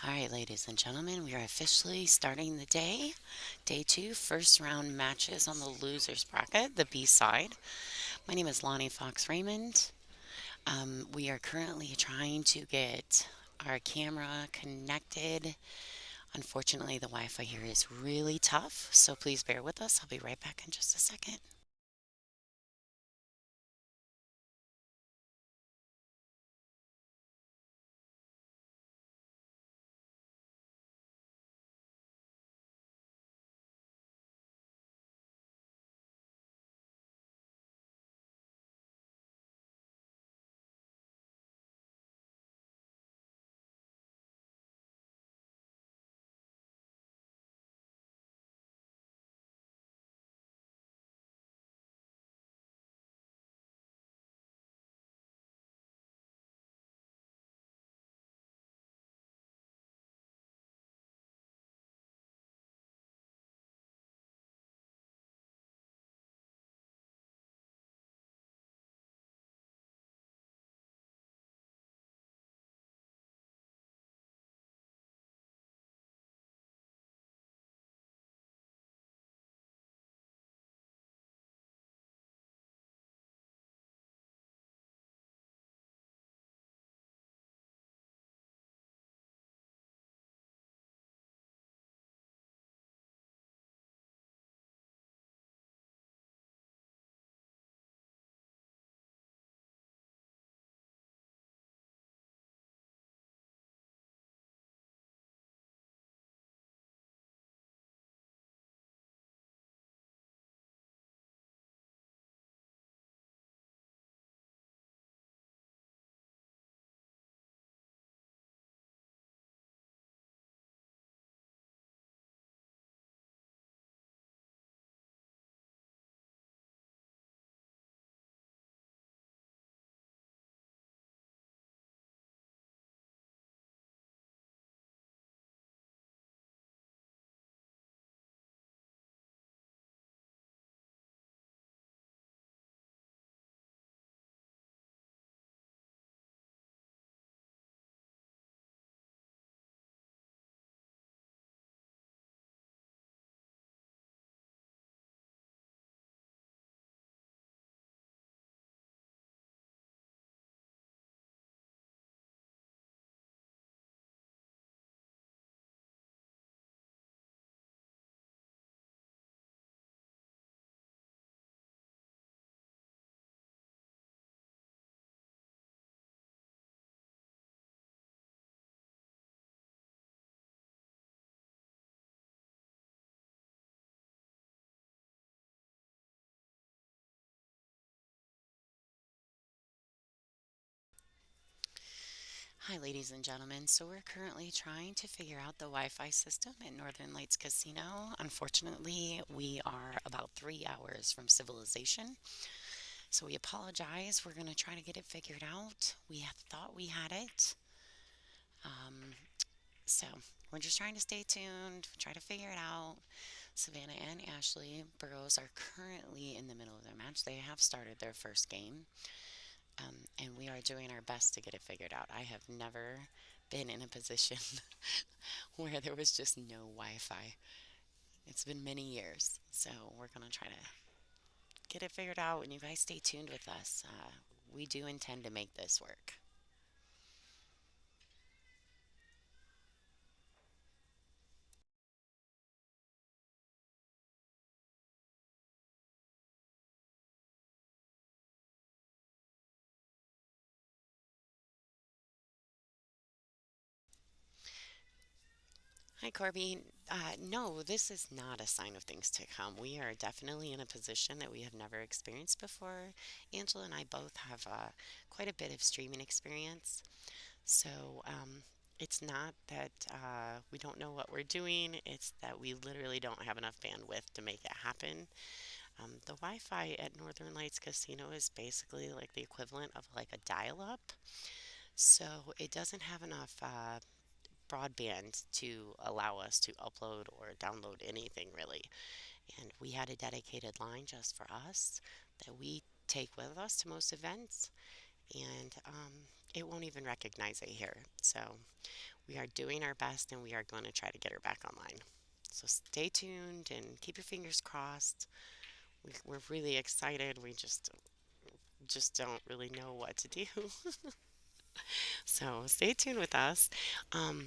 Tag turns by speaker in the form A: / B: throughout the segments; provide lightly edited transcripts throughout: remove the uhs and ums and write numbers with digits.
A: All right, ladies and gentlemen, we are officially starting the day. Day two, first round matches on the losers bracket, the B side. My name is Lonnie Fox Raymond. We are currently trying to get our camera connected. Unfortunately, the Wi Fi here is really tough, so please bear with us. I'll be right back in just a second. Hi, ladies and gentlemen. So, we're currently trying to figure out the Wi Fi system at Northern Lights Casino. Unfortunately, we are about 3 hours from civilization. So we apologize. We're going to try to get it figured out. We thought we had it. Um, so we're just trying to stay tuned, try to figure it out. Savannah and Ashley Burrows are currently in the middle of their match. They have started their first game, and we are doing our best to get it figured out. I have never been in a position where there was just no Wi Fi. It's been many years. So we're going to try to get it figured out, and you guys stay tuned with us. We do intend to make this work. Hi, Corby. No, this is not a sign of things to come. We are definitely in a position that we have never experienced before. Angela and I both have quite a bit of streaming experience. So it's not that we don't know what we're doing, it's that we literally don't have enough bandwidth to make it happen. The Wi Fi at Northern Lights Casino is basically like the equivalent of like a dial up. So it doesn't have enough broadband to allow us to upload or download anything really. And we had a dedicated line just for us that we take with us to most events. And it won't even recognize it here. So we are doing our best and we are going to try to get her back online. So stay tuned and keep your fingers crossed. We're really excited. We just don't really know what to do. So stay tuned with us. Um,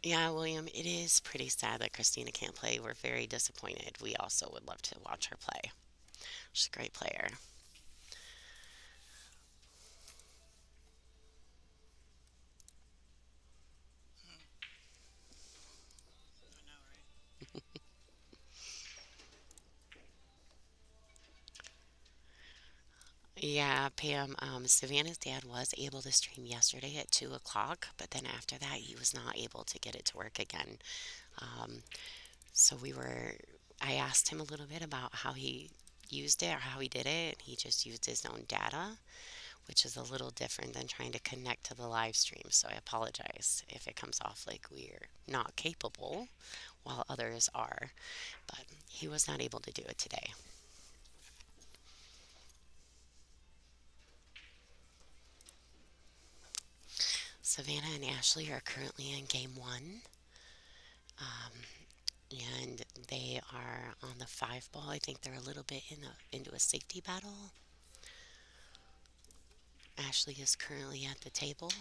A: yeah, William, it is pretty sad that Christina can't play. We're very disappointed. We also would love to watch her play. She's a great player. Yeah, Pam, Savannah's dad was able to stream yesterday at 2 o'clock, but then after that, he was not able to get it to work again. Um, so I asked him a little bit about how he used it or how he did it. He just used his own data, which is a little different than trying to connect to the live stream. So I apologize if it comes off like we're not capable while others are, but he was not able to do it today. Savannah and Ashley are currently in game one, and they are on the five ball. I think they're a little bit into a safety battle. Ashley is currently at the table.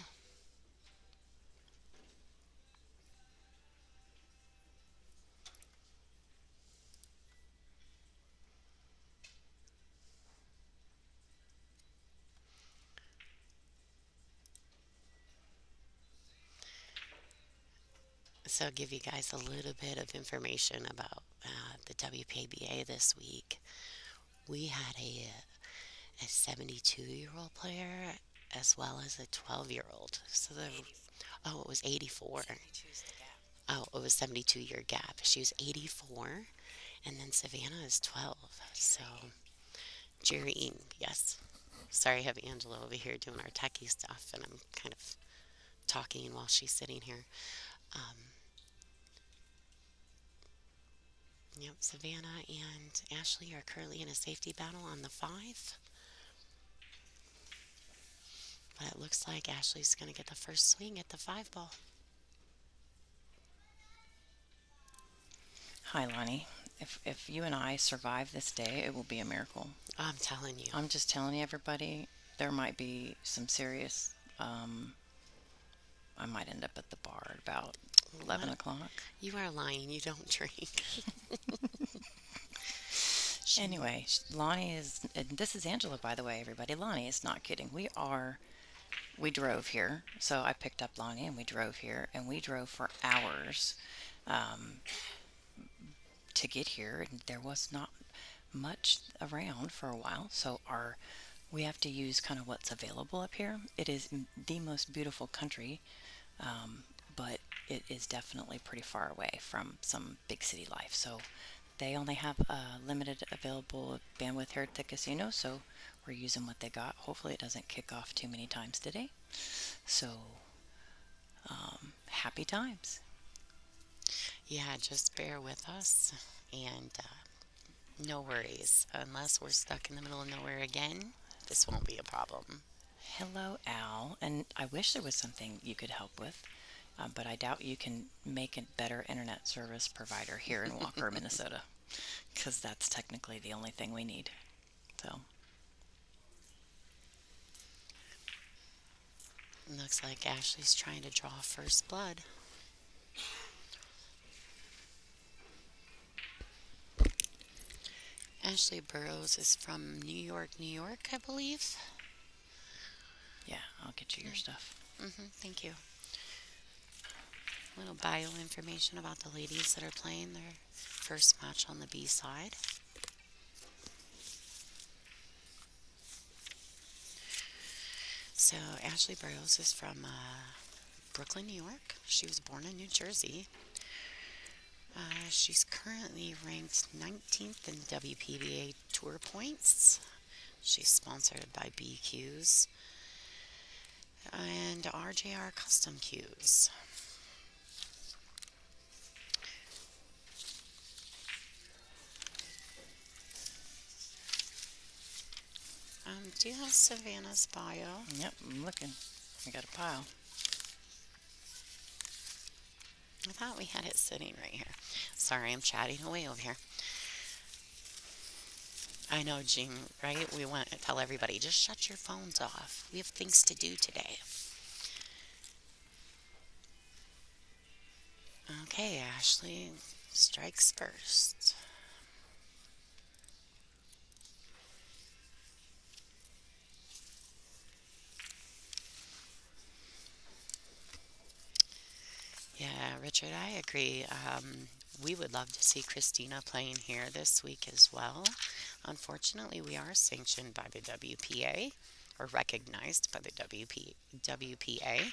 A: So I'll give you guys a little bit of information about the WPBA this week. We had a 72-year-old player as well as a 12-year-old. So it was 84. Oh, it was 72-year gap. She was 84, and then Savannah is 12. So Jerry, yes. Sorry, I have Angela over here doing our techie stuff, and I'm kind of talking while she's sitting here. Um, yep, Savannah and Ashley are currently in a safety battle on the five. But it looks like Ashley's going to get the first swing at the five ball.
B: Hi, Lonnie. If you and I survive this day, it will be a miracle.
A: I'm telling you.
B: I'm just telling you, everybody, there might be some serious. I might end up at the bar at about 11
A: What?
B: o'clock.
A: You are lying. You don't drink.
B: Anyway, Lonnie is. And this is Angela, by the way, everybody. Lonnie is not kidding. We drove here. So I picked up Lonnie and we drove here. And we drove for hours to get here. And there was not much around for a while. So we have to use kind of what's available up here. It is the most beautiful country, but it is definitely pretty far away from some big city life. So they only have a limited available bandwidth here at the casino, so we're using what they got. Hopefully it doesn't kick off too many times today. So happy times.
A: Yeah, just bear with us. And no worries. Unless we're stuck in the middle of nowhere again, this won't be a problem.
B: Hello, Al. And I wish there was something you could help with, but I doubt you can make a better internet service provider here in Walker, Minnesota, because that's technically the only thing we need. So,
A: Looks like Ashley's trying to draw first blood. Ashley Burroughs is from New York, New York, I believe.
B: yeah, I'll get you your stuff.
A: Thank you. Little bio information about the ladies that are playing their first match on the B side. So Ashley Burroughs is from Brooklyn, New York. She was born in New Jersey. She's currently ranked 19th in WPBA Tour points. She's sponsored by BQs and RJR Custom Cues. Do you have Savannah's bio?
B: Yep, I'm looking. I got a pile.
A: I thought we had it sitting right here. Sorry, I'm chatting away over here. I know, Jean, right? We want to tell everybody just shut your phones off. We have things to do today. Okay, Ashley strikes first. Yeah, Richard, I agree. We would love to see Christina playing here this week as well. Unfortunately, we are sanctioned by the WPA or recognized by the WPA,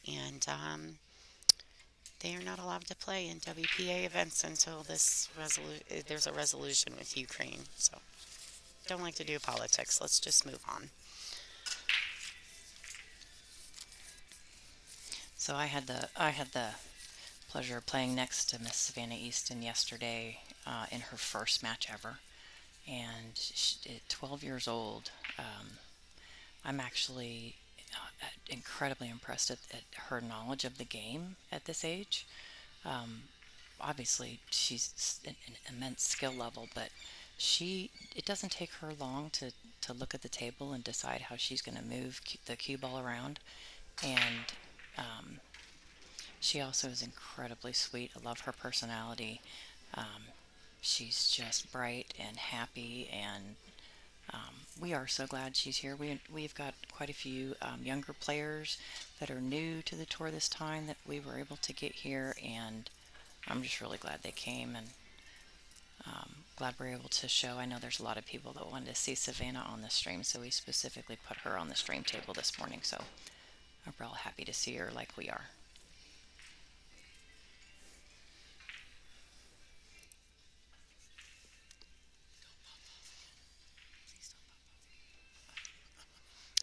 A: and they are not allowed to play in WPA events until there's a resolution with Ukraine. So, don't like to do politics. Let's just move on.
B: So I had the pleasure of playing next to Miss Savannah Easton yesterday in her first match ever, and at 12 years old, I'm actually incredibly impressed at her knowledge of the game at this age. Um, Obviously, she's an immense skill level, but it doesn't take her long to look at the table and decide how she's going to move the cue ball around. And um, she also is incredibly sweet. I love her personality. Um, she's just bright and happy, and we are so glad she's here. We've got quite a few younger players that are new to the tour this time that we were able to get here, and I'm just really glad they came, and glad we're able to show. I know there's a lot of people that wanted to see Savannah on the stream, so we specifically put her on the stream table this morning. So we're all happy to see her like we are.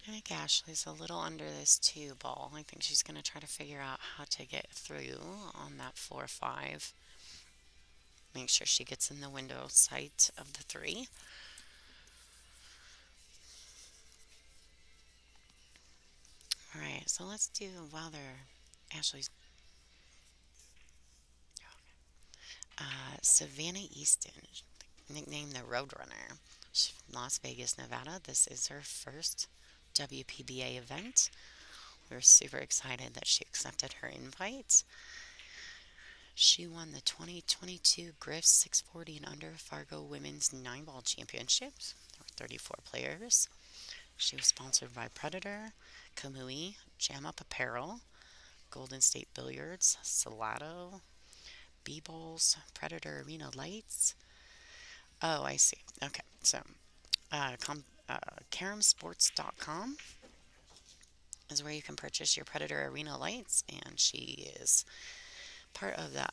A: I think Ashley's a little under this two ball. I think she's going to try to figure out how to get through on that 4-5. Make sure she gets in the window sight of the three. All right, so let's do while they're Ashley's Savannah Easton, nicknamed the Roadrunner. She's from Las Vegas, Nevada. This is her first WPBA event. We're super excited that she accepted her invite. She won the 2022 Griff 640 and Under Fargo Women's 9-Ball Championships. There were 34 players. She was sponsored by Predator, Kamui, Jam Up Apparel, Golden State Billiards, Salado, B-Bowls, Predator Arena Lights. Oh, I see. Okay, so caramsports.com is where you can purchase your Predator Arena lights, and she is part of the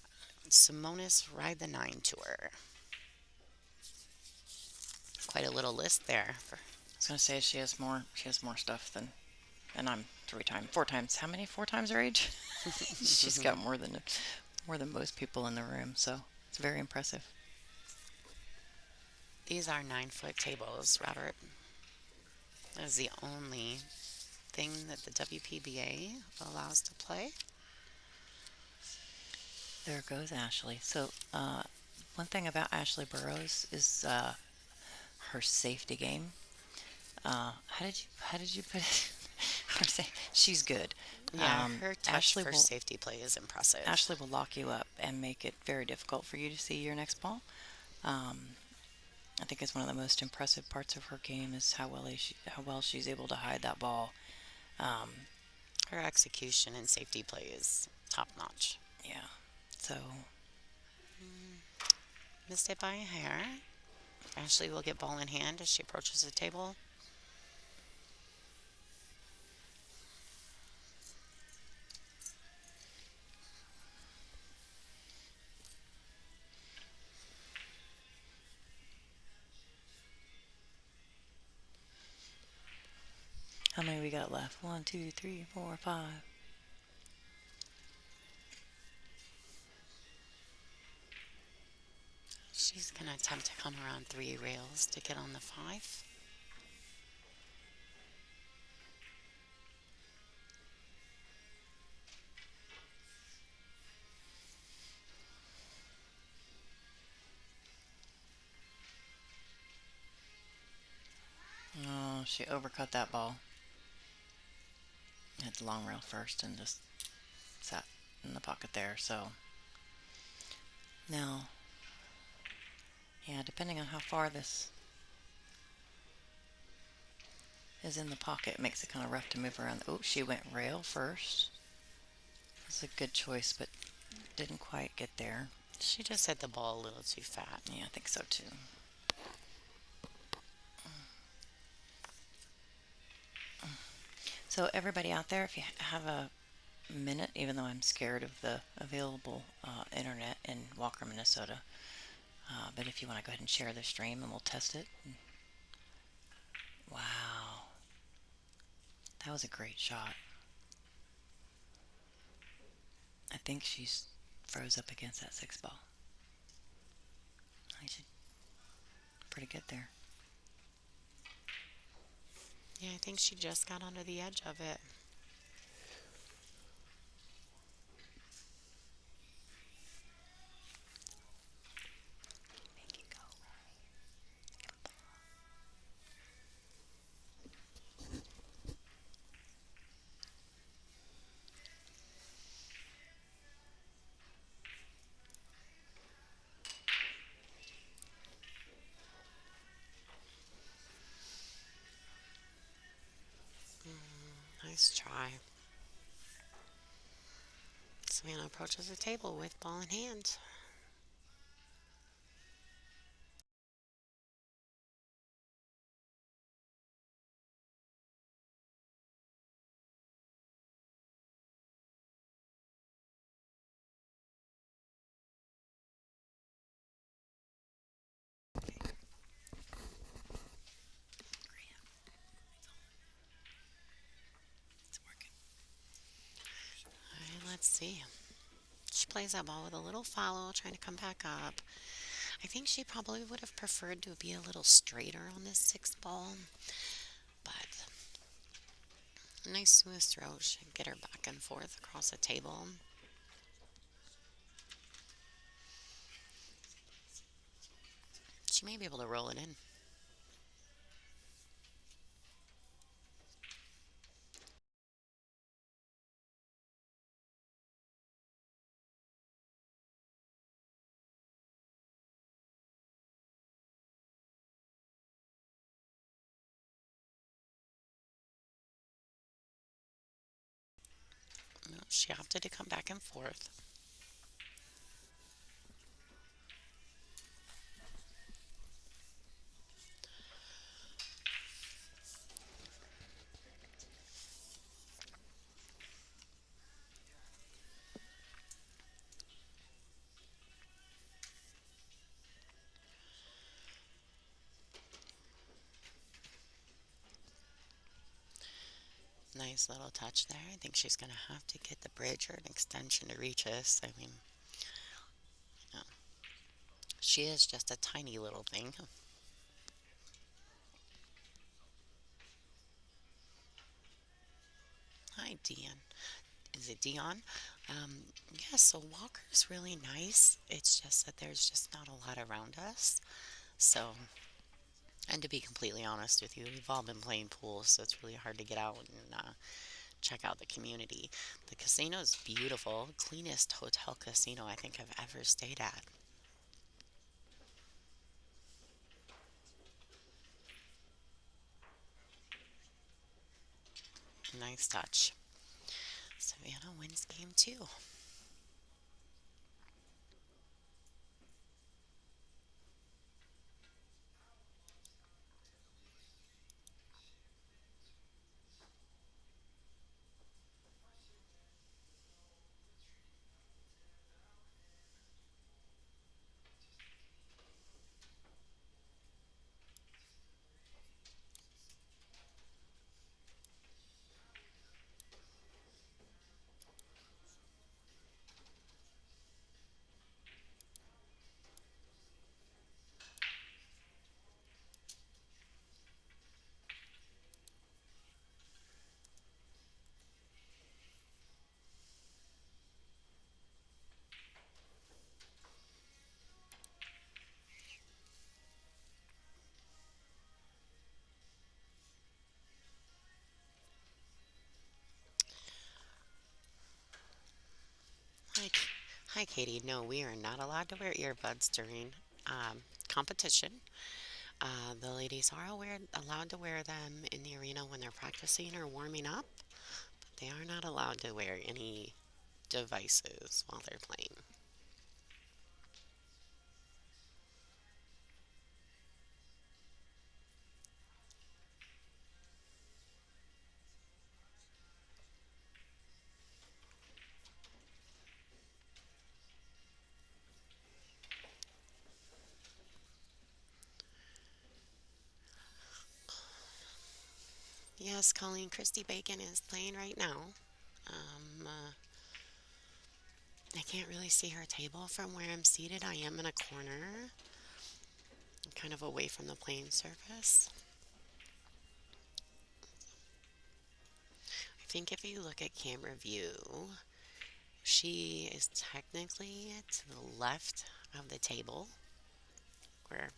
A: Simonis Ride the Nine tour. Quite a little list there.
B: I was gonna say she has more stuff than, and I'm 3 times, 4 times. How many? 4 times her age? She's got more than most people in the room. So it's very impressive.
A: These are 9-foot tables, Robert. That is the only thing that the WPBA allows to play.
B: There goes Ashley. So one thing about Ashley Burrows is her safety game. How did you put it? She's good.
A: Yeah, her touch
B: Ashley
A: for
B: will
A: safety play is impressive.
B: Ashley will lock you up and make it very difficult for you to see your next ball. Um, I think it's one of the most impressive parts of her game is how well she's able to hide that ball. Um,
A: Her execution and safety play is top notch.
B: yeah. So
A: Missed it by a hair. Ashley will get ball in hand as she approaches the table.
B: how many we got left? One, two, three, four, five.
A: She's going to attempt to come around 3 rails to get on the 5.
B: She overcut that ball. Hit the long rail first and just sat in the pocket there. So now, yeah, depending on how far this is in the pocket, it makes it kind of rough to move around. Oh, she went rail first. It's a good choice, but didn't quite get there.
A: She just hit the ball a little too fat.
B: Yeah, I think so too. So everybody out there, if you have a minute, even though I'm scared of the available internet in Walker, Minnesota, but if you want to go ahead and share the stream and we'll test it. Wow, that was a great shot. I think she's froze up against that 6 ball. I should pretty good there.
A: Yeah, I think she just got under the edge of it.
B: Make it go.
A: Nice try. Savannah approaches the table with ball in hand.
B: It's working.
A: All right, let's see. She plays that ball with a little follow, trying to come back up. I think she probably would have preferred to be a little straighter on this 6 ball, but nice smooth throw should get her back and forth across the table. She may be able to roll it in. No, she opted to come back and forth. Nice little touch there. I think she's going to have to get the bridge or an extension to reach us. I mean, you know, she is just a tiny little thing. Hi, Dion. Is it Dion? Yeah, so Walker's really nice. It's just that there's just not a lot around us. So, and to be completely honest with you, we've all been playing pool, so it's really hard to get out and check out the community. The casino is beautiful, cleanest hotel casino I think I've ever stayed at. Nice touch. Savannah wins game 2. Hi, Katie. No, we are not allowed to wear earbuds during competition. The ladies are allowed to wear them in the arena when they're practicing or warming up. They are not allowed to wear any devices while they're playing. Yes, Colleen, Christy Bacon is playing right now. I can't really see her table from where I'm seated. I am in a corner, kind of away from the playing surface. I think if you look at camera view, she is technically to the left of the table, where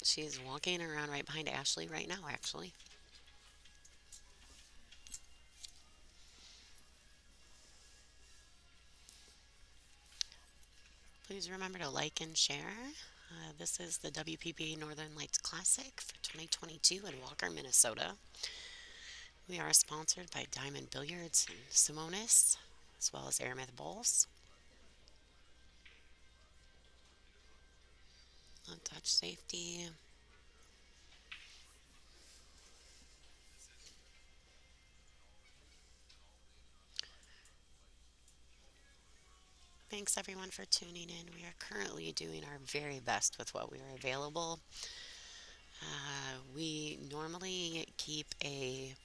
A: she's walking around right behind Ashley right now, actually. Please remember to like and share. This is the WPBA Northern Lights Classic for 2022 in Walker, Minnesota. We are sponsored by Diamond Billiards and Simonis, as well as Aramith Bowls. On touch safety. Thanks everyone for tuning in. We are currently doing our very best with what we are available. We normally keep a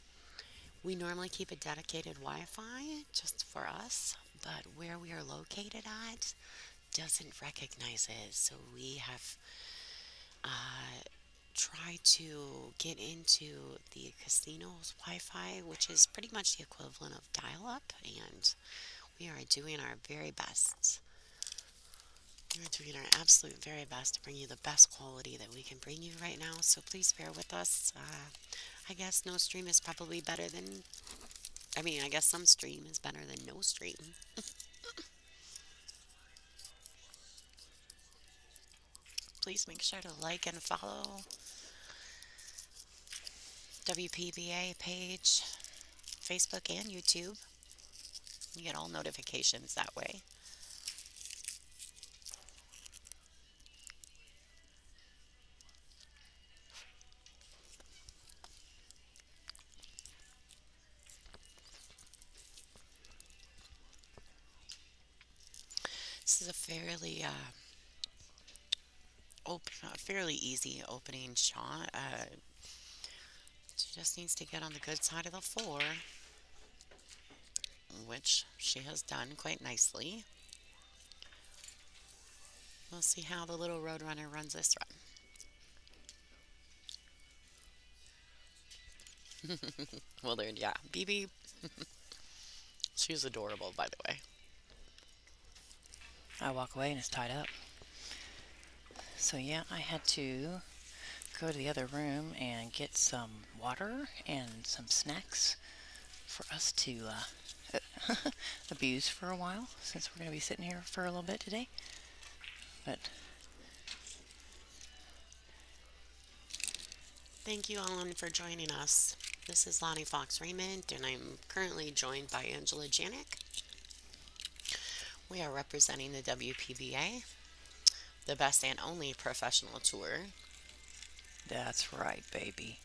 A: dedicated Wi-Fi just for us, but where we are located at doesn't recognize it. So we have tried to get into the casino's Wi-Fi, which is pretty much the equivalent of dial-up, and we are doing our very best. We're doing our absolute very best to bring you the best quality that we can bring you right now, so please bear with us. I guess no stream is probably better than, I guess some stream is better than no stream. Please make sure to like and follow WPBA page, Facebook, and YouTube. You get all notifications that way. This is a fairly easy opening shot. She just needs to get on the good side of the floor, which she has done quite nicely. We'll see how the little Roadrunner runs this run. Well, there, yeah, BB. She's adorable, by the way.
B: I walk away and it's tied up. So yeah, I had to go to the other room and get some water and some snacks for us to abuse for a while, since we're going to be sitting here for a little bit today. But
A: Thank you, Alan, for joining us. This is Lonnie Fox Raymond, and I'm currently joined by Angela Janik. We are representing the WPBA, the best and only professional tour.
B: that's right, baby.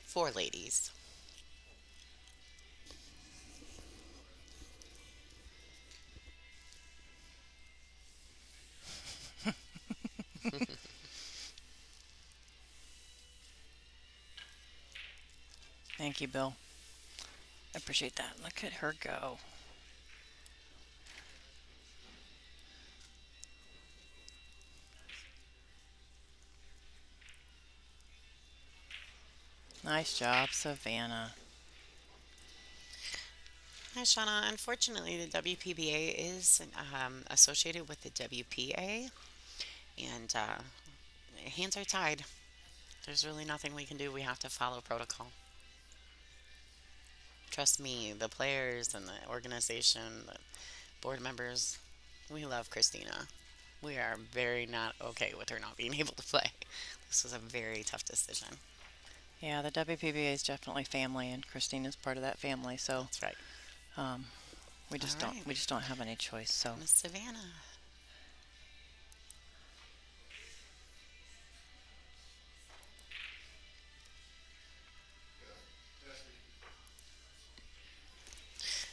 A: For ladies.
B: Thank you, Bill. I appreciate that. Look at her go. Nice job, Savannah.
A: Hi, Shauna. Unfortunately, the WPBA is associated with the WPA, And hands are tied. There's really nothing we can do. We have to follow protocol. Trust me, the players and the organization, the board members, we love Christina. We are very not okay with her not being able to play. This was a very tough decision.
B: Yeah, the WPBA is definitely family, and Christina's part of that family. So
A: That's right.
B: um,
A: All right,
B: we just don't have any choice. So
A: Miss Savannah.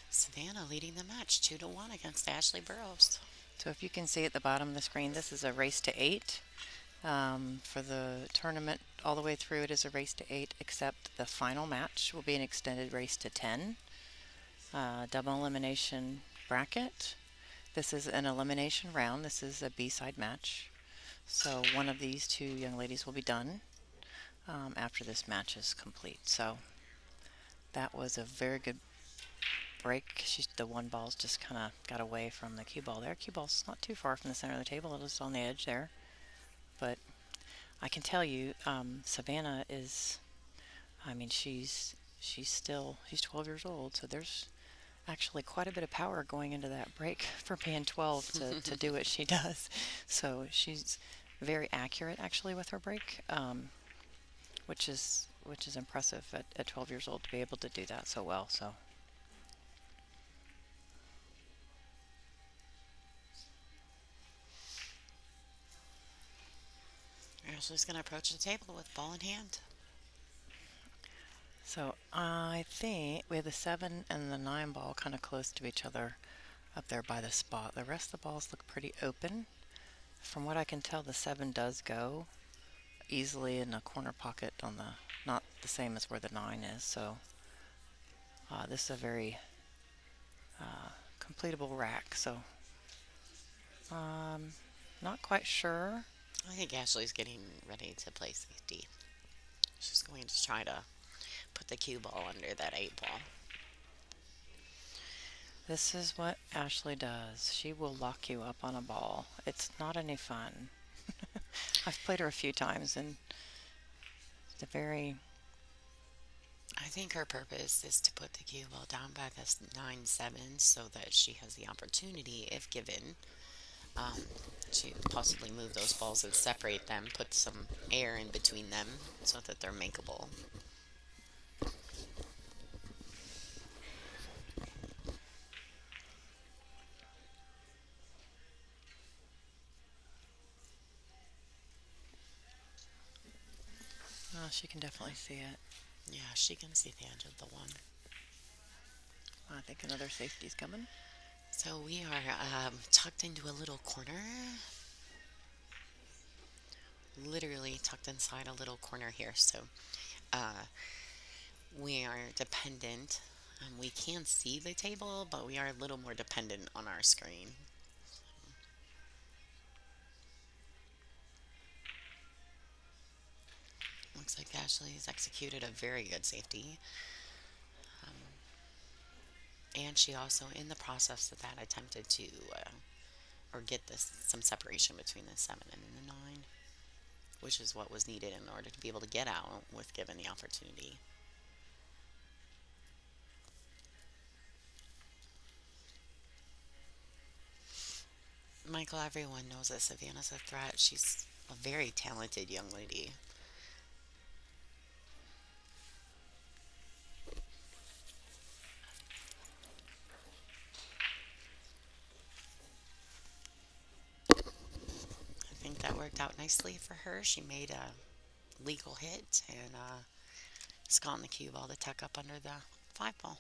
A: Savannah leading the match 2-1 against Ashley Burrows.
B: if you can see at the bottom of the screen, this is a race to eight. For the tournament, all the way through, it is a race to eight, except the final match will be an extended race to 10. Double elimination bracket. This is an elimination round. This is a B-side match. So one of these two young ladies will be done after this match is complete. So that was a very good break. The one ball's just kind of got away from the cue ball there. Cue ball's not too far from the center of the table. It is on the edge there. But I can tell you, Savannah is, I mean, she's 12 years old, so there's actually quite a bit of power going into that break for being 12 to do what she does. So she's very accurate actually with her break, which is impressive at 12 years old to be able to do that so well. So
A: Ashley's going to approach the table with ball in hand.
B: So I think we have the 7 and the 9 ball kind of close to each other up there by the spot. The rest of the balls look pretty open. From what I can tell, the 7 does go easily in a corner pocket on the, not the same as where the 9 is. So this is a very completable rack. So not quite sure.
A: I think Ashley's getting ready to play safety. She's going to try to put the cue ball under that 8 ball.
B: This is what Ashley does. She will lock you up on a ball. It's not any fun. I've played her a few times, and it's a very...
A: I think her purpose is to put the cue ball down by this 9-7 so that she has the opportunity, if given, um, to possibly move those balls and separate them, put some air in between them so that they're makeable.
B: she can definitely see it.
A: Yeah, she can see the edge of the one.
B: I think another safety's coming.
A: So we are tucked into a little corner. Literally tucked inside a little corner here. So uh, we are dependent. We can see the table, but we are a little more dependent on our screen. Looks like Ashley has executed a very good safety. Um, and she also, in the process of that, attempted to or get this some separation between the 7 and the 9, which is what was needed in order to be able to get out with given the opportunity. Michael, everyone knows that Savannah's a threat. She's a very talented young lady. I think that worked out nicely for her. She made a legal hit and it's gotten the cue ball to tuck up under the 5 ball.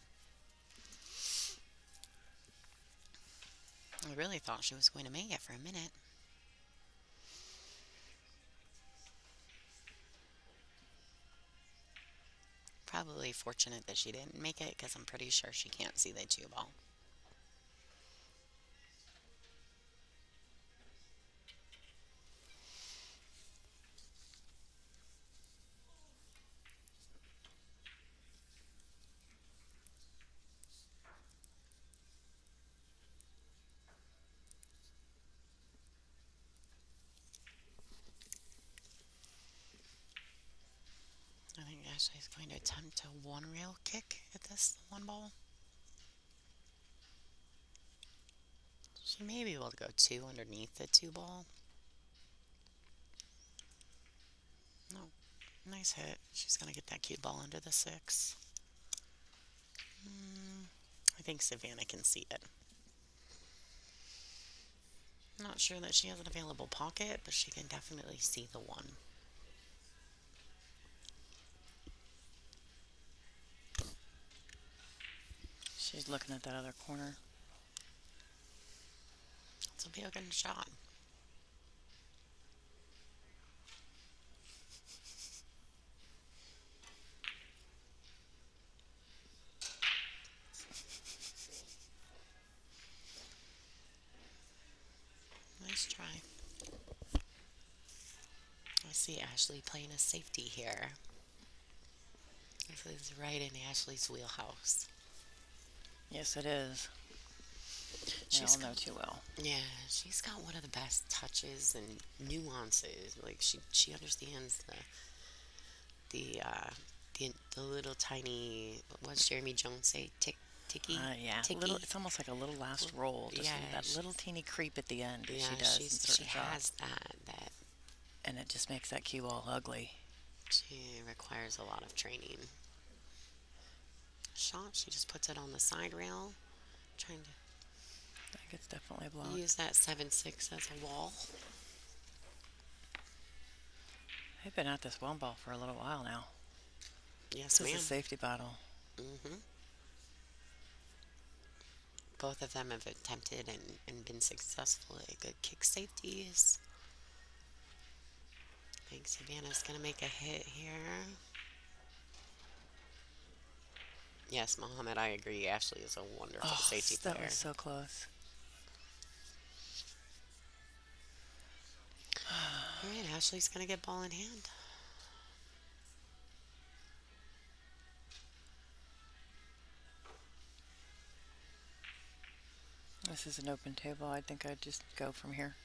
A: I really thought she was going to make it for a minute. Probably fortunate that she didn't make it because I'm pretty sure she can't see the 2 ball. Ashley's going to attempt a one rail kick at this one ball. She may be able to go two underneath the two ball. No, nice hit. She's going to get that cute ball under the six. I think Savannah can see it. Not sure that she has an available pocket, but she can definitely see the one.
B: She's looking at that other corner.
A: This will be a good shot. Nice try. I see Ashley playing a safety here. This is right in Ashley's wheelhouse.
B: Yes, it is. They
A: She's
B: all know
A: got,
B: too well.
A: yeah, she's got one of the best touches and nuances. Like she understands the uh the little tiny, what's Jeremy Jones say,
B: Yeah, little.
A: ticky.
B: It's almost like a little last roll, just
A: Yeah,
B: that little teeny creep at the end that
A: yeah,
B: she does in
A: she
B: certain
A: has
B: shots,
A: that
B: and it just makes that cue ball ugly.
A: she requires a lot of training. Shot, she just puts it on the side rail, trying
B: I think it's definitely a
A: to
B: block.
A: use that 7-6 as a wall.
B: They've been at this one ball for a little while now.
A: Yes,
B: This is a
A: ma'am.
B: safety battle.
A: hmm Both of them have attempted and been successful at good kick safeties. I think Savannah's going to make a hit here. Yes, Mohammed, I agree. Ashley is a wonderful
B: Oh,
A: safety
B: that
A: player.
B: was so close.
A: All right, Ashley's going to get ball in hand.
B: This is an open table. I think I'd just go from here.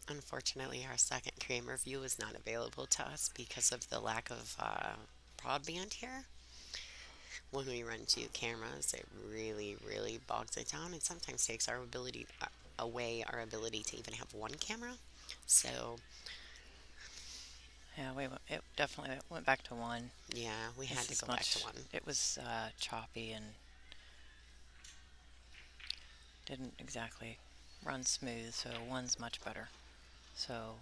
A: Unfortunately, our second Kramer view is not available to us because of the lack of broadband here. When we run two cameras, it really, really bogs it down and sometimes takes our ability away our ability to even have one camera. So,
B: Yeah, it definitely went back to one.
A: yeah, we had
B: This
A: to
B: is
A: go back to
B: much.
A: one.
B: It was choppy and didn't exactly run smooth, so one's much better. So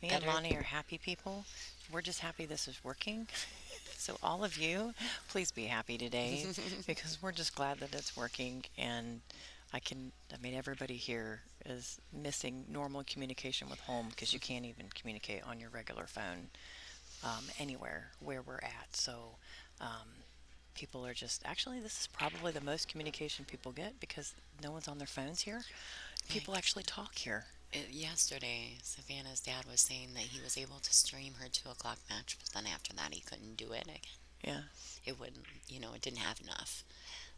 B: me and
A: Better.
B: Lonnie are happy people. We're just happy this is working. So all of you, please be happy today because we're just glad that it's working. And I mean, everybody here is missing normal communication with home because you can't even communicate on your regular phone anywhere where we're at. So um, people are just, actually, this is probably the most communication people get because no one's on their phones here. People
A: Like,
B: actually talk here.
A: yesterday, Savannah's dad was saying that he was able to stream her 2 o'clock match, but then after that, he couldn't do it again.
B: Yeah,
A: It wouldn't, it didn't have enough.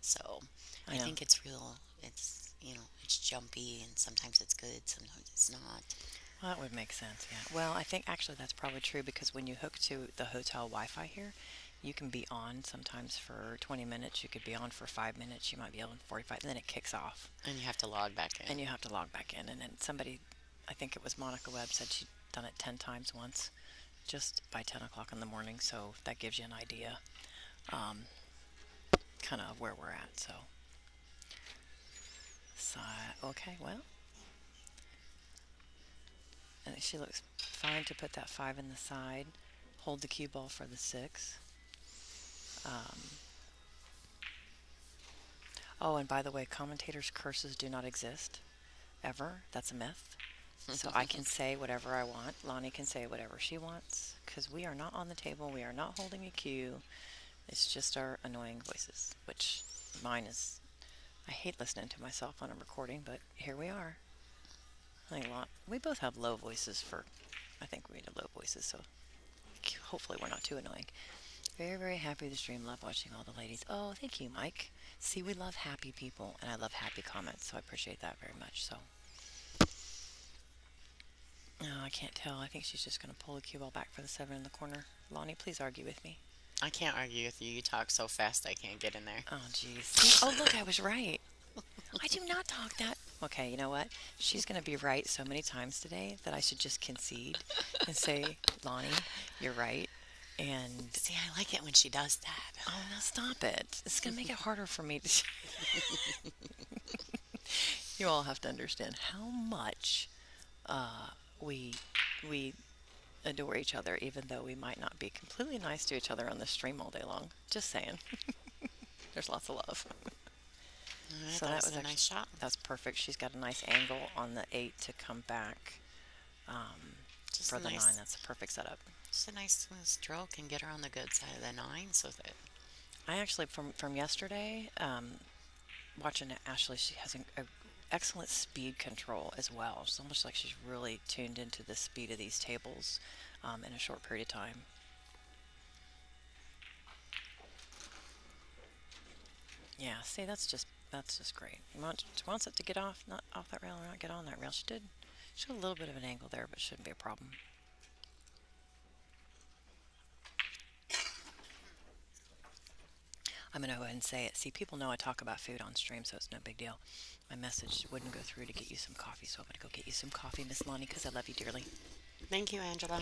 A: So
B: I
A: I
B: know.
A: think it's real. It's jumpy, and sometimes it's good, sometimes it's not.
B: Well, that would make sense, yeah. Well, I think actually that's probably true because when you hook to the hotel Wi-Fi here, you can be on sometimes for 20 minutes. You could be on for 5 minutes. You might be on 45, and then it kicks off,
A: And you have to log back
B: and
A: in.
B: you have to log back in. And then somebody, I think it was Monica Webb, said she'd done it 10 times once, just by 10 o'clock in the morning. So that gives you an idea, kind of where we're at. So okay, well, and she looks fine to put that 5 in the side. Hold the cue ball for the 6. Um, oh, and by the way, commentators' curses do not exist ever. That's a myth. So I can say whatever I want. Lonnie can say whatever she wants because we are not on the table. We are not holding a cue. It's just our annoying voices, which mine is. I hate listening to myself on a recording, but here we are. I think we both have low voices for. I think we need low voices, so hopefully we're not too annoying. Very, very happy the stream. Love watching all the ladies. Oh, thank you, Mike. See, we love happy people, and I love happy comments, so I appreciate that very much. So, no, I can't tell. I think she's just going to pull the cue ball back for the seven in the corner. Lonnie, please argue with me.
A: I can't argue with you. You talk so fast I can't get in there.
B: Oh, jeez. See? Oh, look, I was right. I do not talk that. Okay, you know what? She's going to be right so many times today that I should just concede and say, Lonnie, you're right. And
A: See, I like it when she does that.
B: oh, now stop it. It's going to make it harder for me to. You all have to understand how much uh, we we adore each other, even though we might not be completely nice to each other on the stream all day long. Just saying. There's lots of love.
A: All right,
B: So
A: that
B: that
A: was
B: was
A: a
B: actually
A: nice shot.
B: that's perfect. She's got a nice angle on the 8 to come back
A: Just
B: for
A: a
B: the 9.
A: nice,
B: That's a perfect setup.
A: just a nice smooth stroke and get her on the good side of the nine so that
B: I actually from yesterday watching Ashley, she has a excellent speed control as well. It's almost like she's really tuned into the speed of these tables in a short period of time. Yeah, see, that's just great. She wants it to get off, not off that rail, or not get on that rail. She did. She had a little bit of an angle there, but shouldn't be a problem. I'm gonna go ahead and say it. See, people know I talk about food on stream, so it's no big deal. My message wouldn't go through to get you some coffee, so I'm gonna go get you some coffee, Miss Lonnie, because I love you dearly.
A: thank you, Angela.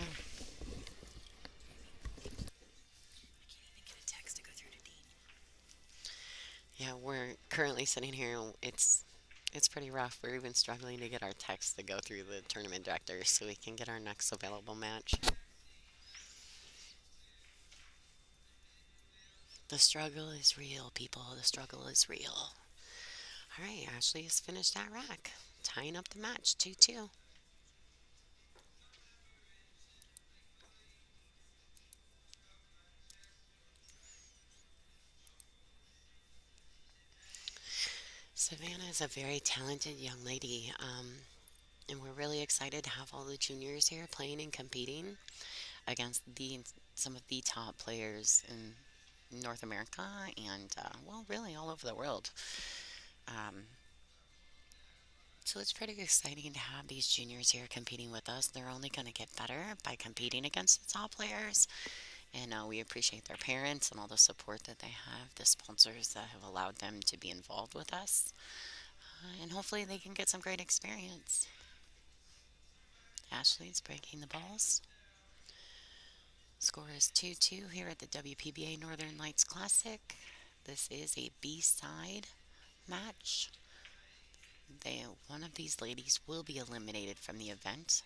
B: Get a text to go through to Dean.
A: Yeah, we're currently sitting here. It's pretty rough. We're even struggling to get our text to go through the tournament director so we can get our next available match. The struggle is real, people. The struggle is real. All right, Ashley has finished that rack, tying up the match 2-2. Savannah is a very talented young lady, and we're really excited to have all the juniors here playing and competing against some of the top players in North America and, well, really all over the world. Um, so it's pretty exciting to have these juniors here competing with us. They're only going to get better by competing against the top players. And we appreciate their parents and all the support that they have, the sponsors that have allowed them to be involved with us. And hopefully they can get some great experience. Ashley's breaking the balls. Score is 2-2 here at the WPBA Northern Lights Classic. This is a B-side match. One of these ladies will be eliminated from the event.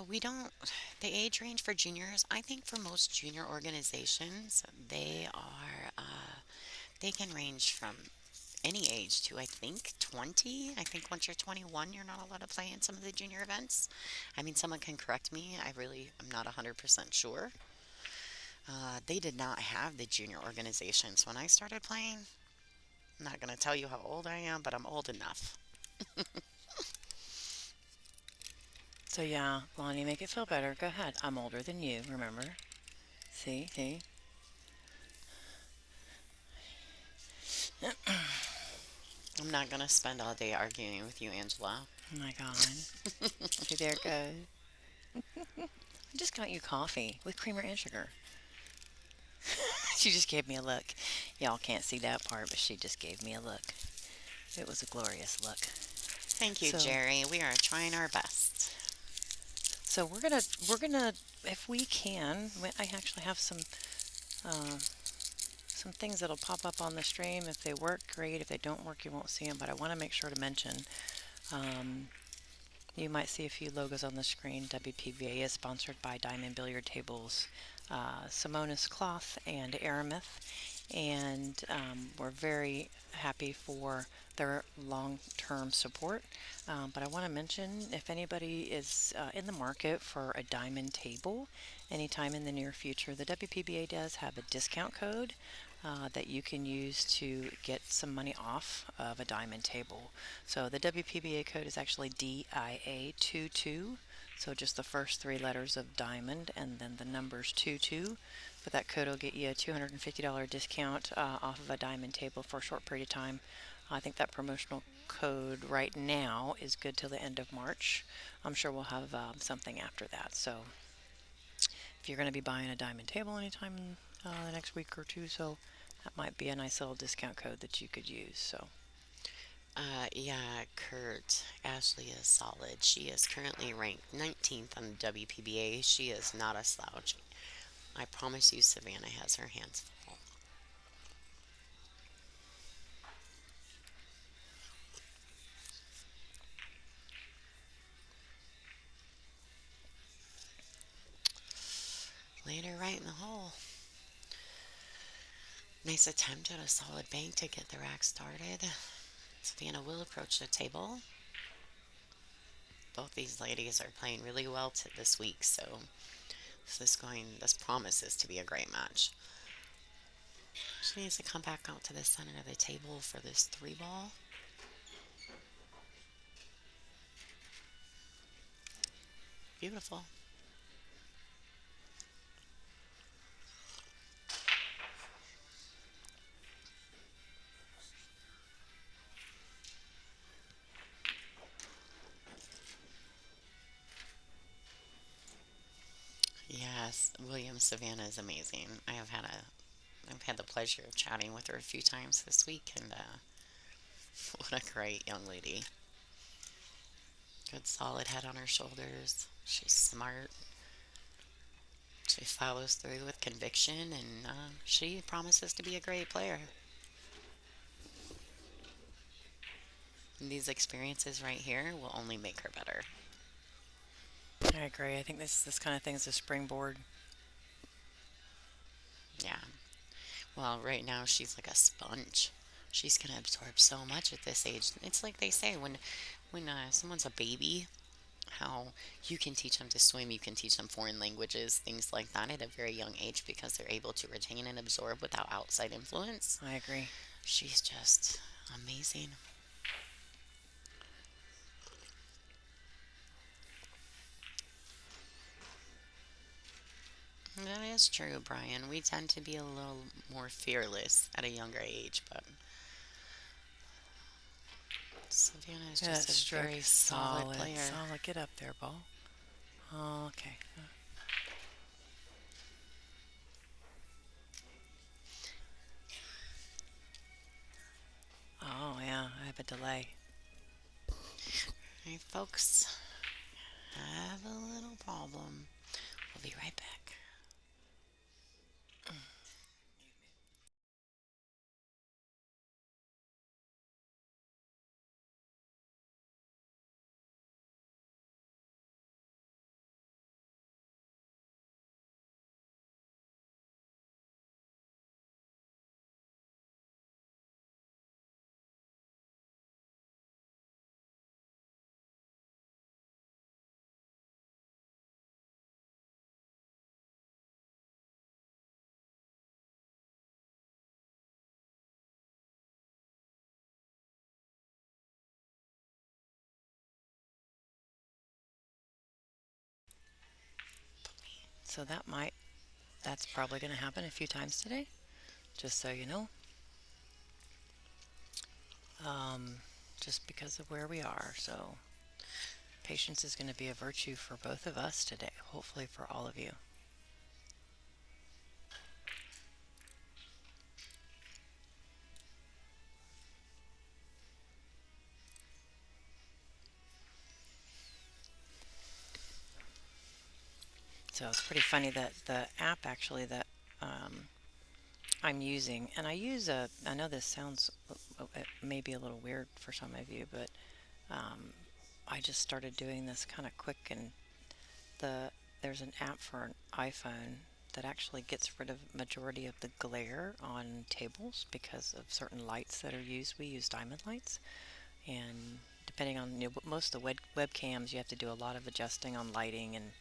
A: We don't, the age range for juniors, I think for most junior organizations, they can range from any age to, I think, 20. I think once you're 21, you're not allowed to play in some of the junior events. I mean, someone can correct me. I'm not 100% sure. They did not have the junior organizations when I started playing. I'm not going to tell you how old I am, but I'm old enough.
B: So yeah, Lonnie, make it feel better. Go ahead. I'm older than you, remember? See, see.
A: I'm not going to spend all day arguing with you, Angela.
B: Oh my God. See, there it goes. I just got you coffee with creamer and sugar. She just gave me a look. Y'all can't see that part, but she just gave me a look. It was a glorious look.
A: Thank you,
B: So,
A: Jerry. We are trying our best.
B: so we're gonna, if we can, I actually have uh, some things that'll pop up on the stream. If they work, great. If they don't work, you won't see them. But I want to make sure to mention. Um, You might see a few logos on the screen. WPBA is sponsored by Diamond Billiard Tables, Simonis Cloth, and Aramith. And we're very happy for their long-term support. But I want to mention, if anybody is in the market for a diamond table anytime in the near future, the WPBA does have a discount code. that you can use to get some money off of a diamond table. So the WPBA code is actually DIA22. So just the first three letters of diamond and then the numbers 22. But that code will get you a $250 discount off of a diamond table for a short period of time. I think that promotional code right now is good till the end of March. I'm sure we'll have something after that. So if you're going to be buying a diamond table anytime in the next week or two, so that might be a nice little discount code that you could use. So
A: Yeah, Kurt, Ashley is solid. She is currently ranked 19th on the WPBA. She is not a slouch. I promise you, Savannah has her hands full. Laid her right in the hole. Nice attempt at a solid bank to get the rack started. Savannah will approach the table. Both these ladies are playing really well this week, so this promises to be a great match. She needs to come back out to the center of the table for this three ball. Beautiful. Yes, William Savannah is amazing. I've had the pleasure of chatting with her a few times this week, and what a great young lady. Good solid head on her shoulders. She's smart. She follows through with conviction, and she promises to be a great player. And these experiences right here will only make her better.
B: I agree. I think this kind of thing is a springboard.
A: Yeah. Well, right now she's like a sponge. She's gonna absorb so much at this age. It's like they say when someone's a baby, how you can teach them to swim, you can teach them foreign languages, things like that at a very young age because they're able to retain and absorb without outside influence.
B: I agree.
A: She's just amazing. That is true, Brian. We tend to be a little more fearless at a younger age, but Savannah is
B: Yeah, that
A: just a
B: stroke
A: very
B: is
A: solid
B: solid.
A: player.
B: Solid. Get up there, ball. Okay. Oh, yeah, I have a delay.
A: Hey, folks, have a little problem. We'll be right back.
B: So that's probably going to happen a few times today, just so you know. Um, just because of where we are. So patience is going to be a virtue for both of us today, hopefully for all of you. So it's pretty funny that the app actually that um, I'm using, and I know this sounds it may be a little weird for some of you, but um, I just started doing this kind of quick, and the there's an app for an iPhone that actually gets rid of majority of the glare on tables because of certain lights that are used. We use diamond lights, and depending on most of the webcams, you have to do a lot of adjusting on lighting, and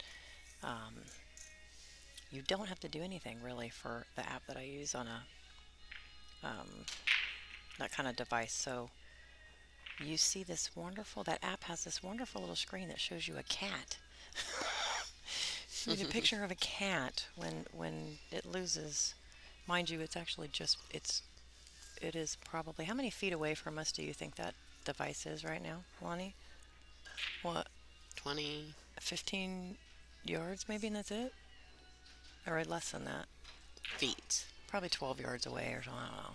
B: um, you don't have to do anything really for the app that I use on a um, that kind of device. So you see this wonderful, that app has this wonderful little screen that shows you a cat. Shows you a picture of a cat when it loses. Mind you, it's actually just, it is probably, how many feet away from us do you think that device is right now, Lonnie? What,
A: 20
B: 15 yards maybe, and that's it? Or less than that?
A: feet.
B: Probably 12 yards away or something. I don't know.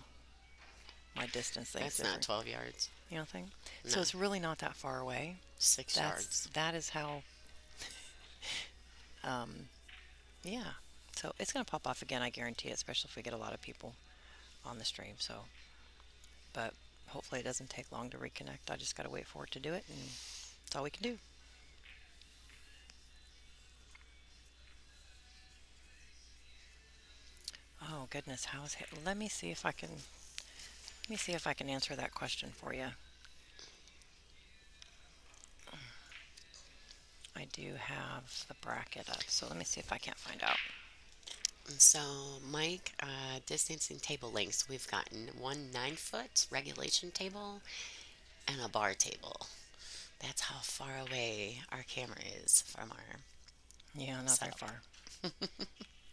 B: My distance thing's
A: That's not
B: different.
A: 12 yards.
B: You don't think? So
A: No,
B: it's really not that far away.
A: 6 yards.
B: That is how, um, yeah. So it's gonna pop off again, I guarantee it, especially if we get a lot of people on the stream. So, but hopefully it doesn't take long to reconnect. I just gotta wait for it to do it, and that's all we can do. Oh goodness, let me see if I can. Let me see if I can answer that question for you. I do have the bracket up, so let me see if I can't find out.
A: So, Mike, distancing table lengths, we've gotten one 9 foot regulation table and a bar table. That's how far away our camera is from our
B: Yeah, not very
A: setup.
B: far.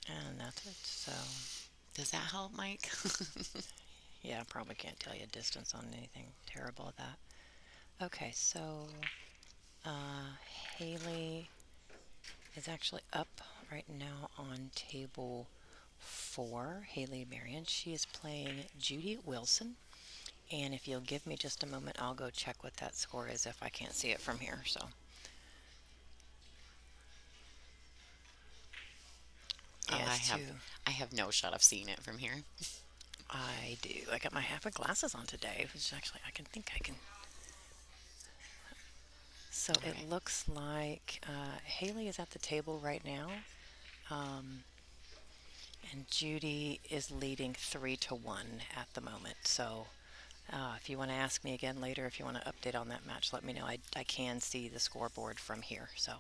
B: And that's it. So,
A: Does that help, Mike?
B: yeah, I probably can't tell you distance on anything terrible at that. Okay, so uh, Haley is actually up right now on table 4. Haley Marion. She is playing Judy Wilson. And if you'll give me just a moment, I'll go check what that score is if I can't see it from here. So,
A: Oh,
B: yeah,
A: I
B: it's
A: have
B: two.
A: I have no shot of seeing it from here.
B: I do. I got my half of glasses on today, which actually I can think I can. So
A: All
B: it
A: right.
B: looks like Haley is at the table right now, um, and Judy is leading 3-1 at the moment. So if you want to ask me again later, if you want to update on that match, let me know. I can see the scoreboard from here. So,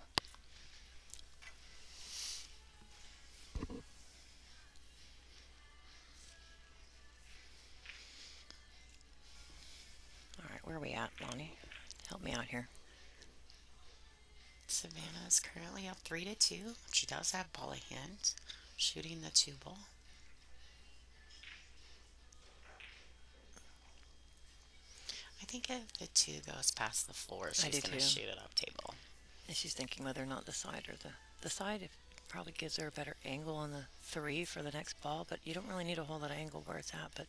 B: all right, where are we at, Lonnie? Help me out here.
A: Savannah is currently up 3-2. She does have ball in hand, shooting the 2 ball. I think if the 2 goes past the 4,
B: I
A: she's
B: do
A: going to
B: too.
A: shoot it up table.
B: And she's thinking whether or not the side or the side probably gives her a better angle on the 3 for the next ball, but you don't really need a whole lot of angle where it's at. But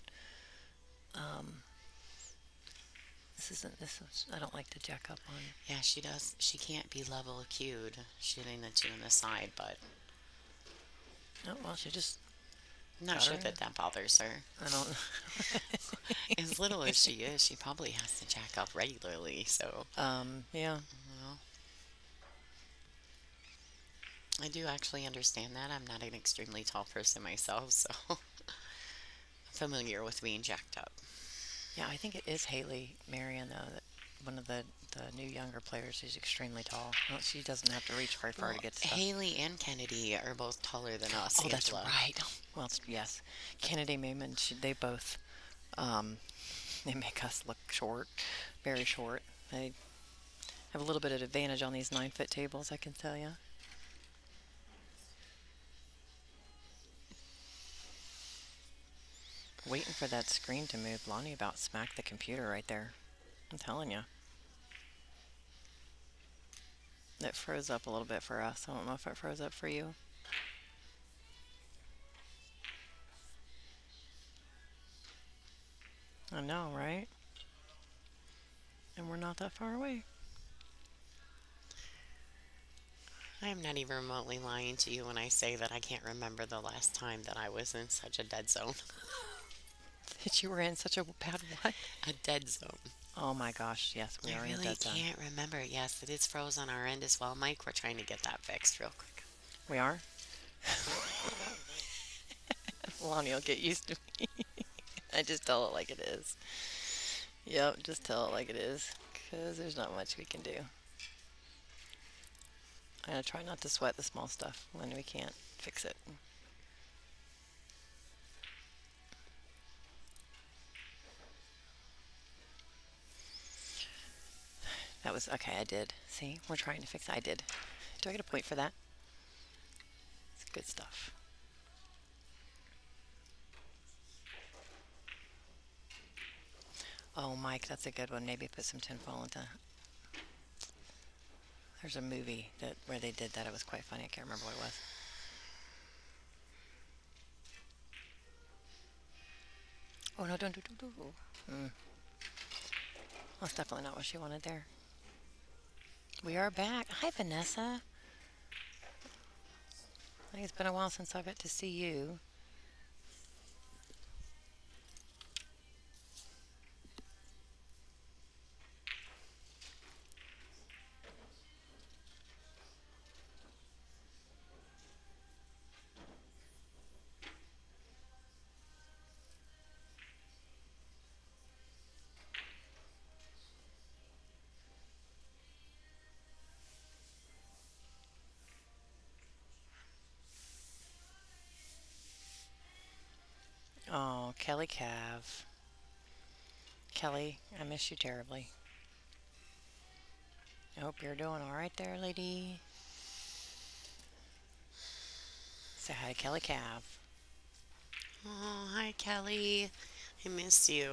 B: um, this is, I don't like to jack up on.
A: Yeah, she does. She can't be level queued shooting the 2 on the side, but
B: Oh, well, she just
A: I'm not
B: got
A: sure
B: her.
A: that that bothers her.
B: I don't.
A: As little as she is, she probably has to jack up regularly. So,
B: Yeah.
A: well, I do actually understand that. I'm not an extremely tall person myself, so I'm familiar with being jacked up.
B: Yeah, I think it is Haley Marion, though, that one of the new younger players. She's extremely tall. Well, she doesn't have to reach very far
A: Well,
B: to get stuff.
A: Haley and Kennedy are both taller than us,
B: Oh, that's
A: Angela.
B: right. Well, yes. Kennedy Mayman, they both, um, they make us look short, very short. They have a little bit of advantage on these 9-foot tables, I can tell you. Waiting for that screen to move. Lonnie about smacked the computer right there. I'm telling you. It froze up a little bit for us. I don't know if it froze up for you. I know, right? And we're not that far away.
A: I am not even remotely lying to you when I say that I can't remember the last time that I was in such a dead zone.
B: That you were in such a bad what?
A: A dead zone.
B: Oh my gosh, yes, we
A: I
B: are in a
A: really
B: dead zone.
A: can't remember. Yes, it is froze on our end as well, Mike. We're trying to get that fixed real quick.
B: We are? Lonnie will get used to me. I just tell it like it is. Yep, just tell it like it is. Because there's not much we can do. I'm going to try not to sweat the small stuff when we can't fix it. That was okay. I did. See, we're trying to fix it. I did. Do I get a point for that? It's good stuff. Oh, Mike, that's a good one. Maybe put some tinfoil into. There's a movie that where they did that. It was quite funny. I can't remember what it was. Oh no! Don't do. Mm. That's definitely not what she wanted there. We are back. Hi, Vanessa. I think it's been a while since I got to see you. Oh, Kelly Cav. Kelly, I miss you terribly. I hope you're doing all right there, lady. Say hi to Kelly Cav.
A: Oh, hi, Kelly. I miss you.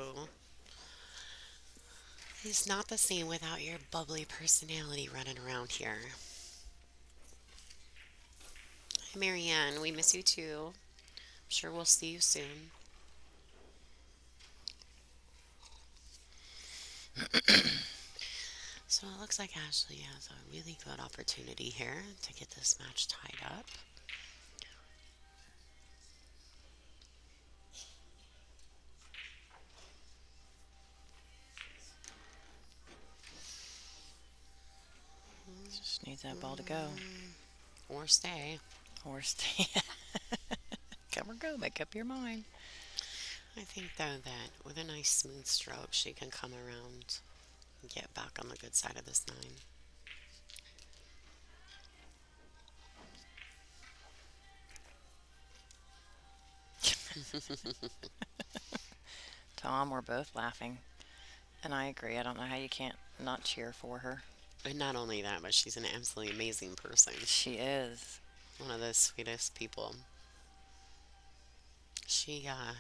A: It's not the same without your bubbly personality running around here. Hi, Marianne. We miss you too. I'm sure we'll see you soon. So it looks like Ashley has a really good opportunity here to get this match tied up.
B: Just needs that ball to go.
A: Or stay.
B: Or stay. Come or go. Make up your mind.
A: I think, though, that with a nice smooth stroke, she can come around and get back on the good side of this nine.
B: Tom, we're both laughing. And I agree. I don't know how you can't not cheer for her.
A: And not only that, but she's an absolutely amazing person.
B: She is.
A: One of the sweetest people.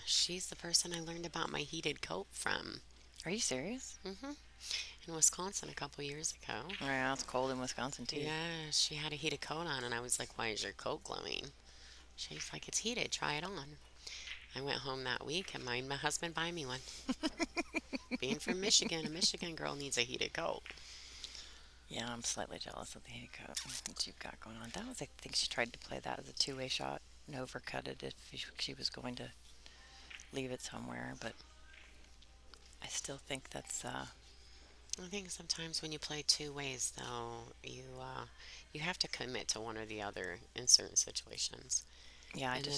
A: She's the person I learned about my heated coat from.
B: Are you serious?
A: In Wisconsin a couple years ago.
B: Oh, yeah, it's cold in Wisconsin too.
A: Yeah, she had a heated coat on, and I was like, "Why is your coat glowing?" She's like, "It's heated. Try it on." I went home that week and made my husband buy me one. Being from Michigan, a Michigan girl needs a heated coat.
B: Yeah, I'm slightly jealous of the heated coat that you've got going on. That was, I think she tried to play that as a two-way shot and overcut it if she was going to leave it somewhere. But I still think that's,
A: I think sometimes when you play two ways, though, you have to commit to one or the other in certain situations.
B: yeah,
A: And then,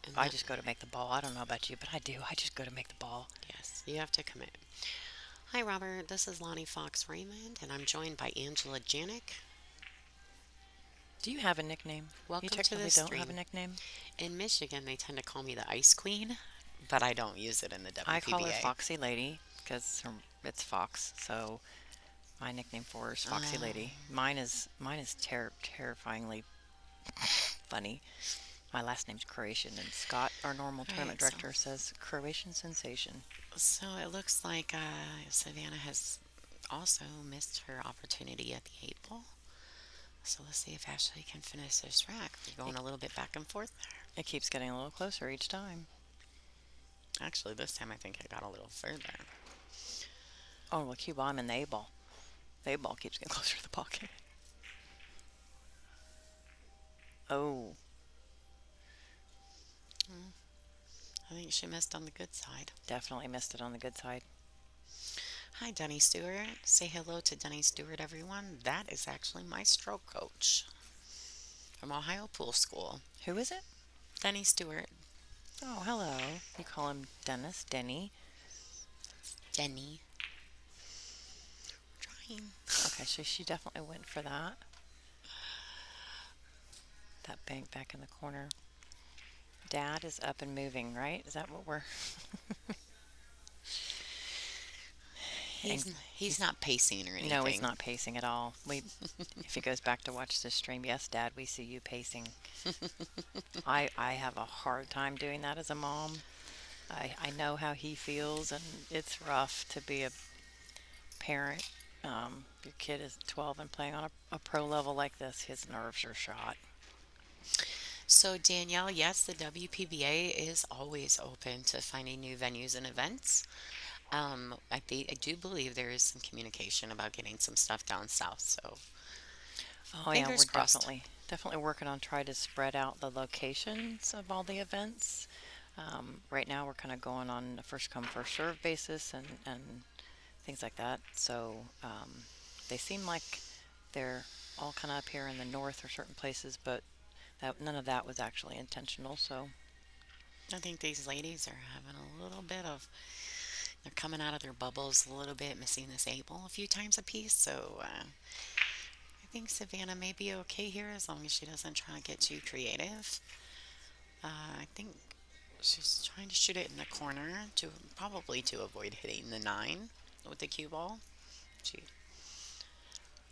A: and
B: I
A: that,
B: just go to make the ball. I don't know about you, but I do. I just go to make the ball.
A: yes, you have to commit. Hi, Robert. This is Lonnie Fox Raymond, and I'm joined by Angela Janik.
B: Do you have a nickname? You
A: Welcome to
B: technically
A: the
B: don't have a
A: stream.
B: nickname.
A: In Michigan, they tend to call me the Ice Queen, but I don't use it in the
B: I call her
A: WPBA.
B: Foxy Lady because it's Fox. So my nickname for her is Foxy Lady. Mine is terrifyingly funny. My last name's Croatian, and Scott, our normal
A: All
B: tournament
A: right, so
B: director, says Croatian sensation.
A: so it looks like Savannah has also missed her opportunity at the eight ball. So let's see if Ashley can finish this rack. We're going
B: It,
A: a little bit back and forth there.
B: it keeps getting a little closer each time.
A: Actually, this time I think I got a little further.
B: Oh, look, cue ball. I'm in the A ball. The A ball keeps getting closer to the pocket. Oh,
A: I think she missed on the good side.
B: definitely missed it on the good side.
A: Hi, Denny Stewart. Say hello to Denny Stewart, everyone. That is actually my stroke coach from Ohio Pool School.
B: Who is it?
A: Denny Stewart.
B: Oh, hello. You call him Dennis, Denny.
A: Denny. Trying.
B: Okay, so she definitely went for that. That bank back in the corner. Dad is up and moving, right? Is that what we're...
A: He's he's
B: He's
A: not pacing or
B: no, he's
A: anything.
B: not pacing at all. We If he goes back to watch this stream, yes, Dad, we see you pacing. I have a hard time doing that as a mom. I know how he feels, and it's rough to be a parent. Your kid is 12 and playing on a pro level like this, his nerves are shot.
A: So, Danielle, yes, the WPBA is always open to finding new venues and events. I do believe there is some communication about getting some stuff down south. So,
B: Oh yeah,
A: fingers
B: we're
A: crossed.
B: definitely working on trying to spread out the locations of all the events. Right now, we're kind of going on a first come first serve basis and things like that. So they seem like they're all kind of up here in the north or certain places, but none of that was actually intentional. So
A: I think these ladies are having a little bit of, they're coming out of their bubbles a little bit, missing this Able a few times a piece. So, I think Savannah may be okay here as long as she doesn't try to get too creative. I think she's trying to shoot it in the corner to probably to avoid hitting the nine with the cue ball. She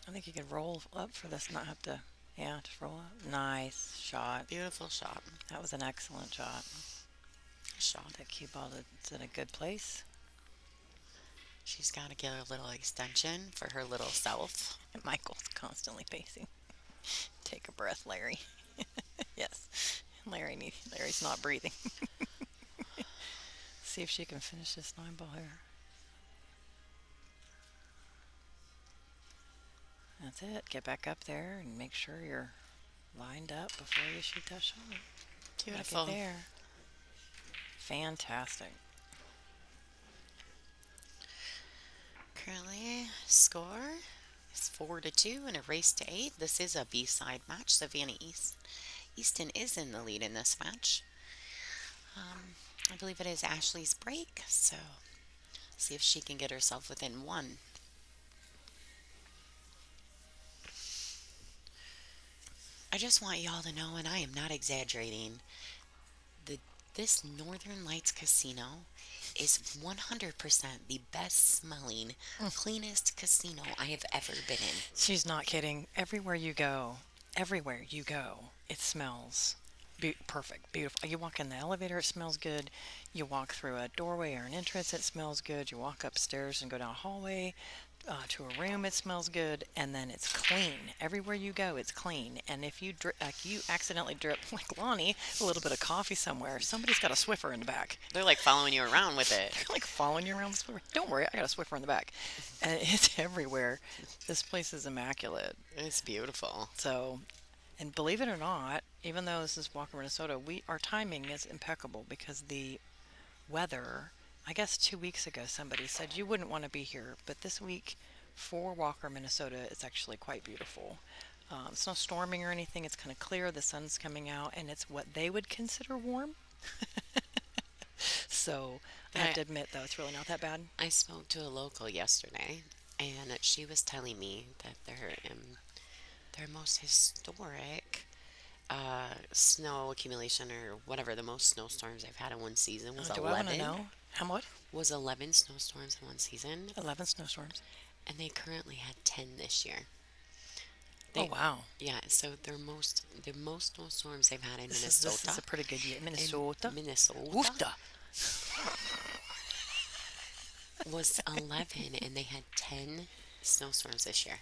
B: I think you could roll up for this, not have to. Yeah, just roll up. Nice shot.
A: Beautiful shot.
B: That was an excellent shot.
A: Shot.
B: That cue ball is in a good place.
A: She's got to get a little extension for her little self.
B: And Michael's constantly pacing. Take a breath, Larry. Yes, Larry's not breathing. See if she can finish this 9 ball here. That's it. Get back up there and make sure you're lined up before you shoot that shot. Gotta get
A: Beautiful.
B: there. Fantastic.
A: Currently, score is 4-2 in a race to 8. This is a B-side match. Savannah Easton is in the lead in this match. I believe it is Ashley's break, so see if she can get herself within one. I just want y'all to know, and I am not exaggerating, the this Northern Lights casino is 100% the best smelling, cleanest casino I have ever been in.
B: She's not kidding. Everywhere you go, it smells perfect, beautiful. You walk in the elevator, it smells good. You walk through a doorway or an entrance, it smells good. You walk upstairs and go down a hallway to a room, it smells good. And then it's clean. Everywhere you go, it's clean. And if you accidentally drip like Lonnie a little bit of coffee somewhere, somebody's got a Swiffer in the back.
A: They're like following you around with it.
B: They're like following you around the Swiffer. Don't worry, I got a Swiffer in the back, and it's everywhere. This place is immaculate.
A: It's beautiful.
B: So, and believe it or not, even though this is Walker, Minnesota, our timing is impeccable because the weather, I guess 2 weeks ago somebody said you wouldn't want to be here, but this week for Walker, Minnesota, it's actually quite beautiful. It's not storming or anything. It's kind of clear. The sun's coming out, and it's what they would consider warm. So I have to admit, though, it's really not that bad.
A: I spoke to a local yesterday, and she was telling me that their most historic snow accumulation, or whatever, the most snowstorms they've had in one season was
B: Do I want to
A: 11.
B: know how much?
A: Was 11 snowstorms in one season,
B: 11 snowstorms.
A: and they currently had 10 this year.
B: Oh
A: They
B: wow!
A: Yeah, so the most snowstorms they've had in
B: This is
A: Minnesota.
B: a pretty good year.
A: In
B: Minnesota.
A: Minnesota
B: Woofda.
A: was 11, and they had 10 snowstorms this year.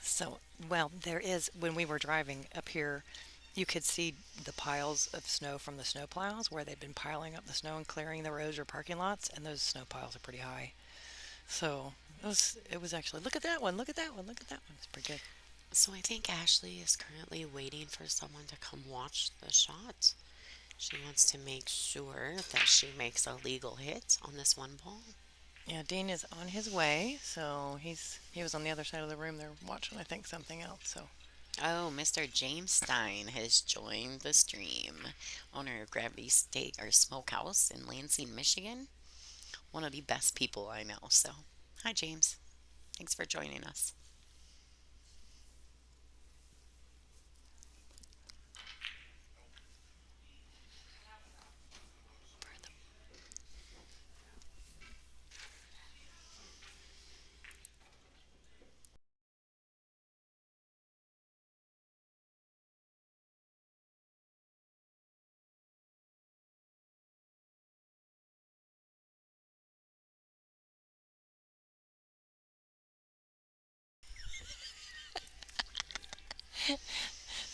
B: So, well, there is, when we were driving up here, you could see the piles of snow from the snow plows where they've been piling up the snow and clearing the roads or parking lots, and those snow piles are pretty high. So, it was actually, look at that one, look at that one, look at that one. It's pretty good.
A: So I think Ashley is currently waiting for someone to come watch the shot. She wants to make sure that she makes a legal hit on this one ball.
B: Yeah, Dean is on his way, so he was on the other side of the room there watching, I think, something else. So,
A: Oh, Mr. James Stein has joined the stream. Owner of Gravity Steak or Smokehouse in Lansing, Michigan. One of the best people I know. So, hi, James. Thanks for joining us.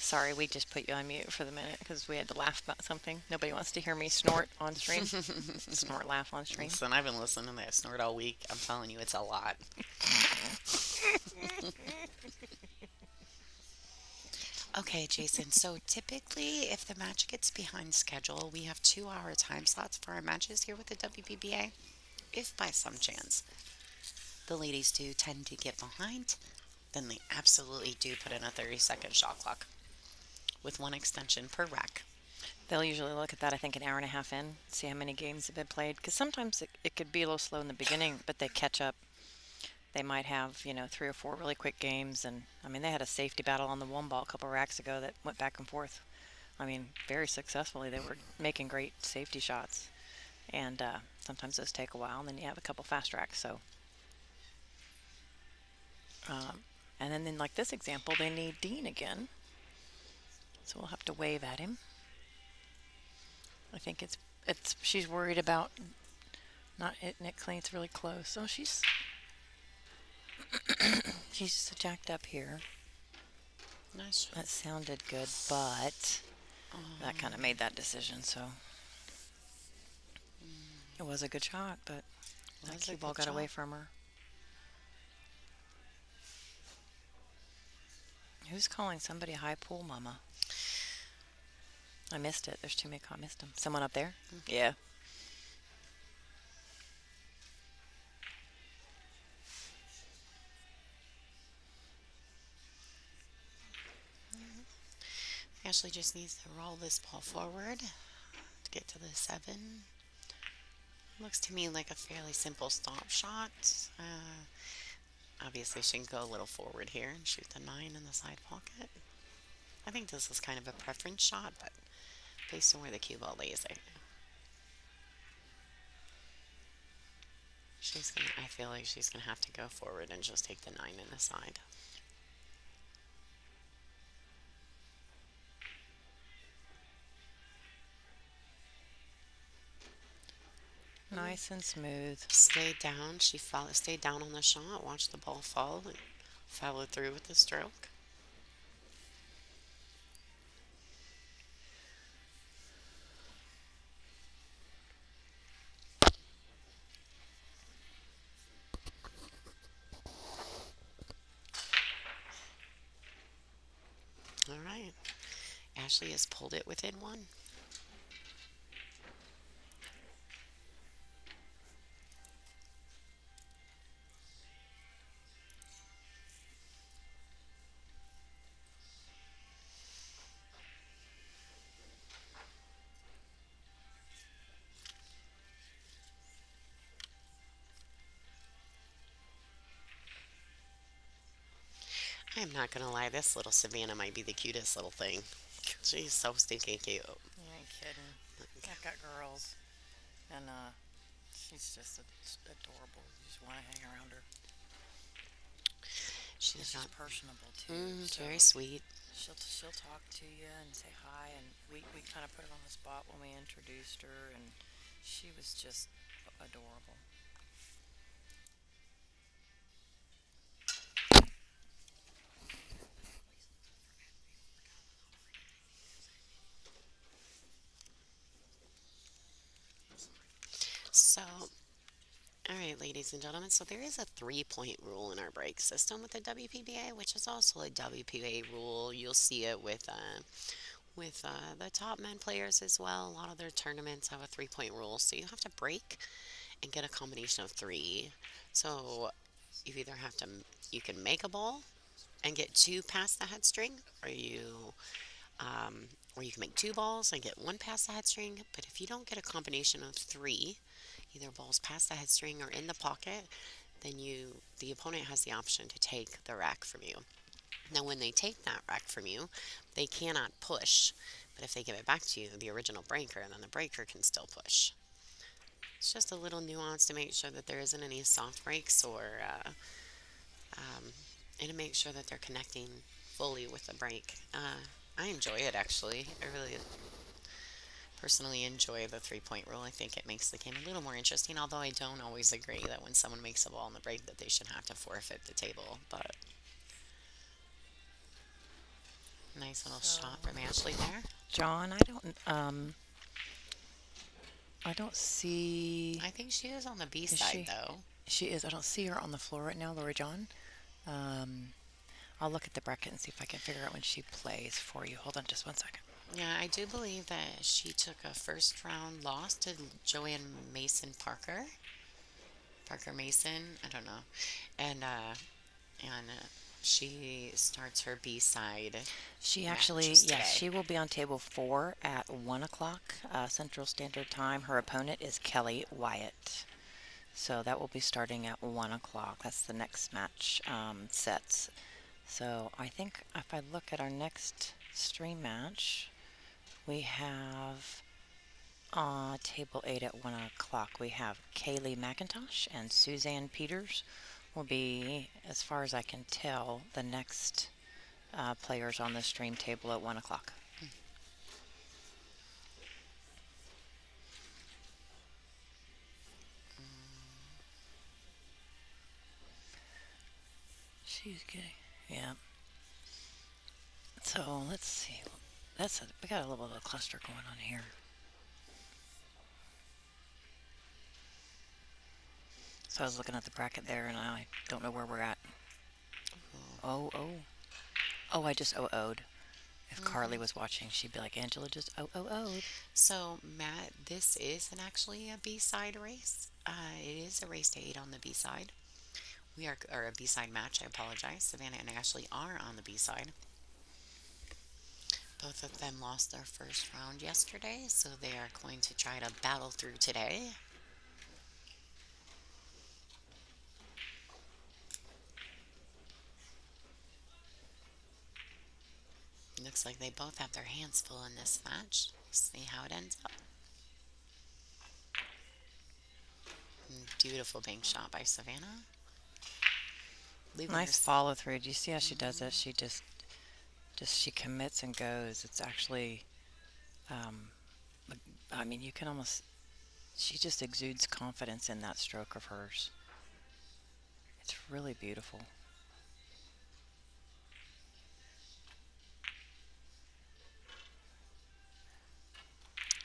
B: Sorry, we just put you on mute for the minute because we had to laugh about something. Nobody wants to hear me snort on stream. Snort, laugh on stream.
A: Listen, I've been listening to that snort all week. I'm telling you, it's a lot. Okay, Jason. So typically, if the match gets behind schedule, we have 2 hour time slots for our matches here with the WPBA. If by some chance the ladies do tend to get behind, then they absolutely do put in a 30-second shot clock with one extension per rack.
B: They'll usually look at that, I think, an hour and a half in, see how many games have been played. Because sometimes it could be a little slow in the beginning, but they catch up. They might have, 3 or 4 really quick games. And, I mean, they had a safety battle on the one ball a couple racks ago that went back and forth. I mean, very successfully. They were making great safety shots. And sometimes those take a while, and then you have a couple fast racks. So, and then like this example, they need Dean again. So we'll have to wave at him. I think it's she's worried about not hitting it clean. It's really close. So she's jacked up here.
A: Nice.
B: That sounded good, but that kind of made that decision. So it was a good shot, but that cue ball got away from her. Who's calling somebody a high pool mama? I missed it. There's too many. I missed them. Someone up there? Yeah.
A: Ashley just needs to roll this ball forward to get to the 7. Looks to me like a fairly simple stop shot. Obviously, she can go a little forward here and shoot the 9 in the side pocket. I think this is kind of a preference shot, but based on where the cue ball lays, I feel like she's gonna have to go forward and just take the 9 in the side.
B: Nice and smooth.
A: Stayed down. Stayed down on the shot. Watched the ball fall and followed through with the stroke. All right. Ashley has pulled it within 1. I am not gonna lie, this little Savannah might be the cutest little thing. She's so stinking cute.
B: You ain't kidding. I've got girls, and she's just adorable. You just want to hang around her.
A: She's
B: She's
A: not
B: personable too. So
A: very sweet.
B: she'll talk to you and say hi, and we kind of put her on the spot when we introduced her, and she was just adorable.
A: So, all right, ladies and gentlemen. So there is a 3-point rule in our break system with the WPBA, which is also a WPBA rule. You'll see it with the top men players as well. A lot of their tournaments have a 3-point rule, so you have to break and get a combination of 3. So you either have to you can make a ball and get 2 past the head string, or um, you can make 2 balls and get 1 past the head string. But if you don't get a combination of 3, either balls past the head string or in the pocket, then the opponent has the option to take the rack from you. Now, when they take that rack from you, they cannot push, but if they give it back to you, the original breaker, then the breaker can still push. It's just a little nuance to make sure that there isn't any soft breaks, and to make sure that they're connecting fully with the break. I enjoy it actually. I really personally enjoy the 3-point rule. I think it makes the game a little more interesting, although I don't always agree that when someone makes a ball in the break that they should have to forfeit the table. But Nice little
B: So,
A: shot from Ashley there.
B: John, I don't see.
A: I think she is on the B
B: Is
A: side
B: she?
A: though.
B: She is. I don't see her on the floor right now, Laura John. Um, I'll look at the bracket and see if I can figure out when she plays for you. Hold on just one second.
A: Yeah, I do believe that she took a first round loss to Joanne Mason Parker. Parker Mason, I don't know. And she starts her B side
B: She actually,
A: matches
B: yes,
A: today.
B: she will be on table 4 at 1 o'clock Central Standard Time. Her opponent is Kelly Wyatt. So that will be starting at 1 o'clock. That's the next match sets. So I think if I look at our next stream match, we have table 8 at 1 o'clock. We have Kaylee McIntosh and Suzanne Peters will be, as far as I can tell, the next players on the stream table at 1 o'clock. She's getting, yeah. So let's see. We got a little bit of a cluster going on here. So I was looking at the bracket there, and I don't know where we're at. Oh, oh. Oh, I just oh-oh'd. If Carly was watching, she'd be like, Angela just oh-oh-oh'd.
A: So, Matt, this is actually a B side race. It is a race to 8 on the B side. We are, or a B side match, I apologize. Savannah and Ashley are on the B side. Both of them lost their first round yesterday, so they are going to try to battle through today. Looks like they both have their hands full in this match. See how it ends up. Beautiful bank shot by Savannah. Leaving her.
B: Nice follow through. Do you see how she does it? She just she commits and goes. It's actually, um, I mean, you can almost, she just exudes confidence in that stroke of hers. It's really beautiful.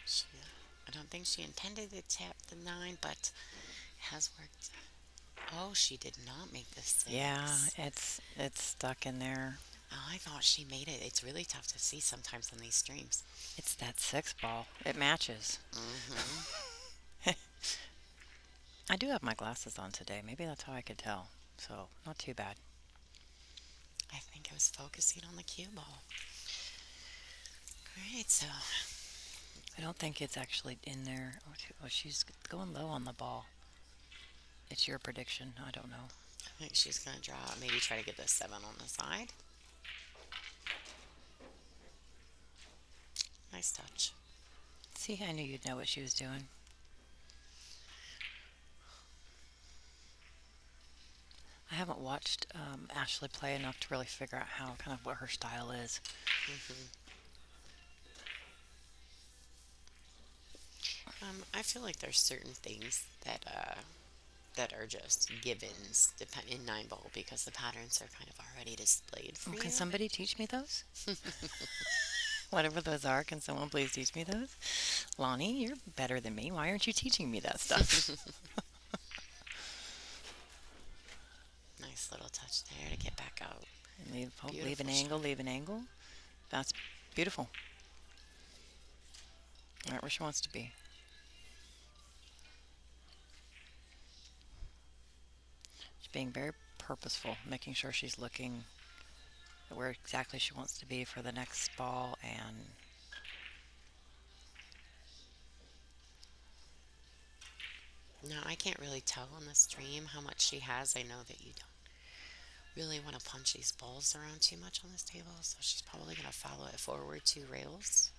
A: She, I don't think she intended to tap the 9, but has worked. Oh, she did not make the
B: Yeah,
A: 6.
B: it's stuck in there.
A: Oh, I thought she made it. It's really tough to see sometimes on these streams.
B: It's that 6 ball. It matches.
A: Hmm.
B: I do have my glasses on today. Maybe that's how I could tell. So, not too bad.
A: I think I was focusing on the cue ball. All right, so
B: I don't think it's actually in there. Oh, she's going low on the ball. It's your prediction. I don't know.
A: I think she's going to draw, maybe try to get the 7 on the side. Nice touch.
B: See, I knew you'd know what she was doing. I haven't watched Ashley play enough to really figure out how kind of what her style is.
A: Hmm. I feel like there's certain things that are just givens depend in 9 ball because the patterns are kind of already displayed for
B: Can
A: you.
B: somebody teach me those? Whatever those are, can someone please teach me those? Lonnie, you're better than me. Why aren't you teaching me that stuff?
A: Nice little touch there to get back out.
B: And leave, oh, leave an
A: Beautiful
B: angle,
A: shot.
B: leave an angle. That's beautiful. Right where she wants to be. She's being very purposeful, making sure she's looking at where exactly she wants to be for the next ball. And
A: Now, I can't really tell on the stream how much she has. I know that you don't really want to punch these balls around too much on this table, so she's probably going to follow it forward 2 rails.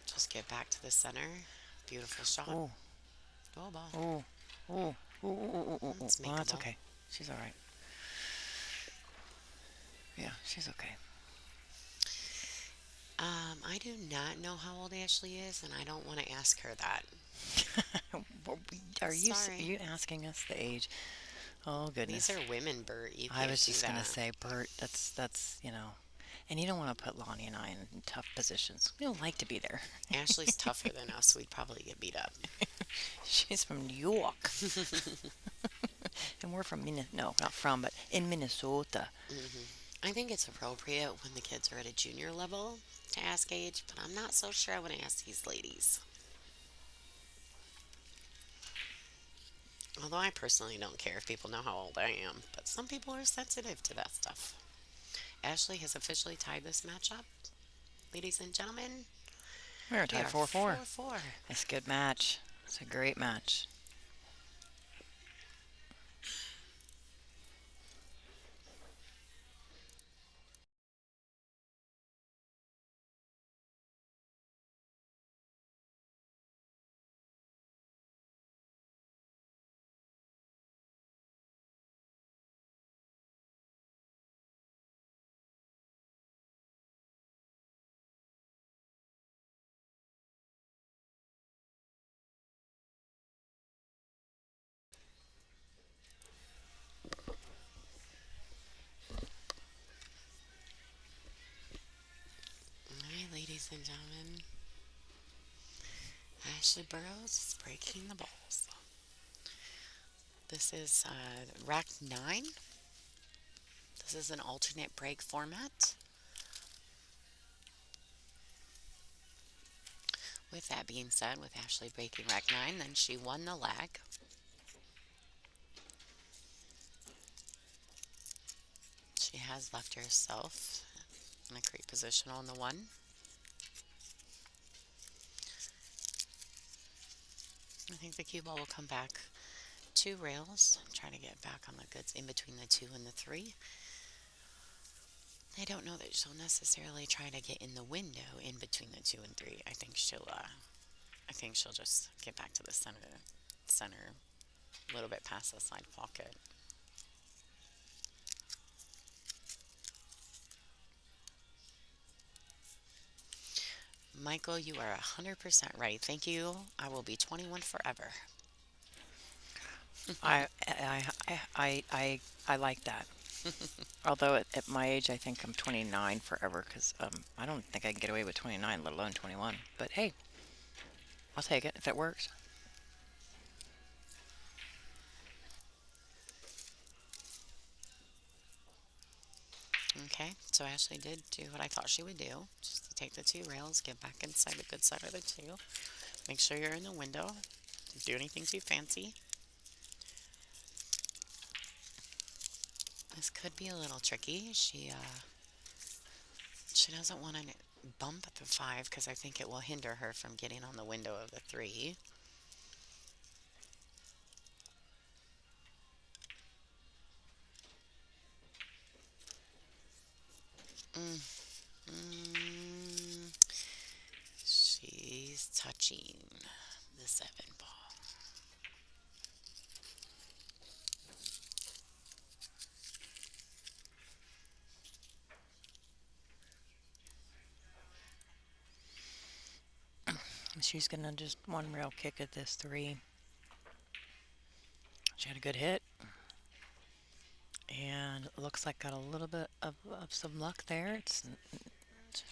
A: Just get back to the center. Beautiful shot.
B: oh,
A: Go ball.
B: oh, oh, oh, oh, oh, oh.
A: It's
B: Well, that's
A: makeable.
B: okay. She's all right. Yeah, she's okay.
A: I do not know how old Ashley is, and I don't want to ask her that.
B: Are
A: Sorry.
B: you asking us the age? Oh
A: These
B: goodness.
A: are women, Bert. You
B: I
A: can't
B: was
A: do
B: just gonna
A: that.
B: say, Bert, that's. And you don't want to put Lonnie and I in tough positions. We don't like to be there.
A: Ashley's tougher than us. We'd probably get beat up.
B: She's from New York, and we're from no, not from, but in Minnesota.
A: I think it's appropriate when the kids are at a junior level to ask age, but I'm not so sure I want to ask these ladies. Although I personally don't care if people know how old I am, but some people are sensitive to that stuff. Ashley has officially tied this match up. Ladies and gentlemen,
B: We're
A: we
B: tied
A: are
B: 4-4.
A: 4-4.
B: It's a good match. It's a great match.
A: All right, ladies and gentlemen, Ashley Burrows is breaking the balls. This is rack 9. This is an alternate break format. With that being said, with Ashley breaking rack 9, then she won the leg. She has left herself in a great position on the 1. I think the cue ball will come back 2 rails, try to get back on the goods in between the 2 and the 3. I don't know that she'll necessarily try to get in the window in between the 2 and 3. I think she'll just get back to the center, a little bit past the side pocket. Michael, you are 100% right. Thank you. I will be 21 forever.
B: I like that. Although at my age, I think I'm 29 forever because I don't think I can get away with 29, let alone 21. But hey, I'll take it if it works.
A: Okay, so Ashley did do what I thought she would do, just to take the 2 rails, get back inside the good side of the 2. Make sure you're in the window. Don't do anything too fancy. This could be a little tricky. She doesn't want to bump at the 5 because I think it will hinder her from getting on the window of the 3. Mm, mm, she's touching the 7 ball.
B: She's gonna just one rail kick at this 3. She had a good hit. And it looks like got a little bit of some luck there.
A: Should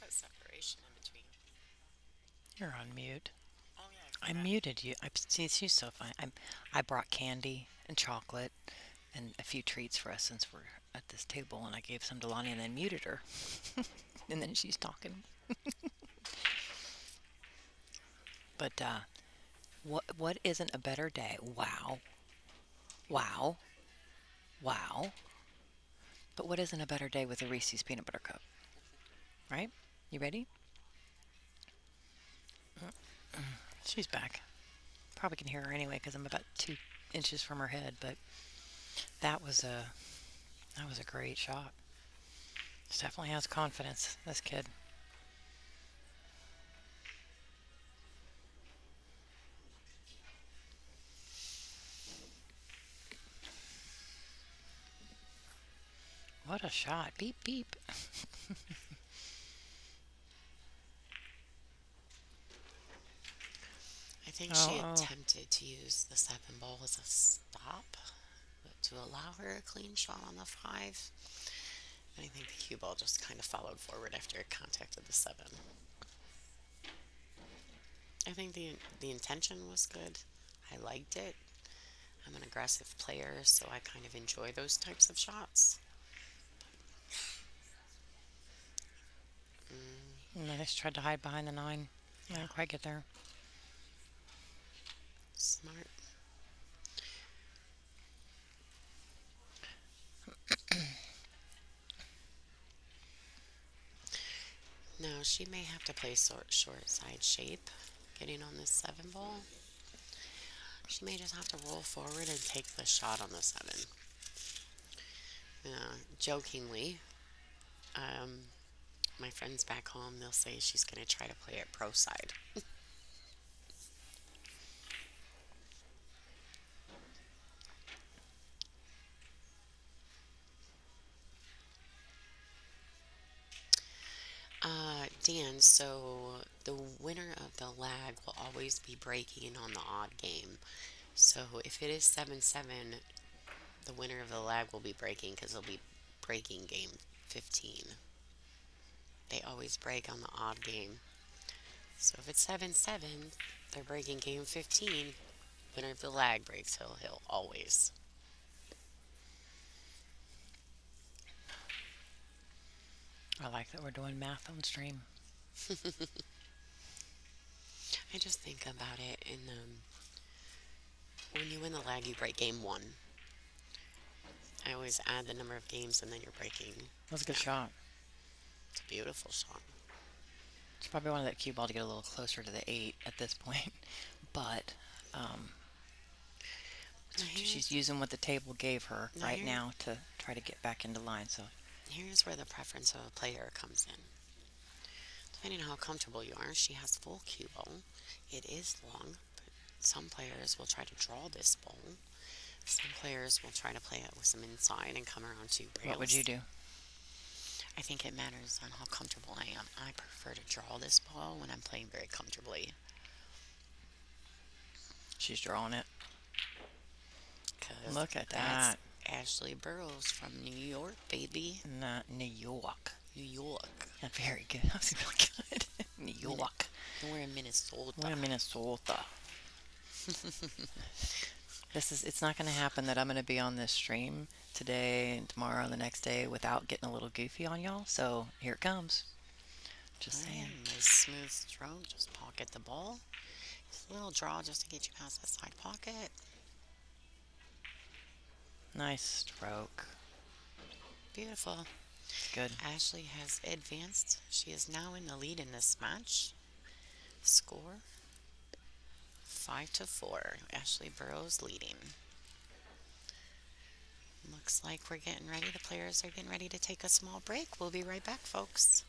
A: put separation in between.
B: You're on mute.
A: Oh yeah, I
B: I
A: forgot.
B: muted you. See, she's so fine. I brought candy and chocolate and a few treats for us since we're at this table, and I gave some to Lonnie and then muted her. And then she's talking. But what isn't a better day? Wow, wow, wow. But what isn't a better day with a Reese's peanut butter cup, right? You ready? She's back. Probably can hear her anyway because I'm about 2 inches from her head. But that was a that was a great shot. She definitely has confidence. This kid. What a shot! Beep beep.
A: I think
B: Oh
A: she
B: oh.
A: attempted to use the 7 ball as a stop, but to allow her a clean shot on the 5. And I think the cue ball just kind of followed forward after it contacted the 7. I think the intention was good. I liked it. I'm an aggressive player, so I kind of enjoy those types of shots.
B: And I just tried to hide behind the 9. I
A: Yeah,
B: didn't quite get there.
A: smart. Now she may have to play short side shape, getting on this 7 ball. She may just have to roll forward and take the shot on the 7. Jokingly, um, my friends back home, they'll say she's going to try to play it pro side. Dan, so the winner of the lag will always be breaking on the odd game. So if it is 7-7, the winner of the lag will be breaking because they'll be breaking game 15. They always break on the odd game. So if it's 7-7, they're breaking game 15. Winner of the lag breaks. He'll always.
B: I like that we're doing math on stream.
A: I just think about it in when you win the lag, you break game 1. I always add the number of games and then you're breaking.
B: That was a good
A: Yeah,
B: shot.
A: it's a beautiful shot.
B: She probably wanted that cue ball to get a little closer to the 8 at this point. But um,
A: Now
B: she's
A: here's
B: using what the table gave her
A: now
B: right
A: here
B: now to try to get back into line. So
A: here's where the preference of a player comes in. Depending on how comfortable you are, she has full cue ball. It is long, but some players will try to draw this ball. Some players will try to play it with some inside and come around 2
B: what would you
A: rails.
B: do?
A: I think it matters on how comfortable I am. I prefer to draw this ball when I'm playing very comfortably
B: She's drawing it.
A: because
B: Look at
A: that's
B: that.
A: Ashley Burrows from New York, baby.
B: Not New York.
A: New York.
B: Very good. That was really good. New
A: Minute.
B: York.
A: We're in Minnesota.
B: We're in Minnesota. It's not going to happen that I'm going to be on this stream today and tomorrow and the next day without getting a little goofy on y'all. So here it comes. Just
A: Alright,
B: saying.
A: nice smooth stroke. Just pocket the ball. Just a little draw just to get you past that side pocket.
B: Nice stroke.
A: Beautiful.
B: It's good.
A: Ashley has advanced. She is now in the lead in this match. Score 5-4. Ashley Burrows leading. Looks like we're getting ready. The players are getting ready to take a small break. We'll be right back, folks.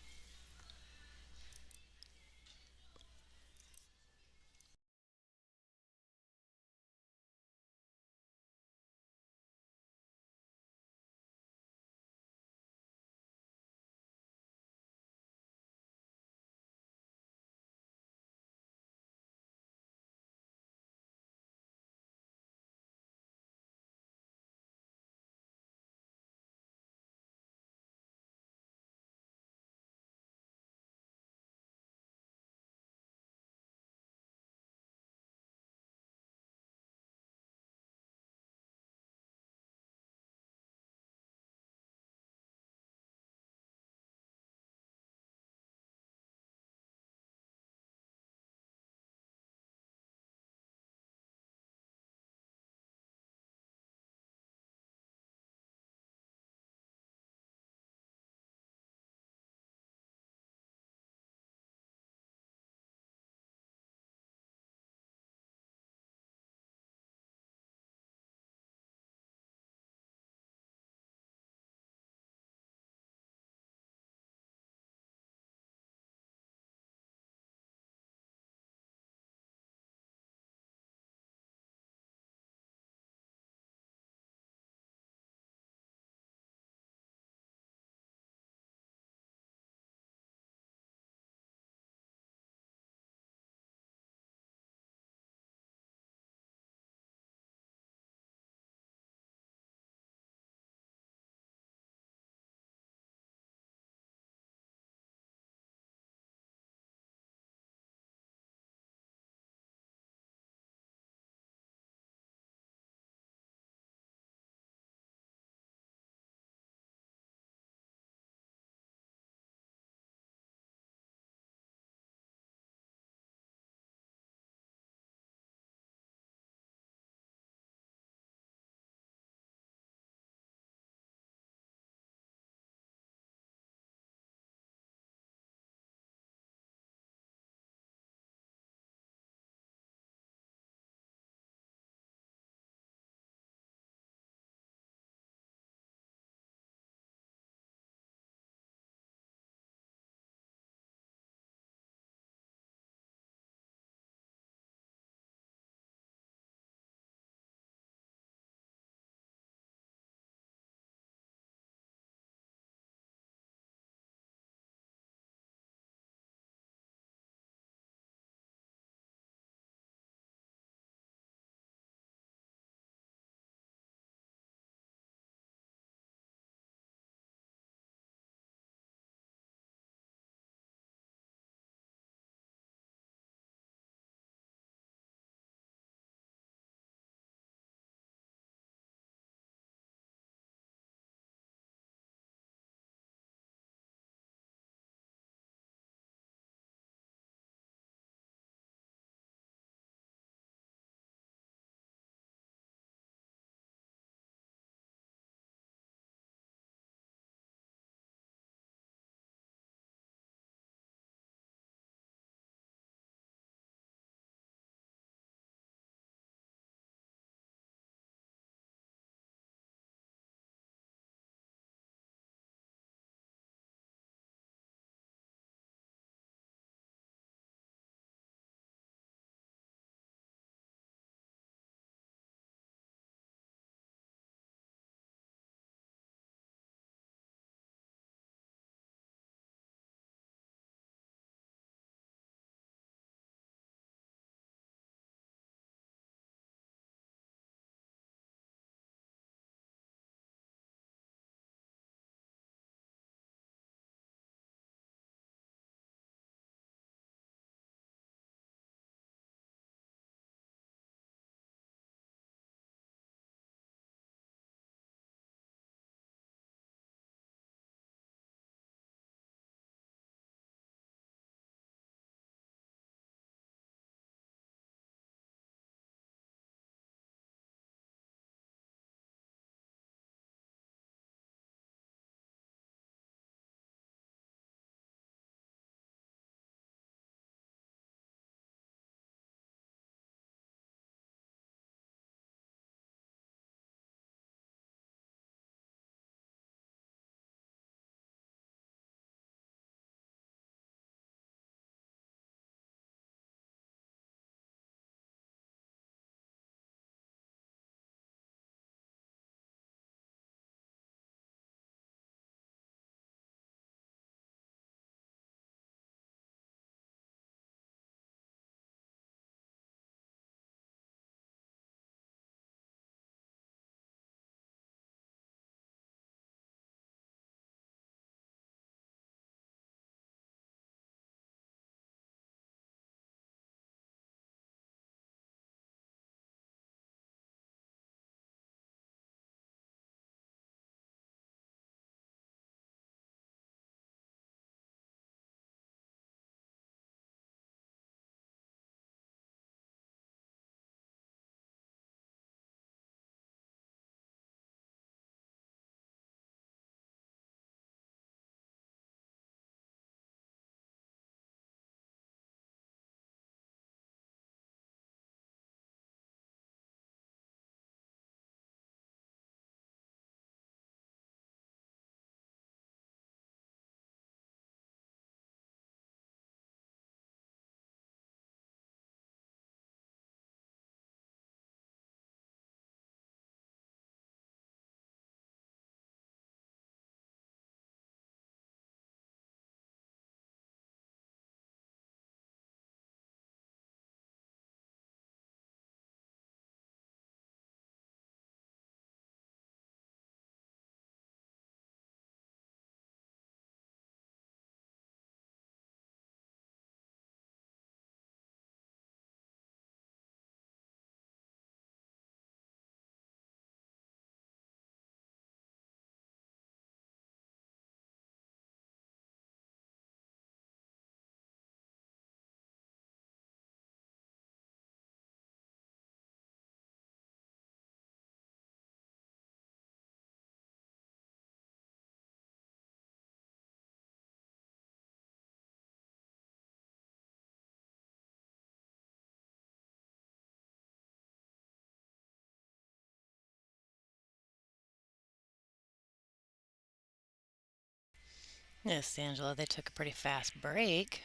B: Yes, Angela, they took a pretty fast break.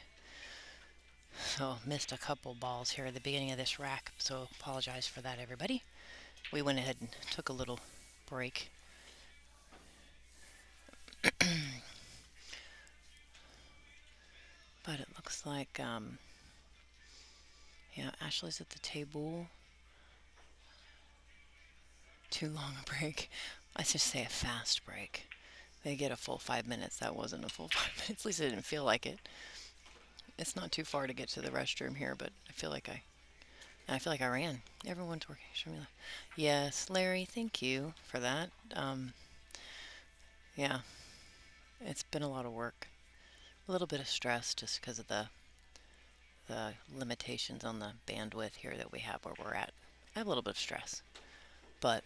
B: So missed a couple balls here at the beginning of this rack. So apologize for that, everybody. We went ahead and took a little break. But it looks like, yeah, Ashley's at the table. Too long a break. I should say a fast break. They get a full 5 minutes. That wasn't a full 5 minutes. At least it didn't feel like it. It's not too far to get to the restroom here, but I feel like I ran. Everyone's working. Shamila. Yes, Larry, thank you for that. Yeah, it's been a lot of work. A little bit of stress just because of the limitations on the bandwidth here that we have where we're at. I have a little bit of stress, but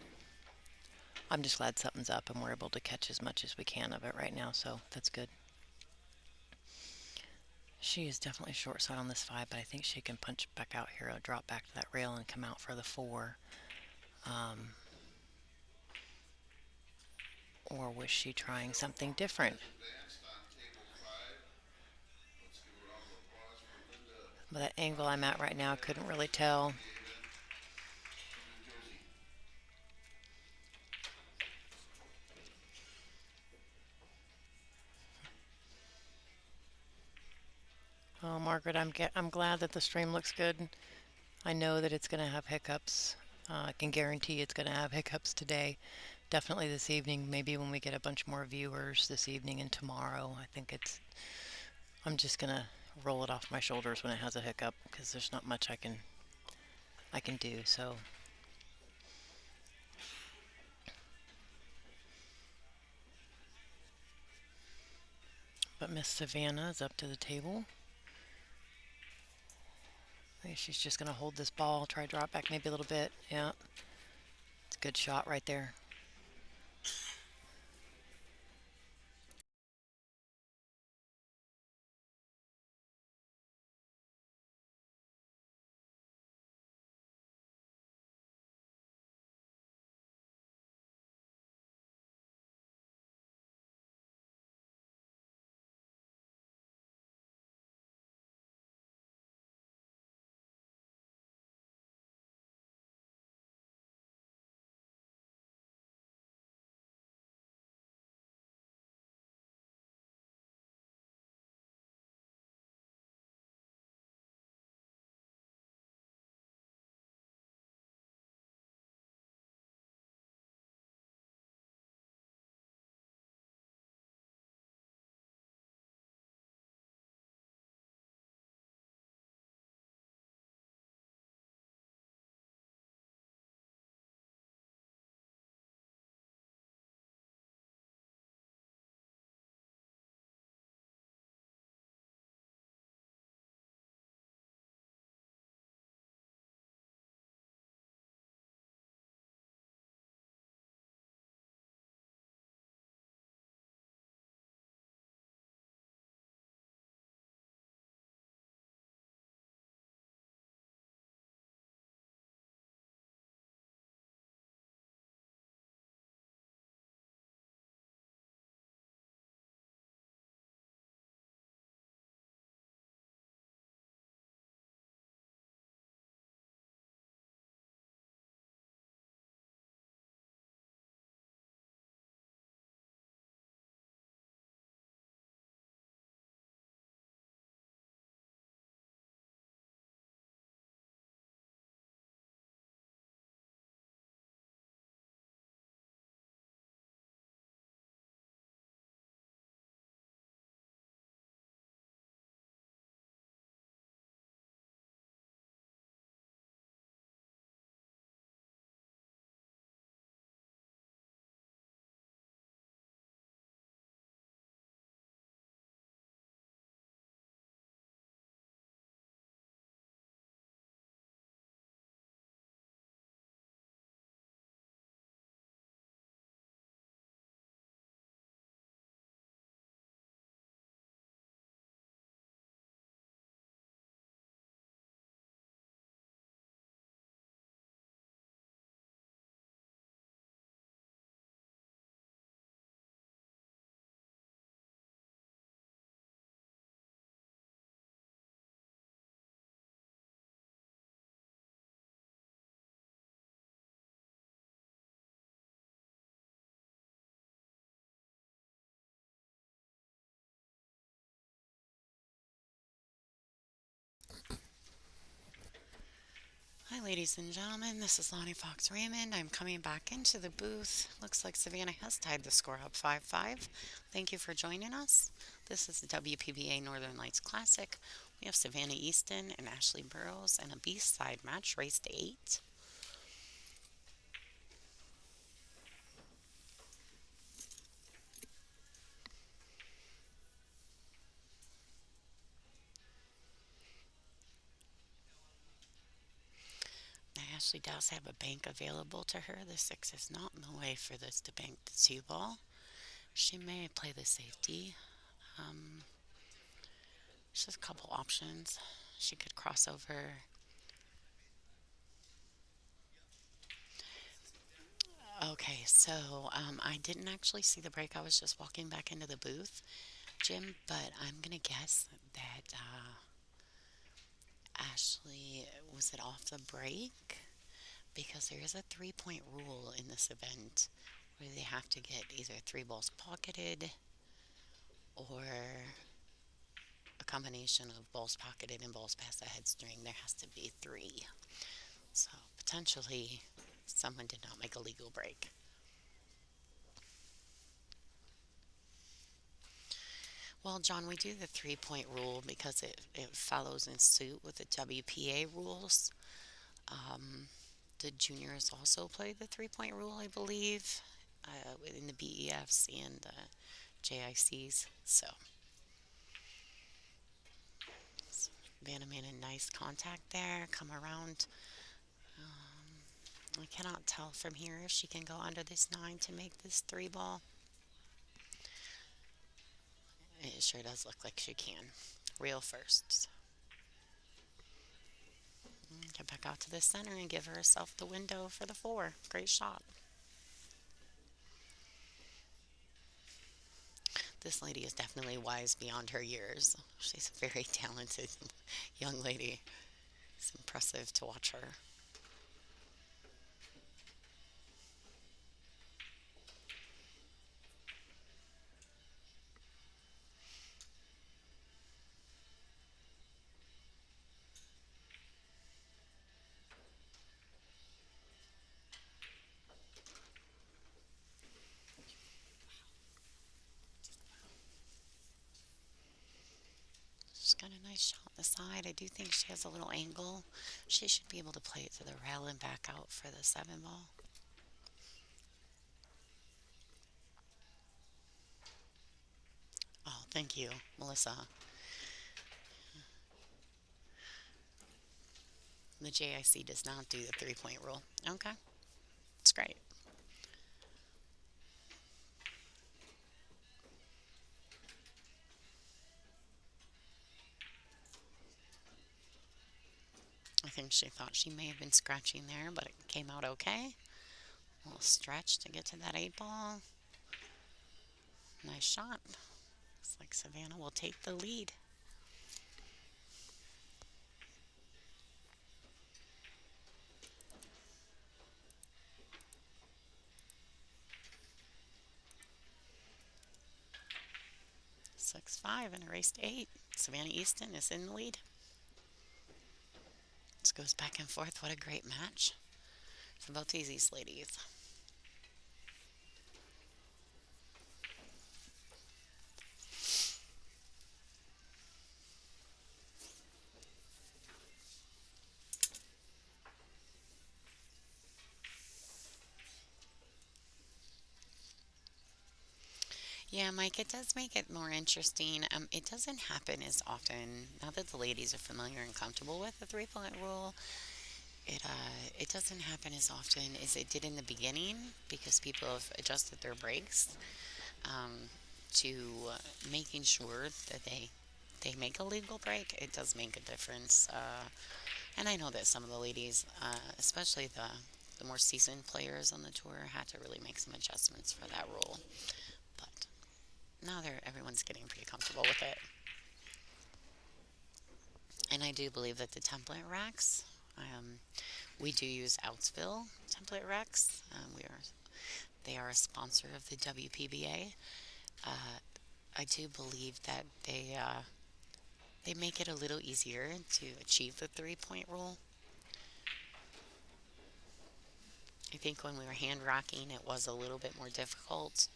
B: I'm just glad something's up and we're able to catch as much as we can of it right now, so that's good. She is definitely short side on this 5, but I think she can punch back out here, or drop back to that rail and come out for the 4. Or was she trying something different? But that angle I'm at right now, I couldn't really tell. Oh, Margaret, I'm glad that the stream looks good. I know that it's going to have hiccups. I can guarantee it's going to have hiccups today. Definitely this evening. Maybe when we get a bunch more viewers this evening and tomorrow. I'm just going to roll it off my shoulders when it has a hiccup because there's not much I can do. So, but Miss Savannah is up to the table. She's just going to hold this ball, try to drop back maybe a little bit. Yeah, it's a good shot right there.
A: ladies and gentlemen, this is Lonnie Fox Raymond. I'm coming back into the booth. Looks like Savannah has tied the score up 5-5. Thank you for joining us. This is the WPBA Northern Lights Classic. We have Savannah Easton and Ashley Burrows and a B-side match race to 8. Now, Ashley does have a bank available to her. The 6 is not in the way for this to bank the 2 ball. She may play the safety. Um, There's a couple options. She could cross over. Okay, so I didn't actually see the break. I was just walking back into the booth, Jim, but I'm going to guess that Ashley was it off the break? Because there is a 3-point rule in this event where they have to get either 3 balls pocketed or a combination of balls pocketed and balls past the head string. There has to be 3. So potentially someone did not make a legal break. Well, John, we do the 3-point rule because it follows in suit with the WPA rules. Um, the juniors also play the 3-point rule, I believe, in the BEFs and the JICs. So Vanna made a nice contact there. Come around. I cannot tell from here if she can go under this 9 to make this 3 ball. It sure does look like she can. Real firsts. Get back out to the center and give herself the window for the 4. Great shot. This lady is definitely wise beyond her years. She's a very talented young lady. It's impressive to watch her. 'She's got a nice shot on the side. I do think she has a little angle. She should be able to play it to the rail and back out for the 7 ball. Oh, thank you, Melissa. The JIC does not do the 3-point rule. Okay, it's great. I think she thought she may have been scratching there, but it came out okay. A little stretch to get to that 8 ball. Nice shot. Looks like Savannah will take the lead. 6-5 and a race to 8. Savannah Easton is in the lead. This goes back and forth. What a great match for both these ladies. Yeah, Mike, it does make it more interesting. It doesn't happen as often. Now that the ladies are familiar and comfortable with the 3-point rule, it doesn't happen as often as it did in the beginning because people have adjusted their breaks um, to making sure that they make a legal break. It does make a difference. And I know that some of the ladies, especially the more seasoned players on the tour, had to really make some adjustments for that rule. But now everyone's getting pretty comfortable with it. And I do believe that the template racks, we do use Outsville template racks. They are a sponsor of the WPBA. I do believe that they make it a little easier to achieve the 3-point rule. I think when we were hand rocking, it was a little bit more difficult.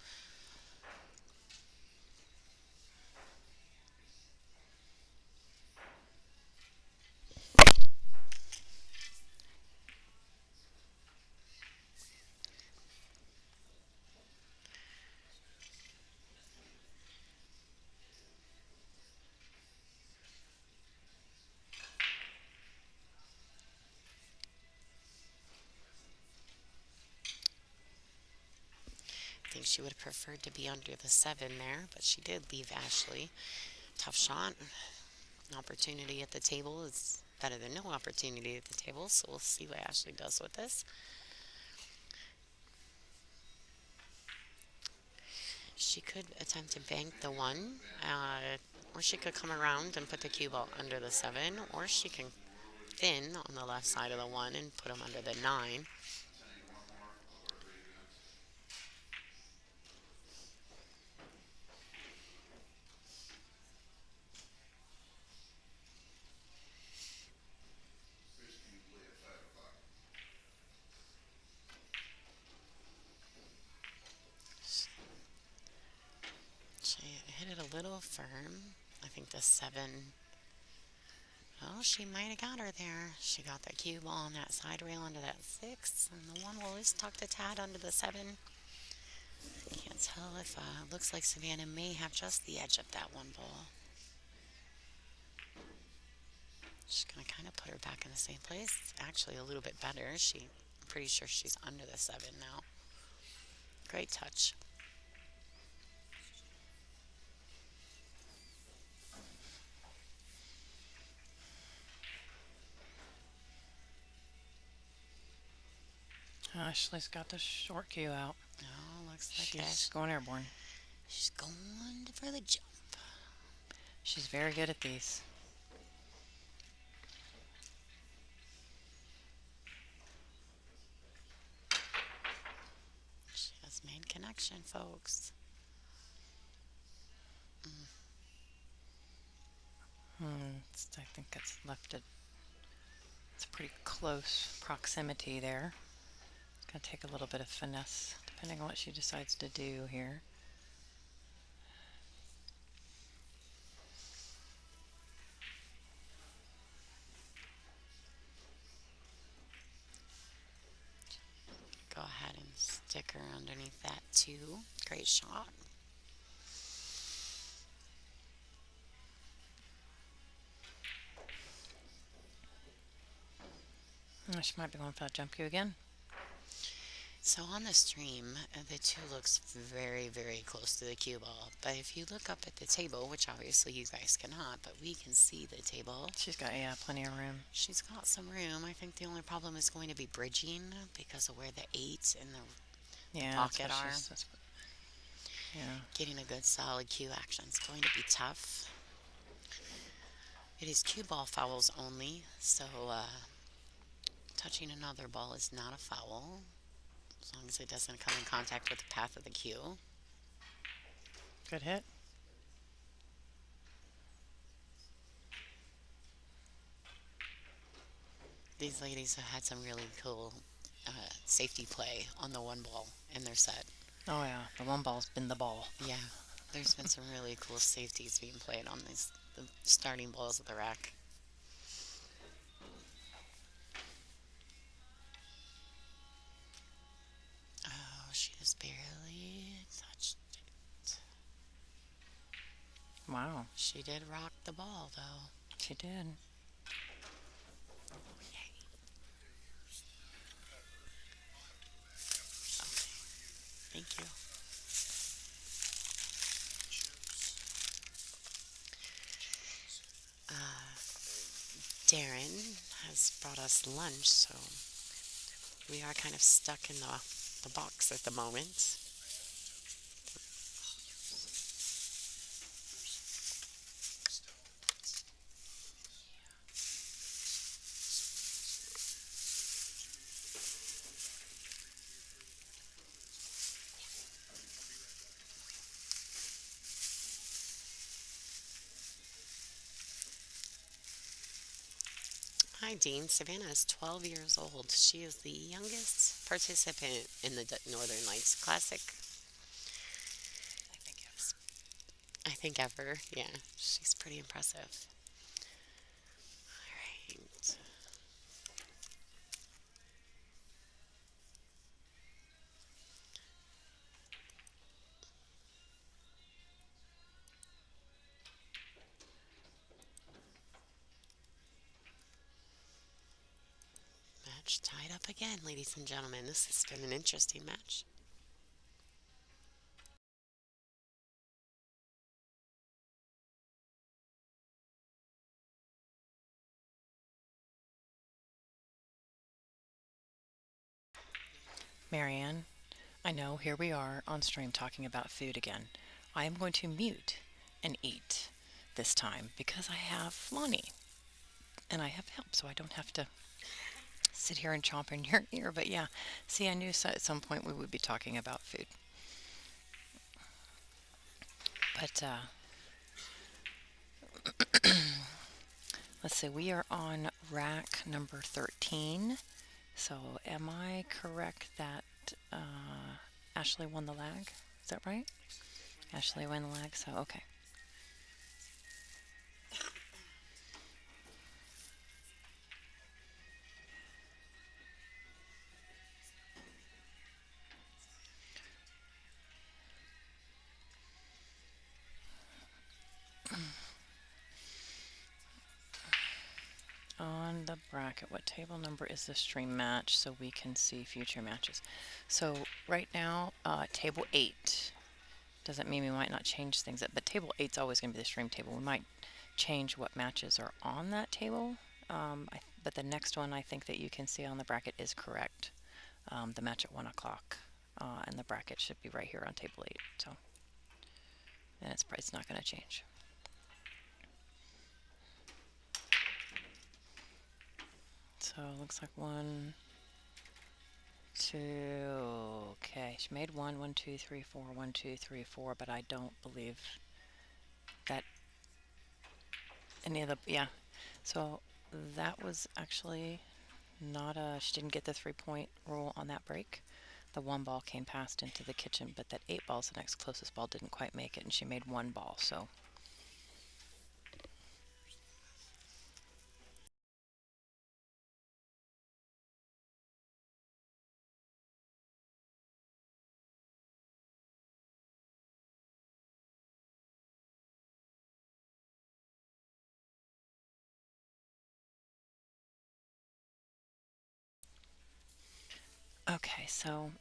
A: I think she would have preferred to be under the 7 there, but she did leave Ashley. Tough shot. An opportunity at the table is better than no opportunity at the table, so we'll see what Ashley does with this. She could attempt to bank the 1, or she could come around and put the cue ball under the 7, or she can thin on the left side of the 1 and put them under the 9. She hit it a little firm. I think the 7. Oh, she might have got her there. She got that cue ball on that side rail under that 6, and the 1 will always tuck the tad under the 7. Can't tell if looks like Savannah may have just the edge of that 1 ball. Just gonna kind of put her back in the same place. Actually, a little bit better. I'm pretty sure she's under the 7 now. Great touch.
B: Ashley's got the short cue out.
A: Oh, looks like
B: She's going airborne.
A: she's going for the jump.
B: She's very good at these.
A: She has made connection, folks.
B: I think it's left it. It's pretty close proximity there. It's going to take a little bit of finesse depending on what she decides to do here.
A: Go ahead and stick her underneath that 2. Great shot.
B: She might be going for that jump cue again.
A: So on the stream, the 2 looks very, very close to the cue ball. But if you look up at the table, which obviously you guys cannot, but we can see the table.
B: She's got, yeah, plenty of room.
A: She's got some room. I think the only problem is going to be bridging because of where the 8 and the pocket are.
B: Yeah.
A: Getting a good solid cue action is going to be tough. It is cue ball fouls only, so touching another ball is not a foul, as long as it doesn't come in contact with the path of the cue.
B: Good hit.
A: These ladies have had some really cool safety play on the 1 ball in their set.
B: Oh yeah, the 1 ball's been the ball.
A: Yeah, there's been some really cool safeties being played on the starting balls of the rack. Oh, she just barely touched it.
B: Wow.
A: She did rock the ball, though.
B: She did.
A: Yay. Okay. Thank you. Darren has brought us lunch, so we are kind of stuck in the box at the moment. Hi, Dean. Savannah is 12 years old. She is the youngest participant in the Northern Lights Classic, I think, ever. Yeah, she's pretty impressive. All right. Match tied up again, ladies and gentlemen. This has been an interesting match.
B: Marianne, I know here we are on stream talking about food again. I am going to mute and eat this time because I have Lonnie and I have help, so I don't have to sit here and chomp in your ear. But yeah, see, I knew at some point we would be talking about food. But let's see, we are on rack number 13. So am I correct that Ashley won the lag? Is that right? Ashley won the lag, so okay. On the bracket, what table number is the stream match so we can see future matches? So right now, table 8. Doesn't mean we might not change things, but table 8 is always going to be the stream table. We might change what matches are on that table, but the next one I think that you can see on the bracket is correct. The match at 1 o'clock, and the bracket should be right here on table 8. So, and it's not going to change. So it looks like 1, 2. Okay, she made 1, 1, 2, 3, 4, 1, 2, 3, 4, but I don't believe that any of the, yeah. So that was actually not a, she didn't get the 3-point rule on that break. The 1 ball came past into the kitchen, but that 8 ball's the next closest ball, didn't quite make it, and she made 1 ball, so. Okay, so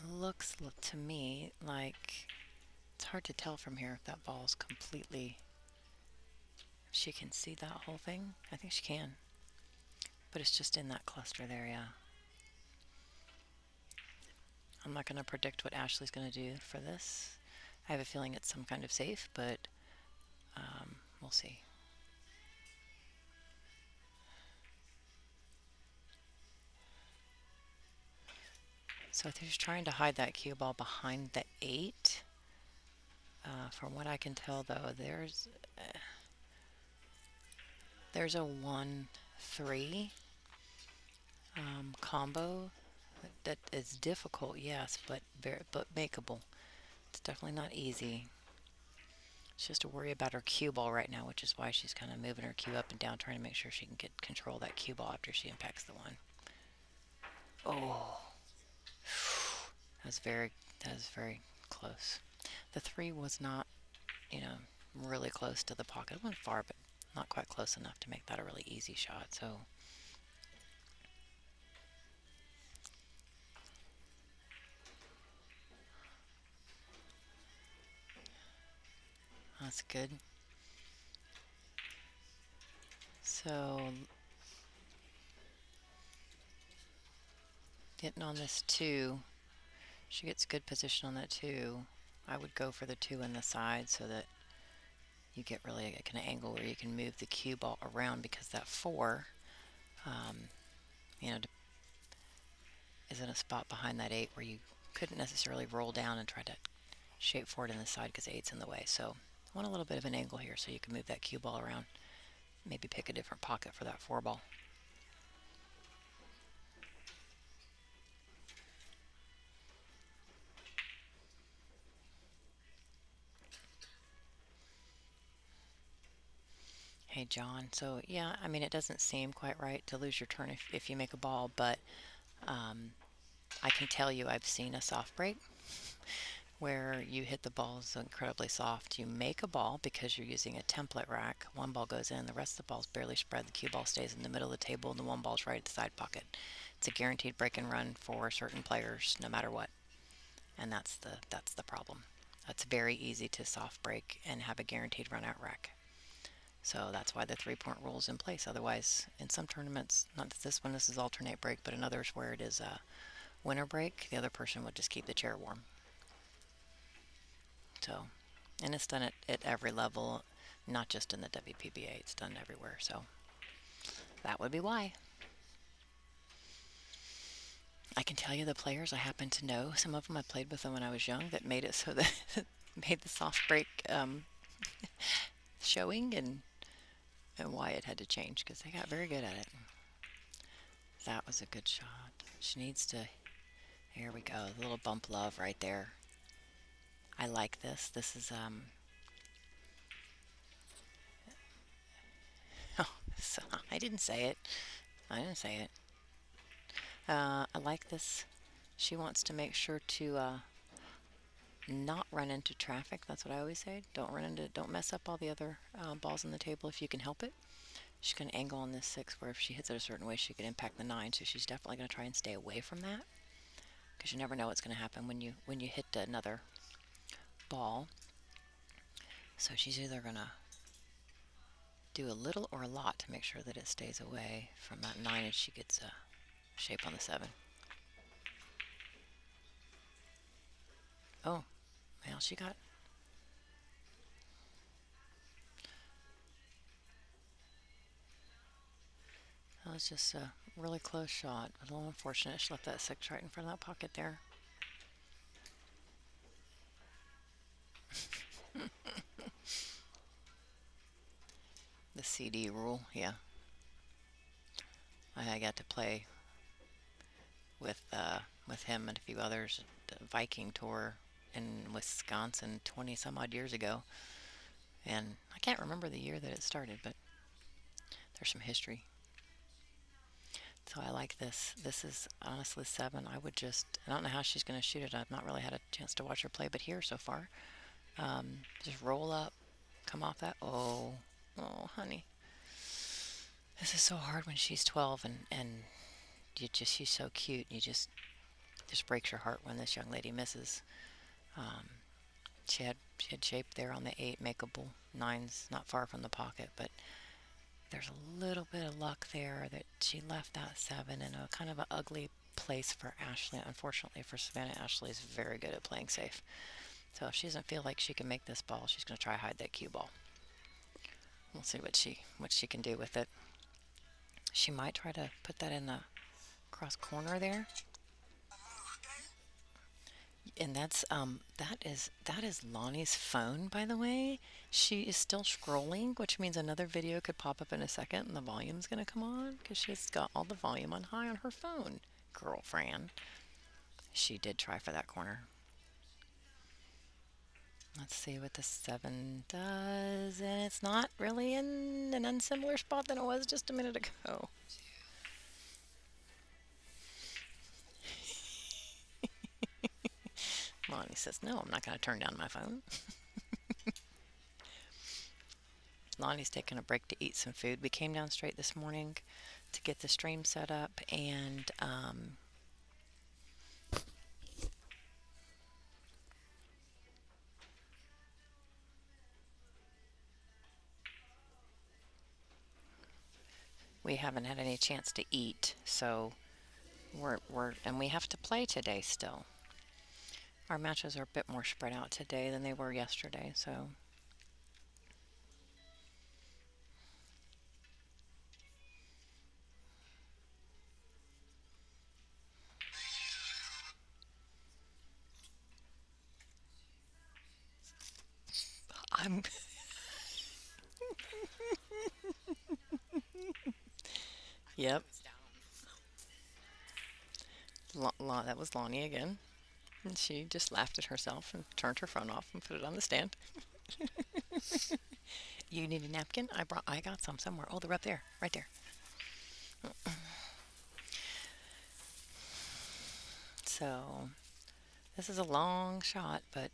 B: looks to me like it's hard to tell from here if that ball's completely, she can see that whole thing. I think she can, but it's just in that cluster there, yeah. I'm not going to predict what Ashley's going to do for this. I have a feeling it's some kind of safe, but we'll see. So she's trying to hide that cue ball behind the 8. From what I can tell, though, there's a 1-3 combo that is difficult, yes, but makeable. It's definitely not easy. She has to worry about her cue ball right now, which is why she's kind of moving her cue up and down, trying to make sure she can get control of that cue ball after she impacts the 1. Oh, that was very close. The 3 was not, really close to the pocket. It went far, but not quite close enough to make that a really easy shot. So that's good. So getting on this 2, she gets good position on that 2. I would go for the 2 in the side so that you get really a kind of angle where you can move the cue ball around, because that 4, is in a spot behind that 8 where you couldn't necessarily roll down and try to shape for it in the side because 8's in the way. So I want a little bit of an angle here so you can move that cue ball around. Maybe pick a different pocket for that 4 ball. Hey John, so yeah, I mean it doesn't seem quite right to lose your turn if you make a ball, but um, I can tell you I've seen a soft break where you hit the balls incredibly soft. You make a ball because you're using a template rack. One ball goes in, the rest of the balls barely spread. The cue ball stays in the middle of the table, and the one ball's right at the side pocket. It's a guaranteed break and run for certain players, no matter what. And that's the problem. It's very easy to soft break and have a guaranteed run out rack. So that's why the 3 point rule is in place. Otherwise, in some tournaments, not this one, this is alternate break, but in others where it is a winner break, the other person would just keep the chair warm. So, and it's done at every level, not just in the WPBA. It's done everywhere. So that would be why. I can tell you the players I happen to know. Some of them I played with them when I was young that made it so that made the soft break showing and why it had to change because they got very good at it. That was a good shot. She needs to. Here we go. A little bump love right there. I like this. This is Oh, so, I didn't say it. I didn't say it. I like this. She wants to make sure to not run into traffic. That's what I always say. Don't mess up all the other balls on the table if you can help it. She's going to angle on this 6 where if she hits it a certain way, she could impact the 9. So she's definitely going to try and stay away from that because you never know what's going to happen when you hit another ball. So she's either going to do a little or a lot to make sure that it stays away from that 9 and she gets a shape on the 7. Oh, well, she got. That was just a really close shot. A little unfortunate. She left that 6 right in front of that pocket there. The CD rule, yeah. I got to play with him and a few others at the Viking tour in Wisconsin 20 some odd years ago. And I can't remember the year that it started, but there's some history. So I like this. This is honestly 7. I don't know how she's going to shoot it. I've not really had a chance to watch her play, but here so far, just roll up, come off that. Oh, oh, honey. This is so hard when she's 12 and she's so cute. You just breaks your heart when this young lady misses. Um, she had shape there on the 8, makeable. 9's not far from the pocket, but there's a little bit of luck there that she left that 7 in a kind of an ugly place for Ashley. Unfortunately for Savannah, Ashley is very good at playing safe. So if she doesn't feel like she can make this ball, she's going to try hide that cue ball. We'll see what she can do with it. She might try to put that in the cross corner there. And that is Lonnie's phone, by the way. She is still scrolling, which means another video could pop up in a second and the volume's going to come on because she's got all the volume on high on her phone. Girlfriend. She did try for that corner. Let's see what the 7 does. And it's not really in an unsimilar spot than it was just a minute ago. Lonnie says, no, I'm not going to turn down my phone. Lonnie's taking a break to eat some food. We came down straight this morning to get the stream set up, and we haven't had any chance to eat, so and we have to play today still. Our matches are a bit more spread out today than they were yesterday, so I'm Yep. That was Lonnie again. And she just laughed at herself and turned her phone off and put it on the stand. You need a napkin? I got some somewhere. Oh, they're up there. Right there. So, this is a long shot, but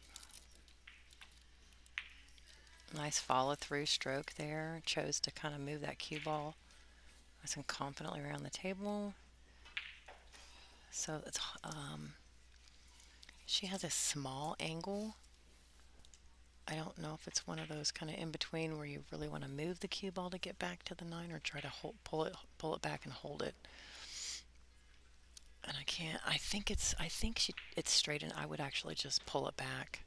B: nice follow through stroke there. Chose to kind of move that cue ball nice and confidently around the table. So it's she has a small angle. I don't know if it's one of those kind of in between where you really want to move the cue ball to get back to the nine, or try to pull it back and hold it. And I can't. I think it's straight, and I would actually just pull it back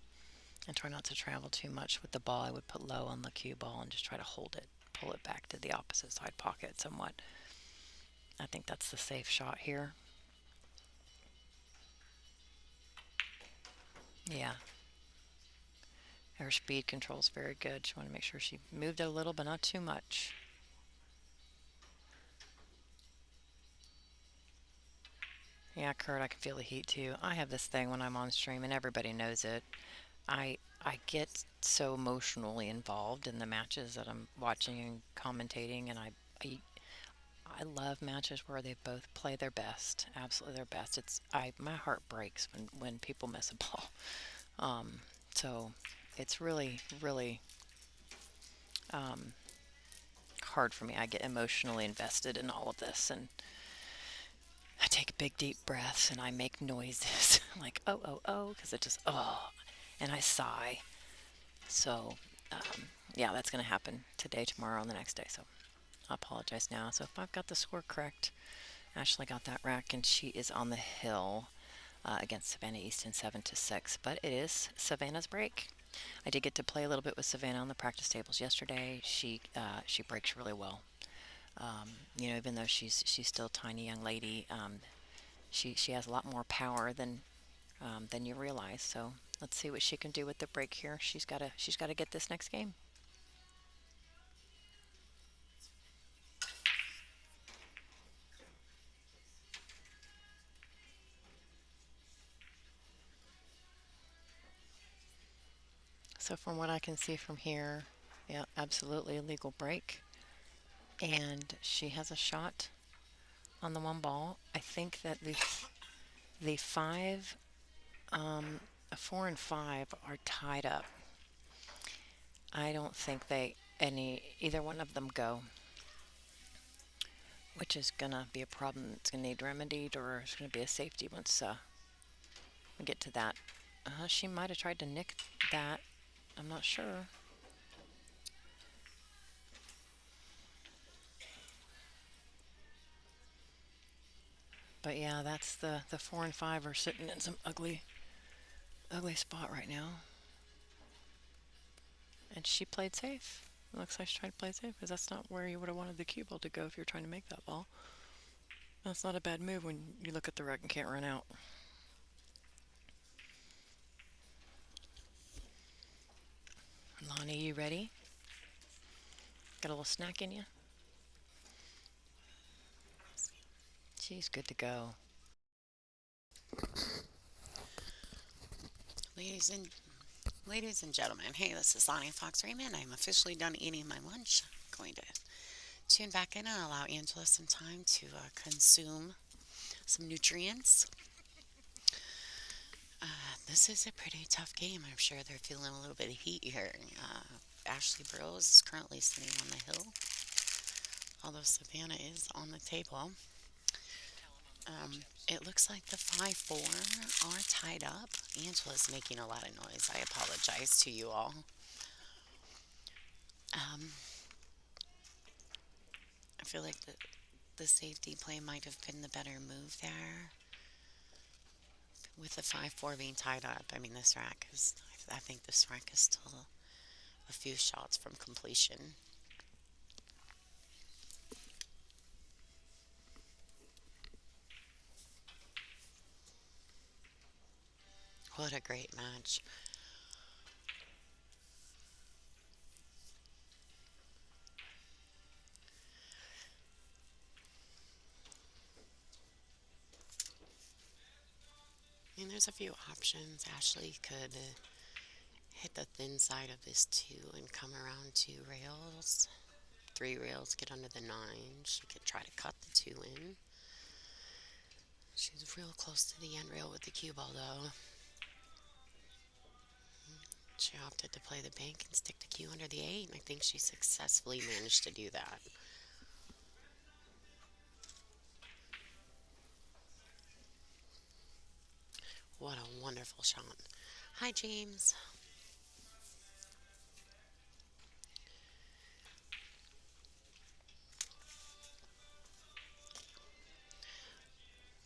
B: and try not to travel too much with the ball. I would put low on the cue ball and just try to hold it, pull it back to the opposite side pocket somewhat. I think that's the safe shot here. Yeah, her speed control is very good. She wanted to make sure she moved it a little, but not too much. Yeah, Kurt, I can feel the heat too. I have this thing when I'm on stream, and everybody knows it. I get so emotionally involved in the matches that I'm watching and commentating, and I I love matches where they both play their best, absolutely their best. My heart breaks when people miss a ball. Um, so it's really um, hard for me. I get emotionally invested in all of this, and I take big deep breaths and I make noises like oh, because it just and I sigh. So yeah, that's going to happen today, tomorrow, and the next day. So I apologize now. So if I've got the score correct, Ashley got that rack, and she is on the hill against Savannah Easton 7-6. But it is Savannah's break. I did get to play a little bit with Savannah on the practice tables yesterday. She breaks really well. Even though she's still a tiny young lady, she has a lot more power than you realize. So let's see what she can do with the break here. She's gotta get this next game. So from what I can see from here, yeah, absolutely a legal break. And she has a shot on the one ball. I think that the five, a four and five are tied up. I don't think either one of them go, which is gonna be a problem that's gonna need remedied, or it's gonna be a safety once we get to that. She might have tried to nick that. I'm not sure. But yeah, that's the four and five are sitting in some ugly spot right now. And she played safe. It looks like she tried to play safe, because that's not where you would have wanted the cue ball to go if you're trying to make that ball. That's not a bad move when you look at the wreck and can't run out. Lonnie, you ready? Got a little snack in you? She's good to go.
A: Ladies and ladies and gentlemen, hey, this is Lonnie Fox Raymond. I'm officially done eating my lunch. Going to tune back in and allow Angela some time to consume some nutrients. This is a pretty tough game. I'm sure they're feeling a little bit of heat here. Ashley Burrows is currently sitting on the hill, although Savannah is on the table. It looks like the 5-4 are tied up. Angela's making a lot of noise. I apologize to you all. Um, I feel like the safety play might have been the better move there. With the 5-4 being tied up, I mean, I think this rack is still a few shots from completion. What a great match. I mean, there's a few options. Ashley could hit the thin side of this two and come around two rails. Three rails, get under the nine. She could try to cut the two in. She's real close to the end rail with the cue ball, though. She opted to play the bank and stick the cue under the eight, and I think she successfully managed to do that. What a wonderful shot. Hi, James.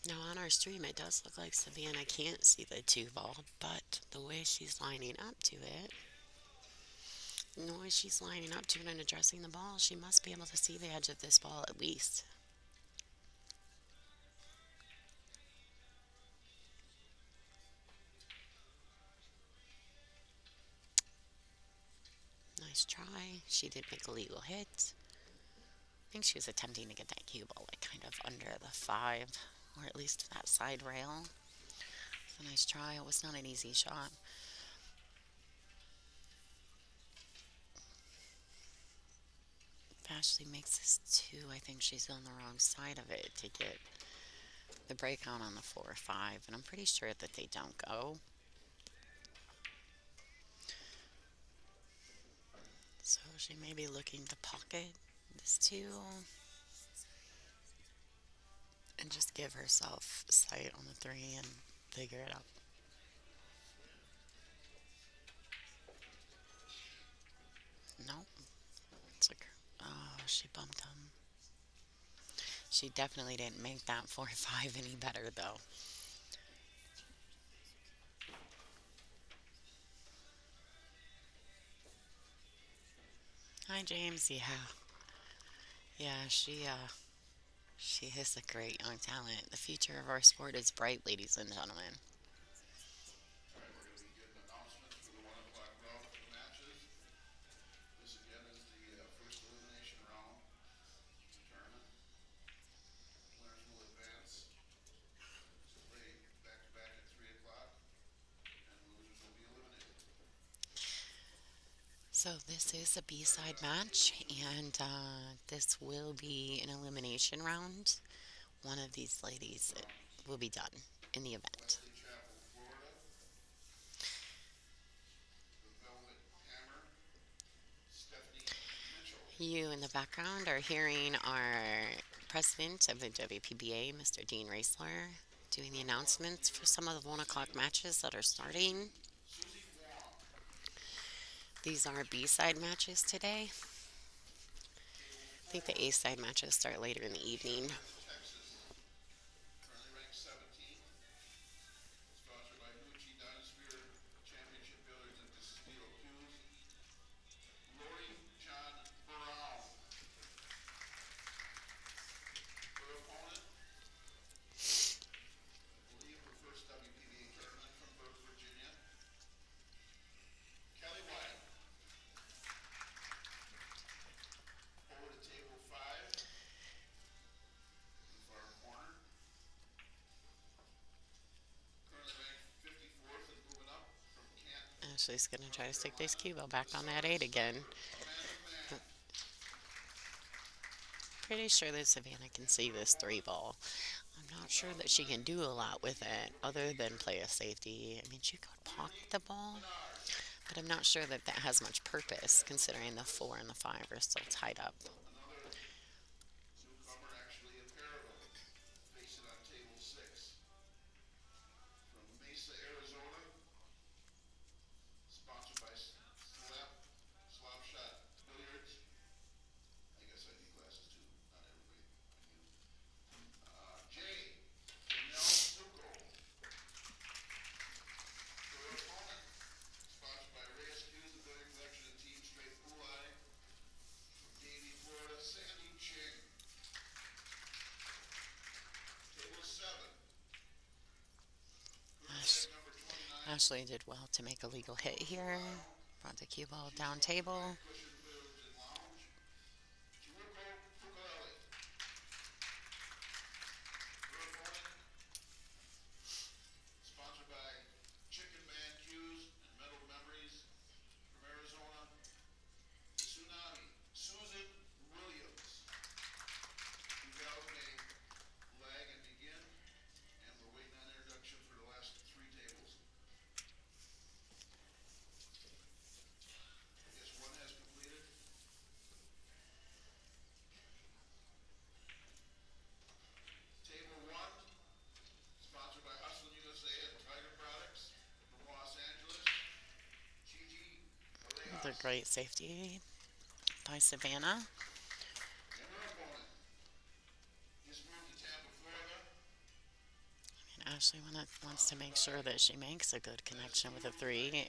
A: Now, on our stream, it does look like Savannah can't see the two ball, but the way she's lining up to it, the way she's lining up to it and addressing the ball, she must be able to see the edge of this ball at least. Nice try. She did make a legal hit. I think she was attempting to get that cue ball like kind of under the five, or at least that side rail. It's a nice try. It was not an easy shot. If Ashley makes this two, I think she's on the wrong side of it to get the breakout on the 4 or 5, and I'm pretty sure that they don't go. So she may be looking to pocket this two and just give herself sight on the three and figure it out. Nope. It's like, oh, she bumped him. She definitely didn't make that 4 or 5 any better, though. Hi, James. Yeah. Yeah, she is a great young talent. The future of our sport is bright, ladies and gentlemen. So this is a B-side match, and this will be an elimination round. One of these ladies will be done in the event. You in the background are hearing our president of the WPBA, Mr. Dean Raisler, doing the announcements for some of the 1 o'clock matches that are starting. These are B-side matches today. I think the A-side matches start later in the evening. Ashley's going to try to stick this cue ball back on that 8 again. Pretty sure that Savannah can see this 3 ball. I'm not sure that she can do a lot with it other than play a safety. I mean, she could pocket the ball, but I'm not sure that that has much purpose considering the 4 and the 5 are still tied up. Ash- Ashley did well to make a legal hit here. Brought the cue ball down table. great safety by Savannah. And Ashley wants to make sure that she makes a good connection with a three.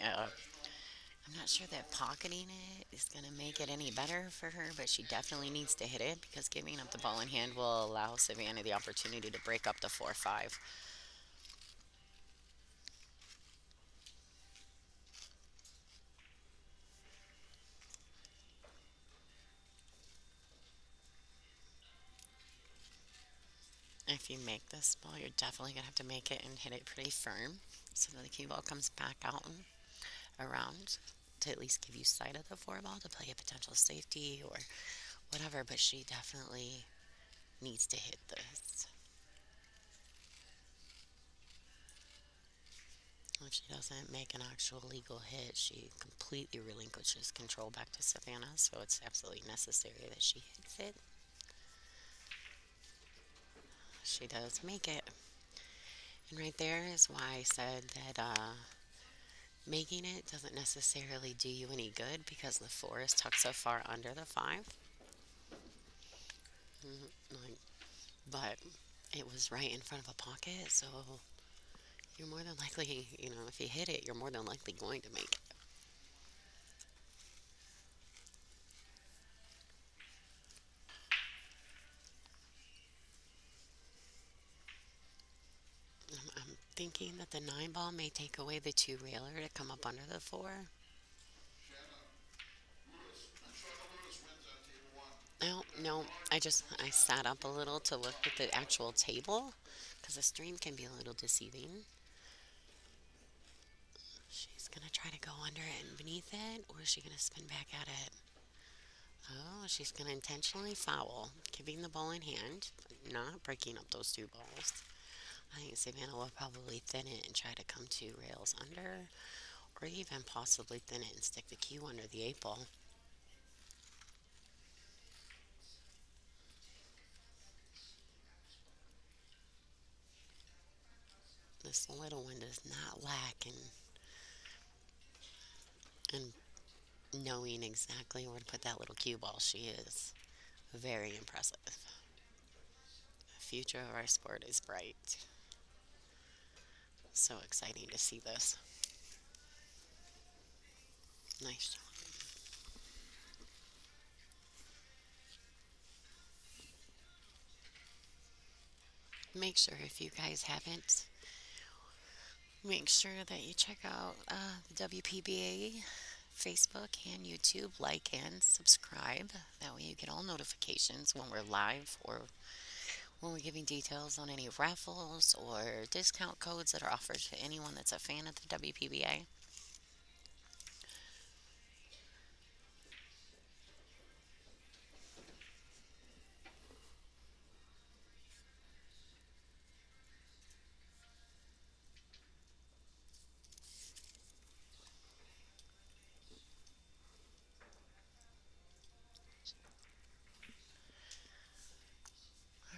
A: I'm not sure that pocketing it is going to make it any better for her, but she definitely needs to hit it because giving up the ball in hand will allow Savannah the opportunity to break up the 4-5. If you make this ball, you're definitely going to have to make it and hit it pretty firm so that the cue ball comes back out and around to at least give you sight of the four ball to play a potential safety or whatever. But she definitely needs to hit this. If she doesn't make an actual legal hit, she completely relinquishes control back to Savannah, so it's absolutely necessary that she hits it. She does make it. And right there is why I said that making it doesn't necessarily do you any good because the four is tucked so far under the five. Like, but it was right in front of a pocket, so you're more than likely, if you hit it, you're more than likely going to make it. I'm thinking that the nine ball may take away the two railer to come up under the four. No, no, I sat up a little to look at the actual table because the stream can be a little deceiving. She's gonna try to go under it and beneath it, or is she gonna spin back at it? Oh, she's gonna intentionally foul, keeping the ball in hand, but not breaking up those two balls. I think Savannah will probably thin it and try to come two rails under, or even possibly thin it and stick the cue under the eight ball. This little one does not lack in knowing exactly where to put that little cue ball. She is very impressive. The future of our sport is bright. So exciting to see this. Nice job. Make sure if you guys haven't, make sure that you check out the WPBA Facebook and YouTube. Like and subscribe. That way you get all notifications when we're live or when we're giving details on any raffles or discount codes that are offered to anyone that's a fan of the WPBA.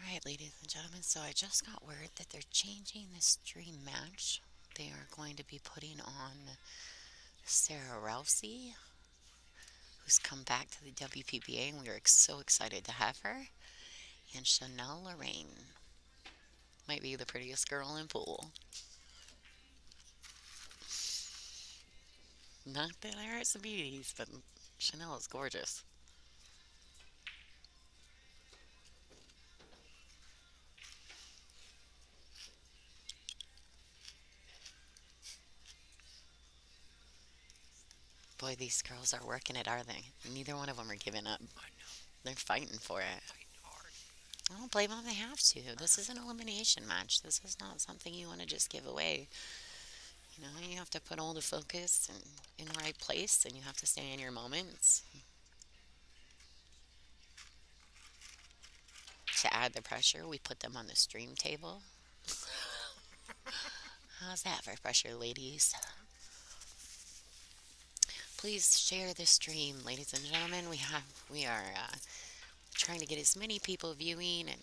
A: All right, ladies and gentlemen, so I just got word that they're changing the stream match. They are going to be putting on Sarah Rousey, who's come back to the WPBA, and we are so excited to have her, and Chanel Lorraine. Might be the prettiest girl in pool. Not that I heard some beauties, but Chanel is gorgeous. Boy, these girls are working it, are they? Neither one of them are giving up. They're fighting for it. I don't blame them, they have to. This is an elimination match. This is not something you want to just give away. You have to put all the focus in the right place and you have to stay in your moments. To add the pressure, we put them on the stream table. How's that for pressure, ladies? Please share this stream, ladies and gentlemen. We are trying to get as many people viewing and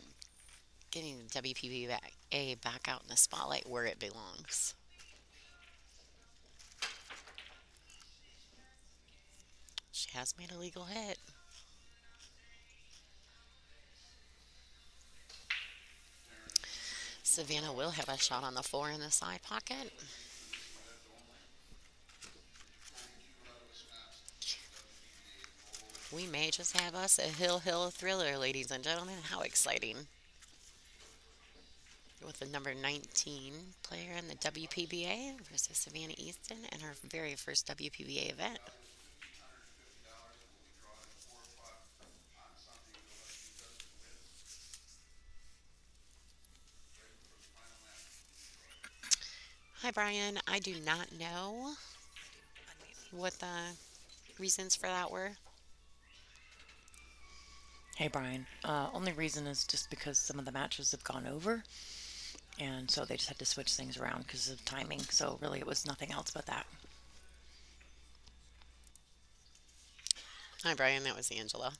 A: getting the WPBA back out in the spotlight where it belongs. has made a legal hit. Savannah will have a shot on the floor in the side pocket. We may just have us a Hill thriller, ladies and gentlemen. How exciting! With the number 19 player in the WPBA versus Savannah Easton in her very first WPBA event. Hi, Brian. I do not know what the reasons for that were.
B: Hey Brian, only reason is just because some of the matches have gone over, and so they just had to switch things around because of timing. So really, it was nothing else but that.
A: Hi, Brian. That was Angela.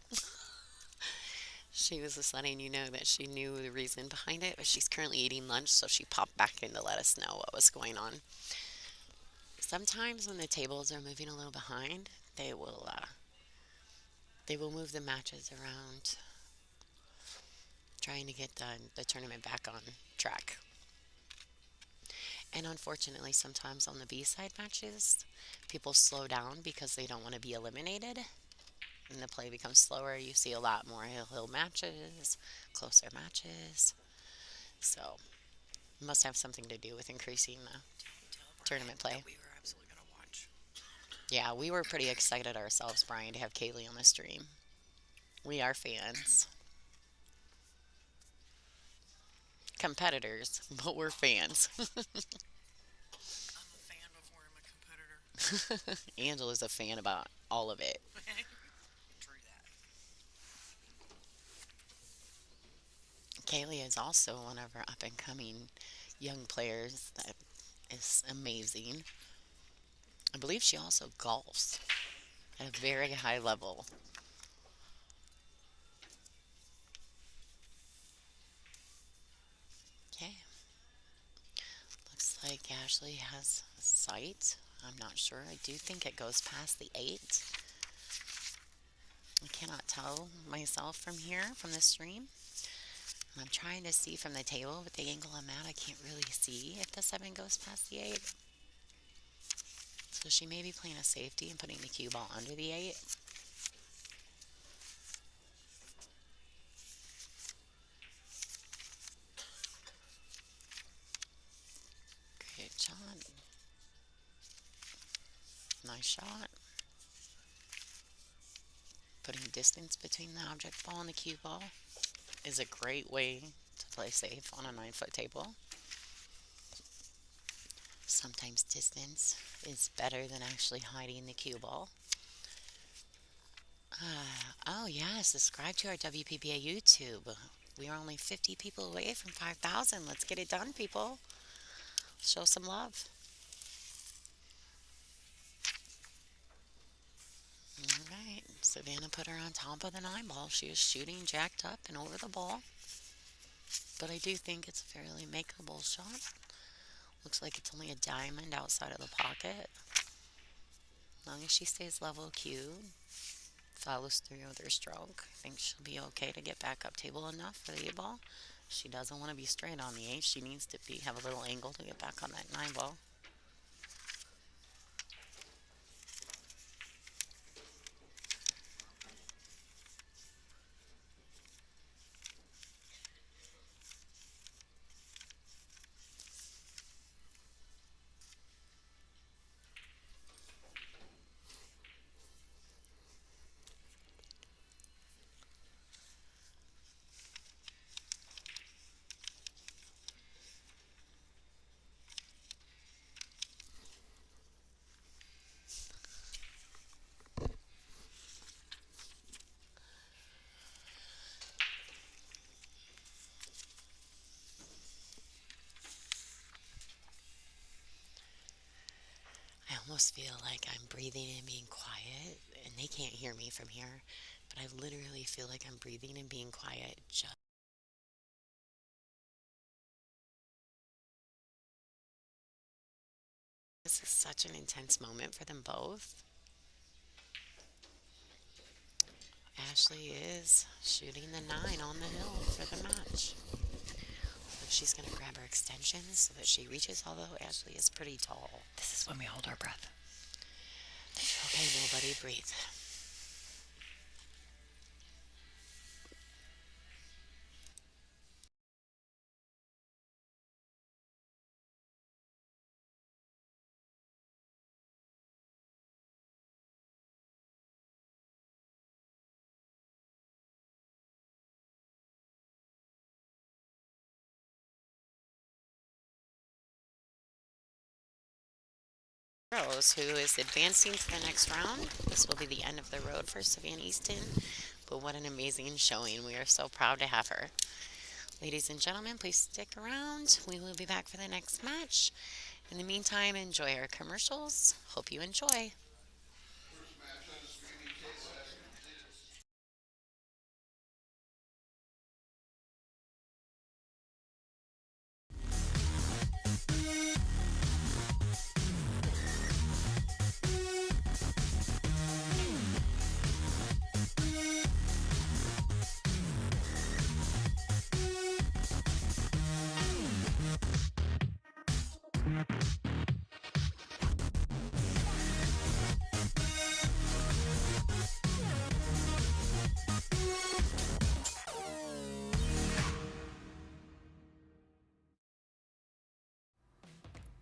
A: She was just letting you know that she knew the reason behind it, but she's currently eating lunch, so she popped back in to let us know what was going on. Sometimes when the tables are moving a little behind, they will move the matches around, trying to get the tournament back on track. And unfortunately, sometimes on the B side matches, people slow down because they don't want to be eliminated, and the play becomes slower. You see a lot more hill matches, closer matches. So, it must have something to do with increasing the tournament play.
B: We were absolutely going to watch.
A: Yeah, we were pretty excited ourselves, Brian, to have Kaylee on the stream. We are fans, competitors, but we're fans.
B: I'm a fan before I'm a competitor.
A: Angela's a fan about all of it.
B: True that.
A: Kaylee is also one of our up and coming young players that is amazing. I believe she also golfs at a very high level. Okay, looks like Ashley has a sight. I'm not sure. I do think it goes past the 8. I cannot tell myself from here, from the stream. And I'm trying to see from the table, but the angle I'm at, I can't really see if the 7 goes past the 8. So she may be playing a safety and putting the cue ball under the 8. Great shot. Nice shot. Putting distance between the object ball and the cue ball is a great way to play safe on a 9-foot table. Sometimes distance is better than actually hiding the cue ball. Oh, yes, subscribe to our WPBA YouTube. We are only 50 people away from 5,000. Let's get it done, people. Show some love. All right, Savannah put her on top of the 9 ball. She is shooting jacked up and over the ball, but I do think it's a fairly makeable shot. Looks like it's only a diamond outside of the pocket. As long as she stays level cued, follows through with her stroke, I think she'll be okay to get back up table enough for the 8 ball. She doesn't want to be straight on the 8. She needs to have a little angle to get back on that 9 ball. I almost feel like I'm breathing and being quiet, and they can't hear me from here, but I literally feel like I'm breathing and being quiet. This is such an intense moment for them both. Ashley is shooting the 9 on the hill for the match. So she's going to grab her extensions so that she reaches, although Ashley is pretty tall.
B: This is when we hold our breath.
A: Okay, nobody breathe. Rose, who is advancing to the next round. This will be the end of the road for Savannah Easton, but what an amazing showing. We are so proud to have her. Ladies and gentlemen, please stick around. We will be back for the next match. In the meantime, enjoy our commercials. Hope you enjoy.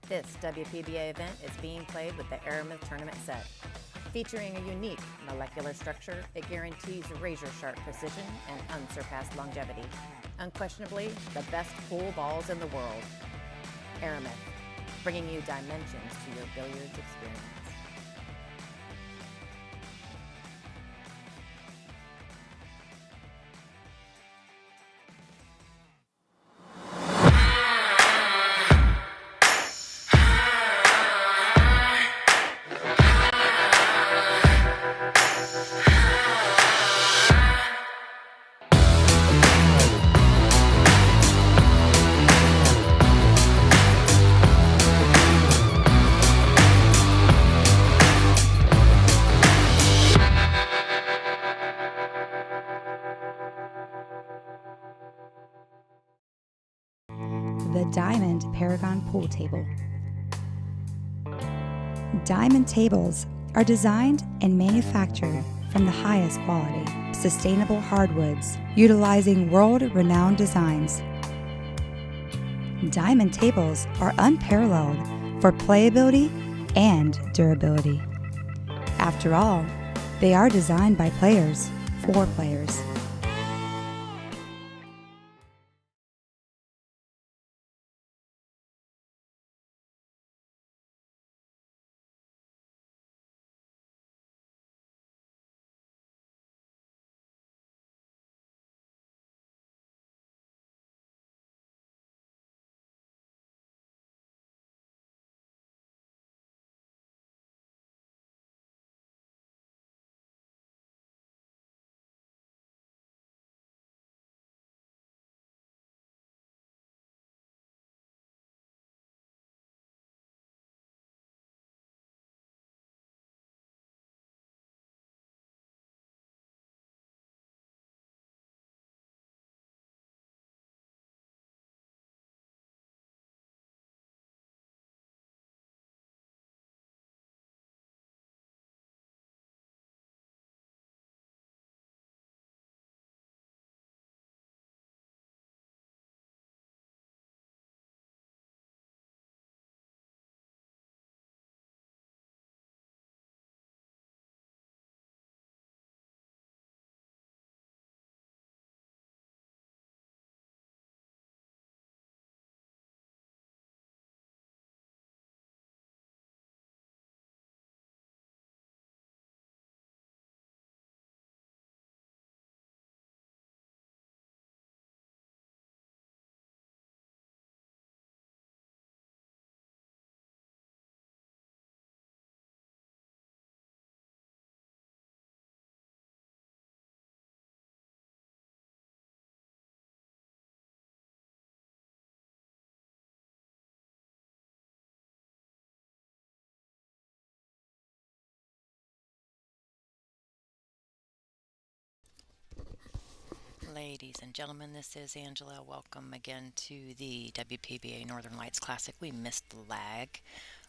C: This WPBA event is being played with the Aramith Tournament set. Featuring a unique molecular structure, it guarantees razor-sharp precision and unsurpassed longevity. Unquestionably, the best pool balls in the world. Aramith, bringing you dimensions to your billiards experience.
D: The Diamond Paragon Pool Table. Diamond tables are designed and manufactured from the highest quality, sustainable hardwoods, utilizing world-renowned designs. Diamond tables are unparalleled for playability and durability. After all, they are designed by players for players.
B: Ladies and gentlemen, this is Angela. Welcome again to the WPBA Northern Lights Classic. We missed the lag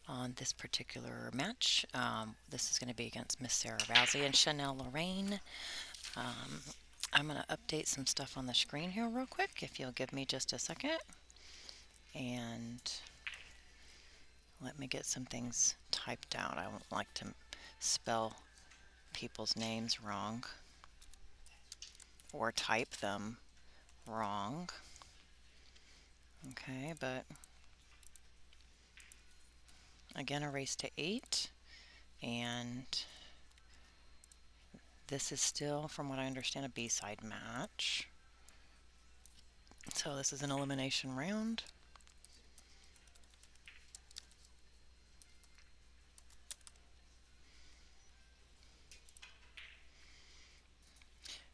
B: on this particular match. This is going to be against Miss Sarah Rousey and Chanel Lorraine. I'm going to update some stuff on the screen here real quick, if you'll give me just a second. And let me get some things typed out. I don't like to spell people's names wrong or type them wrong. Okay, but again, a race to 8, and this is still, from what I understand, a B-side match. So this is an elimination round.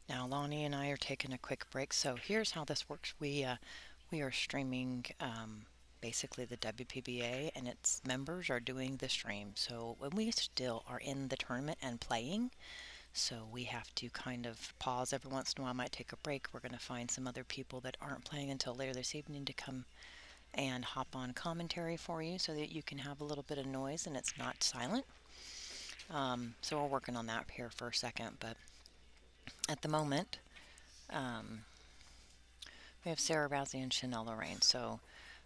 B: Now Lonnie and I are taking a quick break. So here's how this works. We are streaming basically the WPBA, and its members are doing the stream. So when we still are in the tournament and playing, so we have to kind of pause every once in a while. I might take a break. We're going to find some other people that aren't playing until later this evening to come and hop on commentary for you so that you can have a little bit of noise and it's not silent. So we're working on that here for a second, but at the moment, we have Sarah Rousey and Chanel Lorraine. So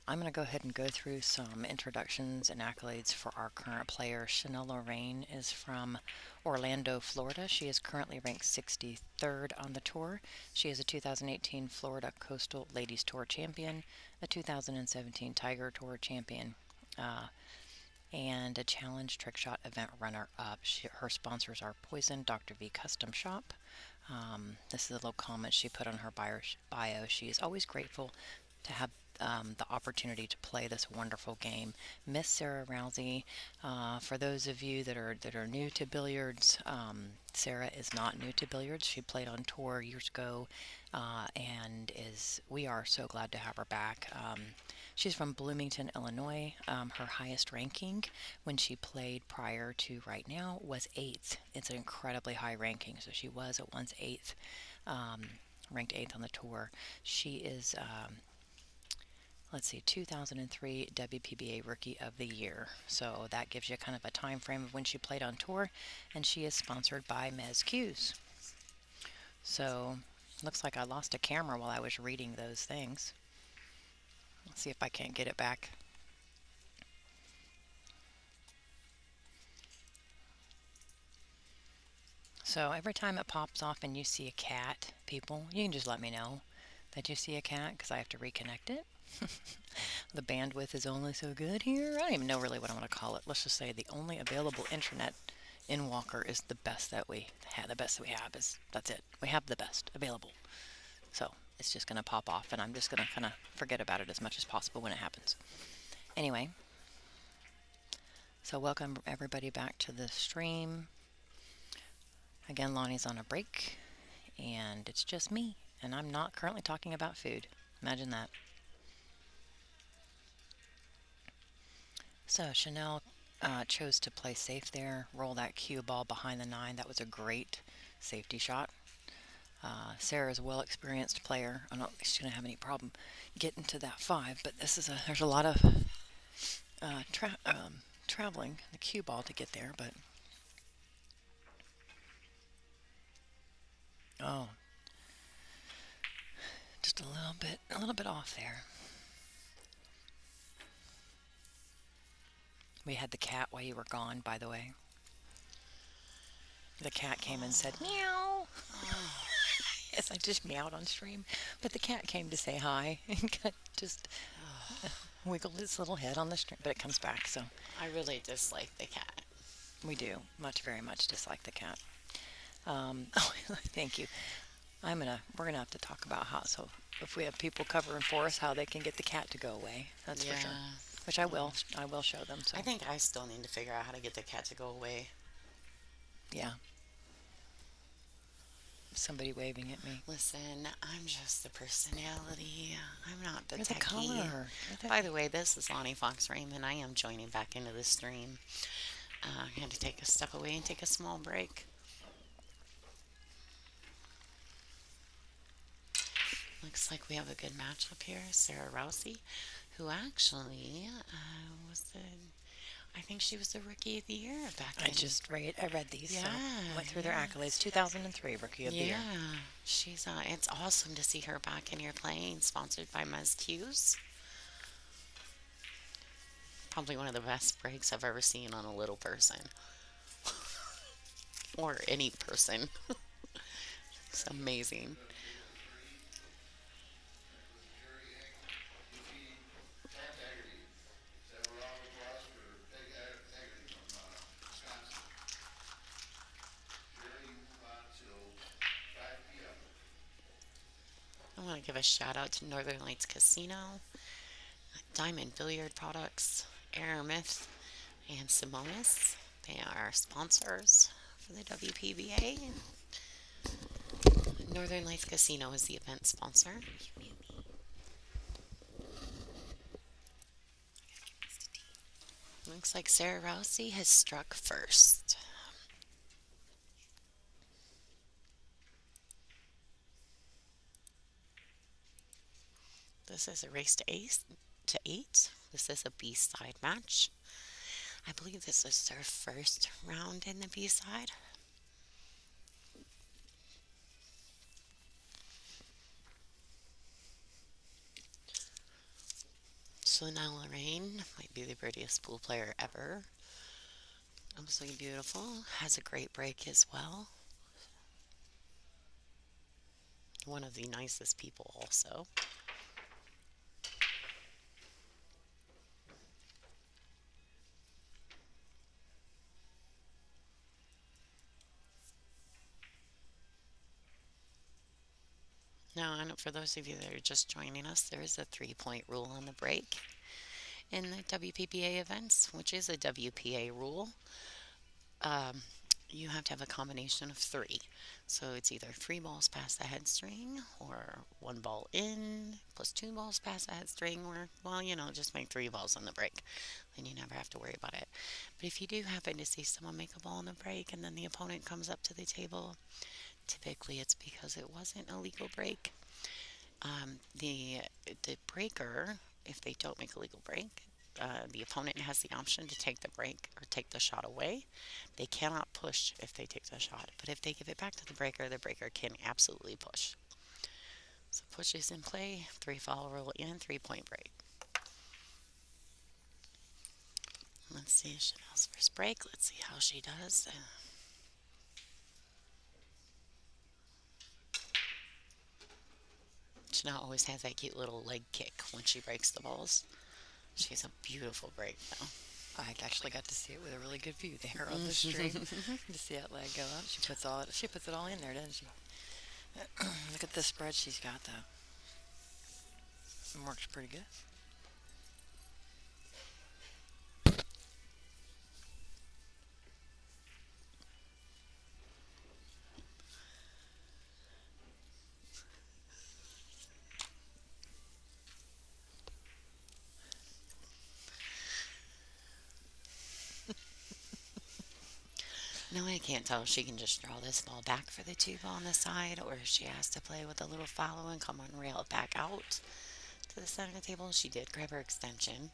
B: I'm going to go ahead and go through some introductions and accolades for our current player. Chanel Lorraine is from Orlando, Florida. She is currently ranked 63rd on the tour. She is a 2018 Florida Coastal Ladies Tour champion, a 2017 Tiger Tour champion, and a Challenge Trick Shot event runner-up. Her sponsors are Poison, Dr. V Custom Shop. This is a little comment she put on her bio. She is always grateful to have the opportunity to play this wonderful game. Miss Sarah Rousey, for those of you that are new to billiards, Sarah is not new to billiards. She played on tour years ago, and we are so glad to have her back. She's from Bloomington, Illinois. Her highest ranking when she played prior to right now was 8th. It's an incredibly high ranking, so she was at once 8th, ranked 8th on the tour. She is, let's see, 2003 WPBA Rookie of the Year. So that gives you kind of a time frame of when she played on tour, and she is sponsored by Mez Q's. So looks like I lost a camera while I was reading those things. Let's see if I can't get it back. So every time it pops off and you see a cat, people, you can just let me know that you see a cat because I have to reconnect it. The bandwidth is only so good here. I don't even know really what I want to call it. Let's just say the only available internet in Walker is the best that we have. The best that we have is, that's it. We have the best available. So it's just going to pop off, and I'm just going to kind of forget about it as much as possible when it happens. Anyway, so welcome everybody back to the stream. Again, Lonnie's on a break, and it's just me, and I'm not currently talking about food. Imagine that. So Chanel chose to play safe there, roll that cue ball behind the 9. That was a great safety shot. Sarah's a well-experienced player. I don't think she's going to have any problem getting to that 5, but there's a lot of traveling the cue ball to get there, but oh, just a little bit off there. We had the cat while you were gone, by the way. The cat came and said meow. Yes, I just meowed on stream, but the cat came to say hi and just wiggled its little head on the stream, but it comes back. So
A: I really dislike the cat.
B: we do very much dislike the cat. Oh, thank you. We're gonna have to talk about how, so if we have people covering for us, how they can get the cat to go away. That's for sure. Which I will show them. So
A: I think I still need to figure out how to get the cat to go away.
B: yeah. Somebody waving at me.
A: Listen, I'm just the personality. I'm not the
B: You're the
A: techie.
B: color.
A: By the way, this is Lonnie Fox Raymond. I am joining back into the stream. I had to take a step away and take a small break. Looks like we have a good match up here. Sarah Rousey, who actually was the, I think she was the Rookie of the Year back
B: I
A: in.
B: just read I read these, so
A: Yeah,
B: went through their
A: yeah.
B: accolades. 2003 Rookie of the Year.
A: Yeah, she's it's awesome to see her back in here playing, sponsored by Mez Q's. Probably one of the best breaks I've ever seen on a little person or any person. It's amazing. I want to give a shout out to Northern Lights Casino, Diamond Billiard Products, Aramith, and Simonis. They are our sponsors for the WPBA. Northern Lights Casino is the event sponsor. Looks like Sarah Rousey has struck first. This is a race to eight. This is a B-side match. I believe this is their first round in the B-side. So now Lorraine might be the prettiest pool player ever. Absolutely beautiful. Has a great break as well. One of the nicest people also. Now, and for those of you that are just joining us, there is a 3-point rule on the break in the WPBA events, which is a WPA rule. Um, you have to have a combination of three. So it's either 3 balls past the head string, or 1 ball in plus 2 balls past the head string, or, well, just make 3 balls on the break. Then you never have to worry about it. But if you do happen to see someone make a ball on the break and then the opponent comes up to the table, typically it's because it wasn't a legal break. The breaker, if they don't make a legal break, the opponent has the option to take the break or take the shot away. They cannot push if they take the shot, but if they give it back to the breaker can absolutely push. So push is in play, 3-foul rule in, 3-point break. Let's see Chanel's first break. Let's see how she does. Chanel always has that cute little leg kick when she breaks the balls. She has a beautiful break though.
B: I actually got to see it with a really good view there on the stream to see that leg go up. She puts it all in there, doesn't she? Look at the spread she's got though. It works pretty good.
A: No, I can't tell if she can just draw this ball back for the 2-ball on the side, or if she has to play with a little follow and come on rail it back out to the center of the table. She did grab her extension.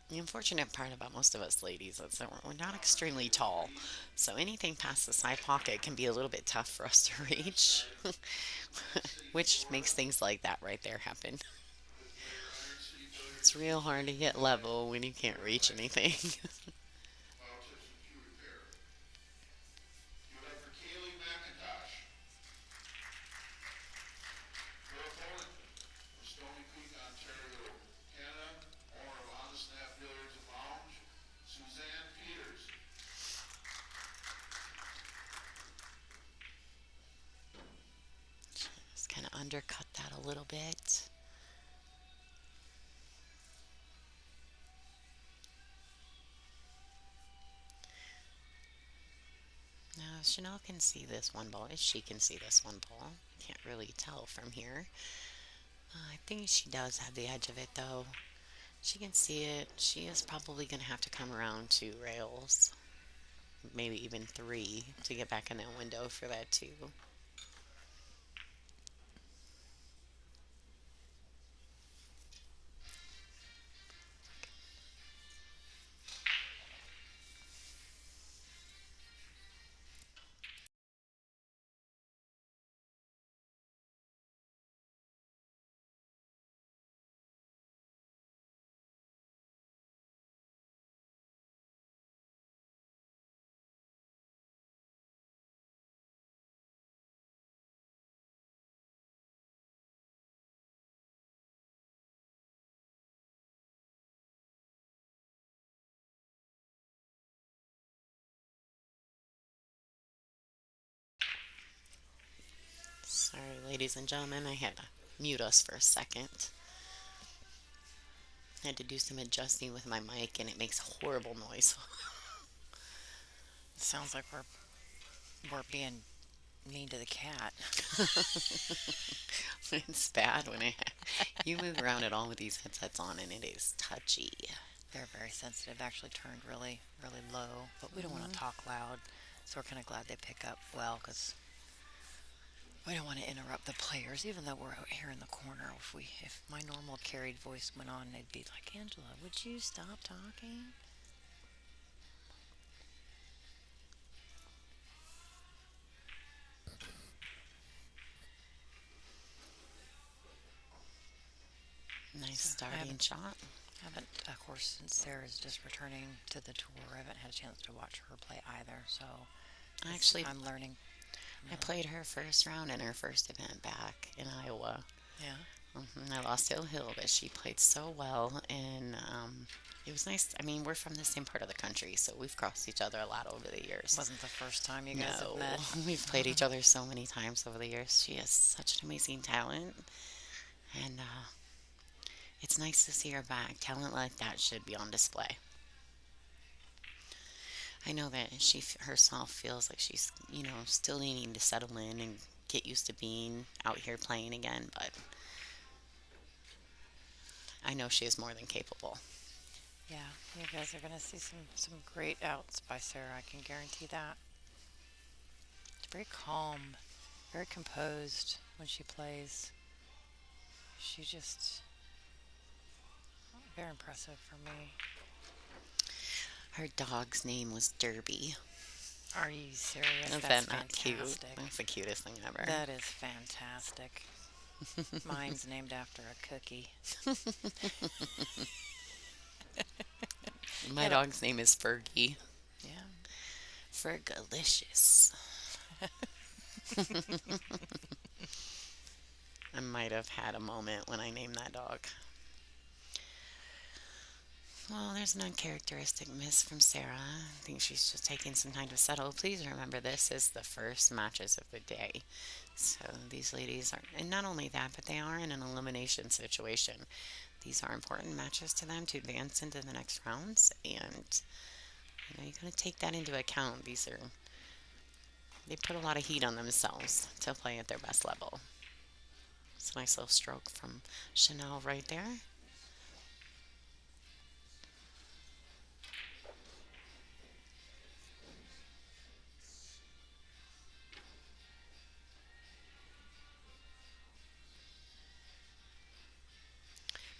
A: The unfortunate part about most of us ladies is that we're not extremely tall, so anything past the side pocket can be a little bit tough for us to reach, which makes things like that right there happen. It's real hard to get level when you can't reach anything. Just kind of undercut that a little bit. Now, Chanel can see this 1 ball. If she can see this 1 ball, can't really tell from here. I think she does have the edge of it, though. She can see it. She is probably going to have to come around 2 rails, maybe even 3, to get back in that window for that 2. ladies and gentlemen. I had to mute us for a second. I had to do some adjusting with my mic, and it makes horrible noise.
B: Sounds like we're being mean to the cat.
A: It's bad when you move around at all with these headsets on, and it is touchy.
B: They're very sensitive. Actually turned really, really low, but we don't want to talk loud, so we're kind of glad they pick up well because we don't want to interrupt the players, even though we're out here in the corner. If my normal carried voice went on, they'd be like, Angela, would you stop talking?
A: Nice
B: So I
A: starting shot.
B: haven't, of course, since Sarah's just returning to the tour, I haven't had a chance to watch her play either. So
A: Actually,
B: I'm learning.
A: I played her first round in her first event back in Iowa.
B: Yeah.
A: I lost Hill Hill, but she played so well, and it was nice. I mean, we're from the same part of the country, so we've crossed each other a lot over the years.
B: Wasn't the first time you guys
A: No,
B: have met.
A: we've played each other so many times over the years. She has such an amazing talent, and it's nice to see her back. Talent like that should be on display. I know that she herself feels like she's, still needing to settle in and get used to being out here playing again, but I know she is more than capable.
B: Yeah, you guys are gonna see some great outs by Sarah. I can guarantee that. She's very calm, very composed when she plays. She just very impressive for me.
A: Her dog's name was Derby.
B: Are you serious?
A: Is
B: That's
A: that not cute?
B: fantastic.
A: That's the cutest thing ever.
B: That is fantastic. Mine's named after a cookie.
A: My dog's name is Fergie.
B: Yeah.
A: Fergalicious. I might have had a moment when I named that dog. Well, there's an uncharacteristic miss from Sarah. I think she's just taking some time to settle. Please remember, this is the first matches of the day. So these ladies are, and not only that, but they are in an elimination situation. These are important matches to them to advance into the next rounds, and you're going to take that into account. They put a lot of heat on themselves to play at their best level. It's a nice little stroke from Chanel right there.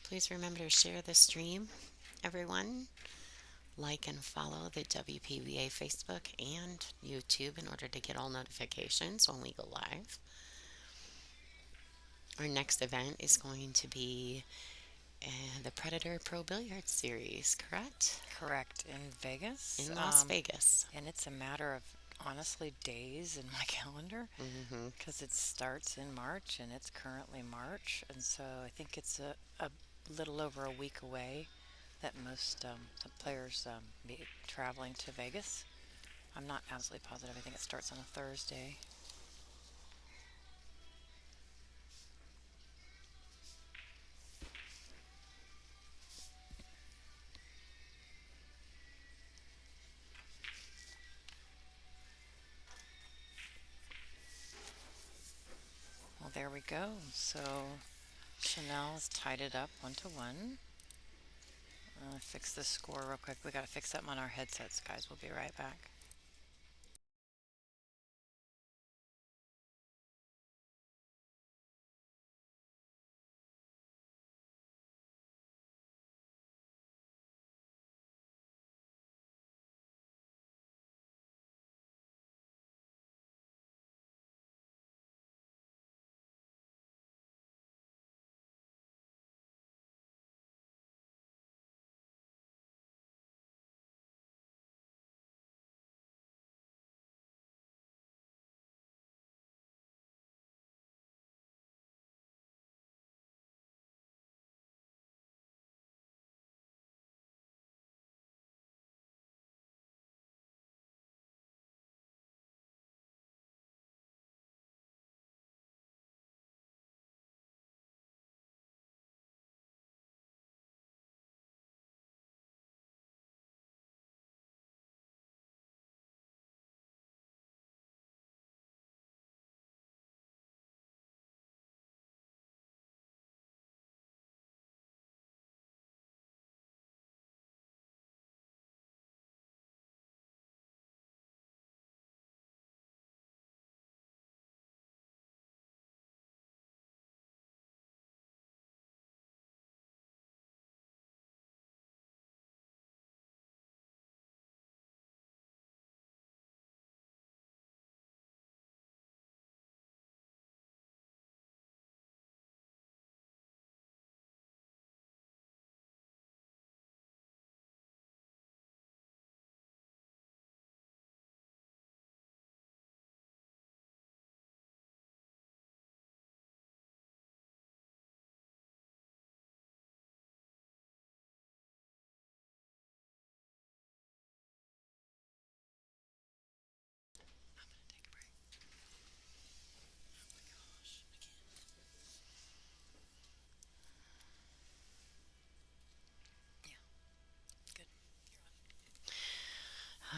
A: Please remember to share the stream, everyone. Like and follow the WPBA Facebook and YouTube in order to get all notifications when we go live. Our next event is going to be the Predator Pro Billiards Series, correct?
B: Correct. In Vegas.
A: In Las Vegas.
B: And it's a matter of honestly days in my calendar because it starts in March and it's currently March, and so I think it's a little over a week away that most the players be traveling to Vegas. I'm not absolutely positive. I think it starts on a Thursday. Well, there we go. So Chanel's tied it up 1-1. Fix this score real quick. We got to fix something on our headsets, guys. We'll be right back.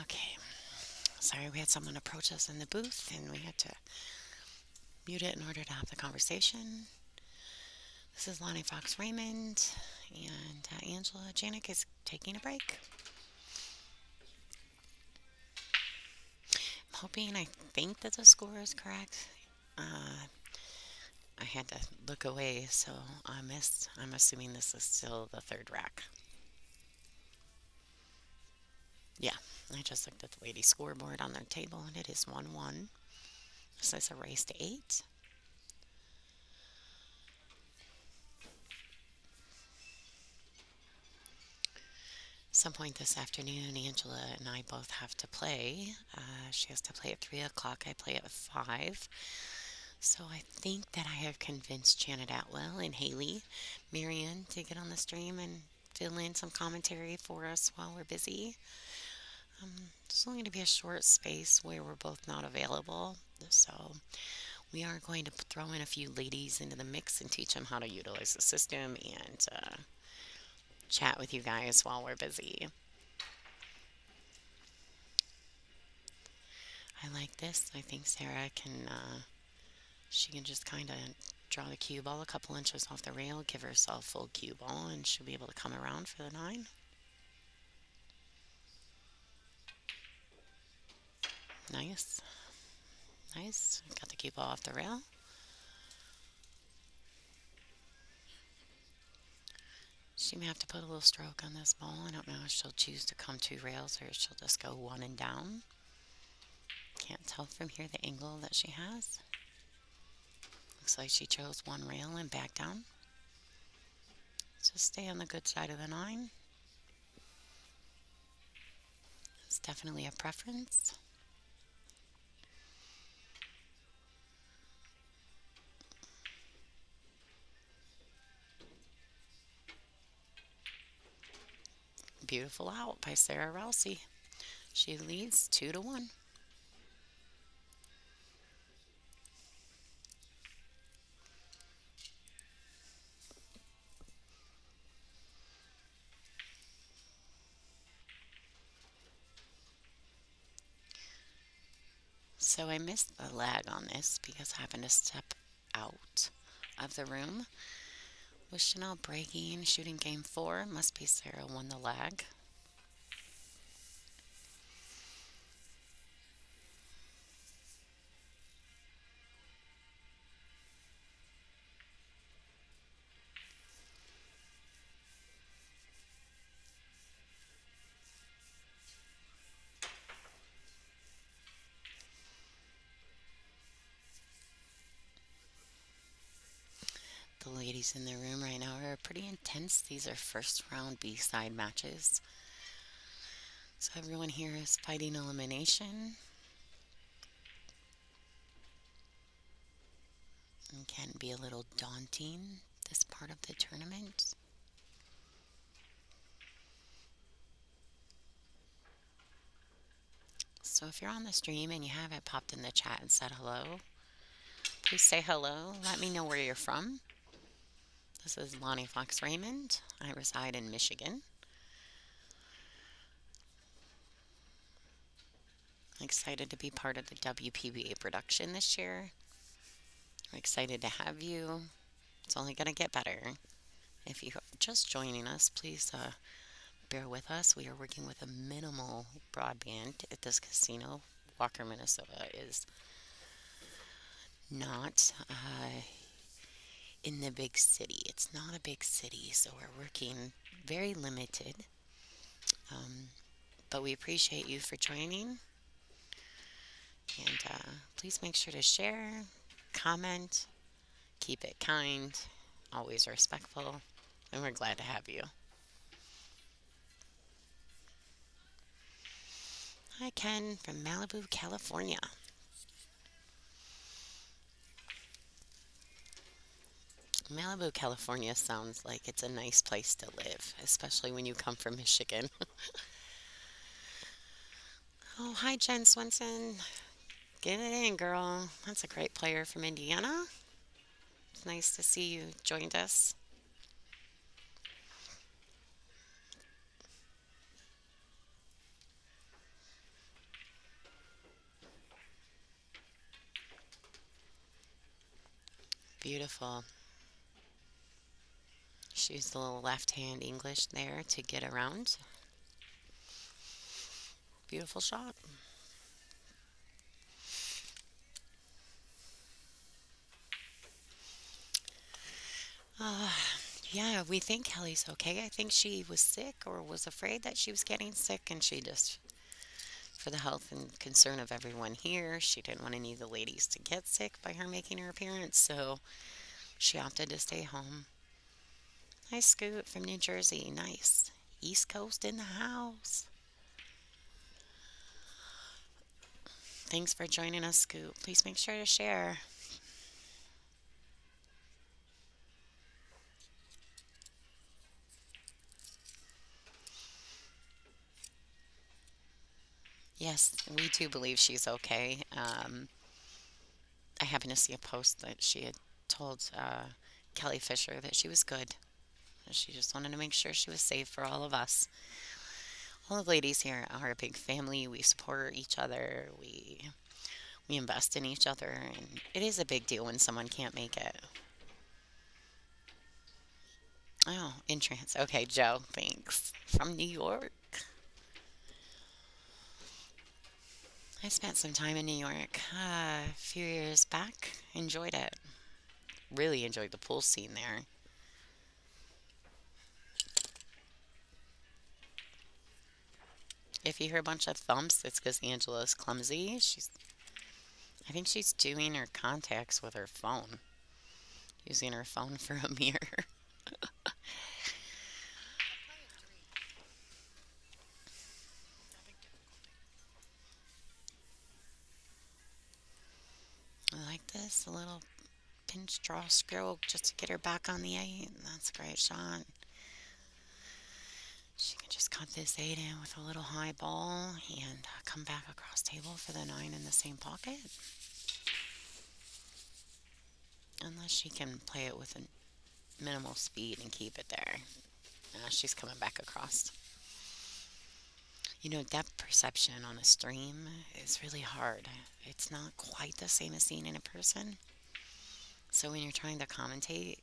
A: Okay, sorry, we had someone approach us in the booth and we had to mute it in order to have the conversation. This is Lonnie Fox Raymond, and Angela Janik is taking a break. I'm hoping, I think that the score is correct. I had to look away, so I missed. I'm assuming this is still the third rack. Yeah, I just looked at the ladies' scoreboard on their table, and it is 1-1. So it's a race to 8. Some point this afternoon, Angela and I both have to play. She has to play at 3 o'clock. I play at 5. So I think that I have convinced Janet Atwell and Haley Marion to get on the stream and fill in some commentary for us while we're busy. It's only going to be a short space where we're both not available. So we are going to throw in a few ladies into the mix and teach them how to utilize the system and chat with you guys while we're busy. I like this. I think Sarah she can just kind of draw the cue ball a couple inches off the rail, give herself full cue ball, and she'll be able to come around for the 9. Nice. Nice. Got the cue ball off the rail. She may have to put a little stroke on this ball. I don't know if she'll choose to come 2 rails or if she'll just go 1 and down. Can't tell from here the angle that she has. Looks like she chose 1 rail and back down. So stay on the good side of the 9. It's definitely a preference. Beautiful out by Sarah Rousey. She leads 2-1. So I missed the lag on this because I happened to step out of the room. With Chanel breaking, shooting game 4, must be Sarah won the lag. The ladies in the room right now are pretty intense. These are first round B-side matches. So everyone here is fighting elimination. And can be a little daunting, this part of the tournament. So if you're on the stream and you haven't popped in the chat and said hello, please say hello. Let me know where you're from. This is Lonnie Fox Raymond. I reside in Michigan. I'm excited to be part of the WPBA production this year. I'm excited to have you. It's only going to get better. If you're just joining us, please bear with us. We are working with a minimal broadband at this casino. Walker, Minnesota is not in the big city. It's not a big city, so we're working very limited. But we appreciate you for joining. And please make sure to share, comment, keep it kind, always respectful, and we're glad to have you. Hi, Ken from Malibu, California. Malibu, California sounds like it's a nice place to live, especially when you come from Michigan. Oh, hi, Jen Swenson. Get it in, girl. That's a great player from Indiana. It's nice to see you joined us. Beautiful. She used the little left hand English there to get around. Beautiful shot. Uh, yeah, we think Kelly's okay. I think she was sick or was afraid that she was getting sick, and she just, for the health and concern of everyone here, she didn't want any of the ladies to get sick by her making her appearance, so she opted to stay home. Hi, Scoot from New Jersey. Nice. East Coast in the house. Thanks for joining us, Scoot. Please make sure to share. Yes, we do believe she's okay. I happened to see a post that she had told Kelly Fisher that she was good. She just wanted to make sure she was safe for all of us. All the ladies here are a big family. We support each other. We invest in each other, and it is a big deal when someone can't make it. Oh, in trance. Okay, Joe, thanks. From New York. I spent some time in New York a few years back. Enjoyed it. Really enjoyed the pool scene there. If you hear a bunch of thumps, it's because Angela's clumsy. I think she's doing her contacts with her phone, using her phone for a mirror. I like this, a little pinch draw stroke just to get her back on the 8. That's a great shot. She can just cut this 8 in with a little high ball and come back across table for the 9 in the same pocket. Unless she can play it with a minimal speed and keep it there. She's coming back across. Depth perception on a stream is really hard. It's not quite the same as seeing it in person. So when you're trying to commentate,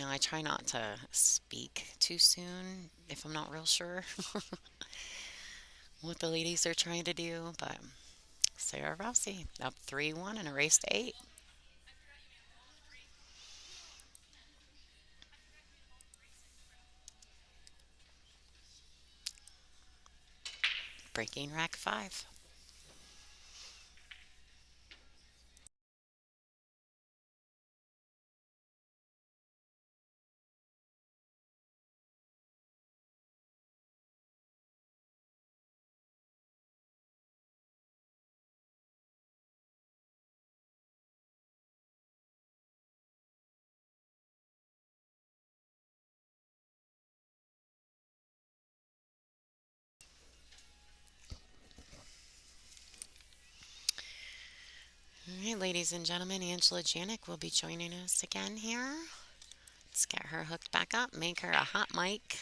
A: I try not to speak too soon if I'm not real sure what the ladies are trying to do. But Sarah Rossi up 3-1 and a race to 8. Breaking rack 5. All right, ladies and gentlemen, Angela Janik will be joining us again here. Let's get her hooked back up, make her a hot mic.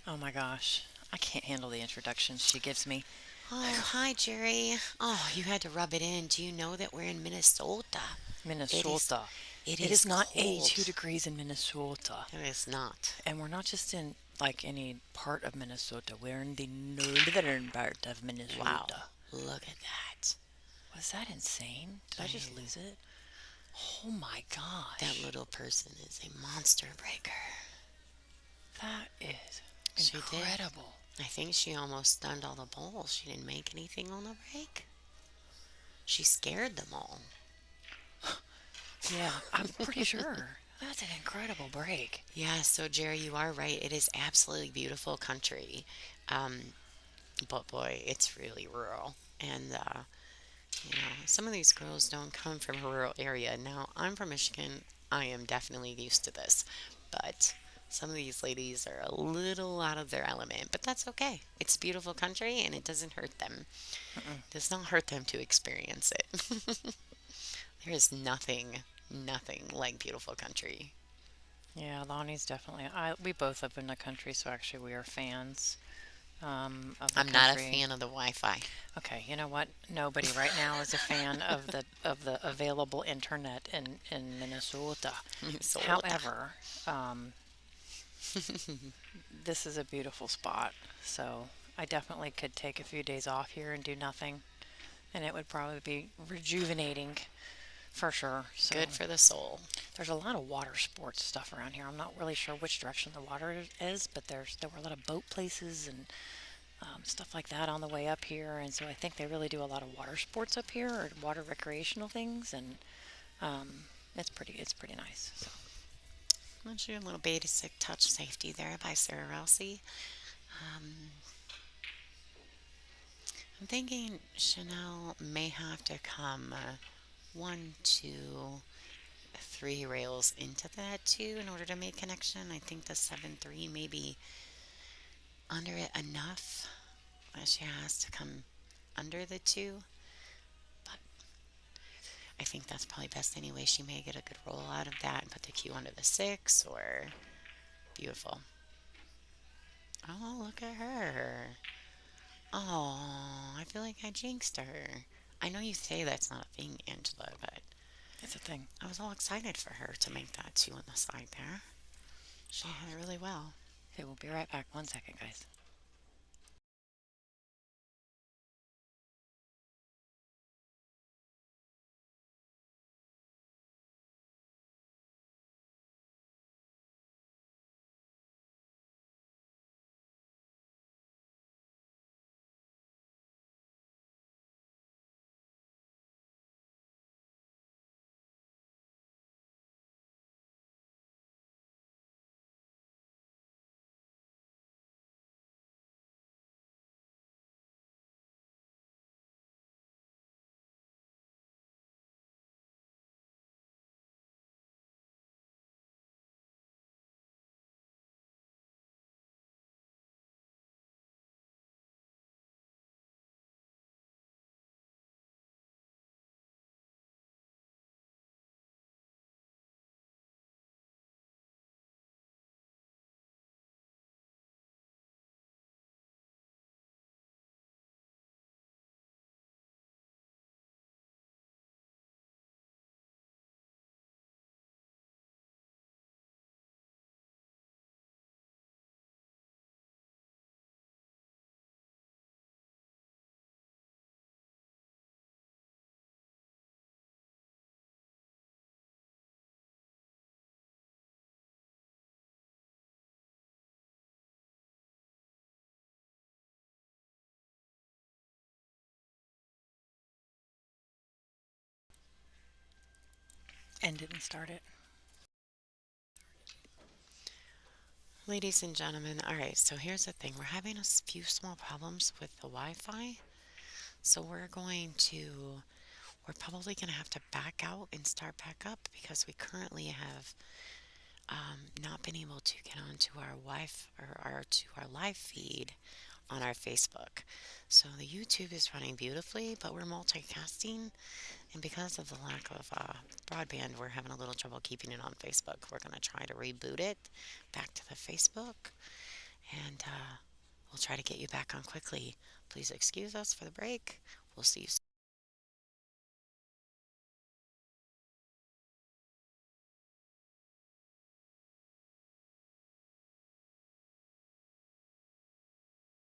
B: Oh my gosh. I can't handle the introductions she gives me.
A: Oh, hi, Jerry. Oh, you had to rub it in. Do you know that we're in Minnesota? It is,
B: Minnesota.
A: it
B: It
A: is
B: is not
A: cold.
B: 82 degrees in Minnesota.
A: It is not.
B: And we're not just in like any part of Minnesota. We're in the northern part of
A: Wow,
B: Minnesota.
A: look at that.
B: Was that insane? Did I just
A: I-
B: lose it? Oh my
A: That
B: gosh.
A: little person is a monster breaker.
B: That is
A: She did.
B: incredible.
A: I think she almost stunned all the balls. She didn't make anything on the break. She scared them all.
B: Yeah, I'm pretty sure. That's an incredible break.
A: Yeah, so Jerry, you are right. It is absolutely beautiful country. Um, but boy, it's really rural. And, some of these girls don't come from a rural area. Now, I'm from Michigan. I am definitely used to this. But some of these ladies are a little out of their element. But that's okay. It's beautiful country and it doesn't hurt them.
B: Mm-mm.
A: It does not hurt them to experience it. There is nothing like beautiful country.
B: Yeah, Lonnie's definitely. We both live in the country, so actually we are fans of the
A: I'm not a
B: country.
A: fan of the Wi-Fi.
B: Okay, you know what? Nobody right now is a fan of the available internet in Minnesota.
A: Minnesota.
B: However, um, this is a beautiful spot, so I definitely could take a few days off here and do nothing, and it would probably be rejuvenating for sure. So
A: Good for the soul.
B: there's a lot of water sports stuff around here. I'm not really sure which direction the water is, but there were a lot of boat places and stuff like that on the way up here, and so I think they really do a lot of water sports up here or water recreational things, and it's pretty nice. So
A: Let's do a little basic touch safety there by Sarah Rousey. Um, I'm thinking Chanel may have to come one, two, three rails into that too in order to make connection. I think the 7-3 may be under it enough. She has to come under the two, but I think that's probably best anyway. She may get a good roll out of that and put the Q under the six or beautiful. Oh, look at her. Oh, I feel like I jinxed her. I know you say that's not a thing, Angela, but
B: it's a thing.
A: I was all excited for her to make that two on the side there. She had it really well.
B: Okay, we'll be right back. 1 second, guys. And didn't start it.
A: Ladies and gentlemen, alright, so here's the thing. We're having a few small problems with the Wi Fi. So we're probably going to have to back out and start back up because we currently have not been able to get onto our to our live feed on our Facebook. So the YouTube is running beautifully, but we're multicasting, and because of the lack of broadband, we're having a little trouble keeping it on Facebook. We're going to try to reboot it back to the Facebook, and we'll try to get you back on quickly. Please excuse us for the break. We'll see you soon.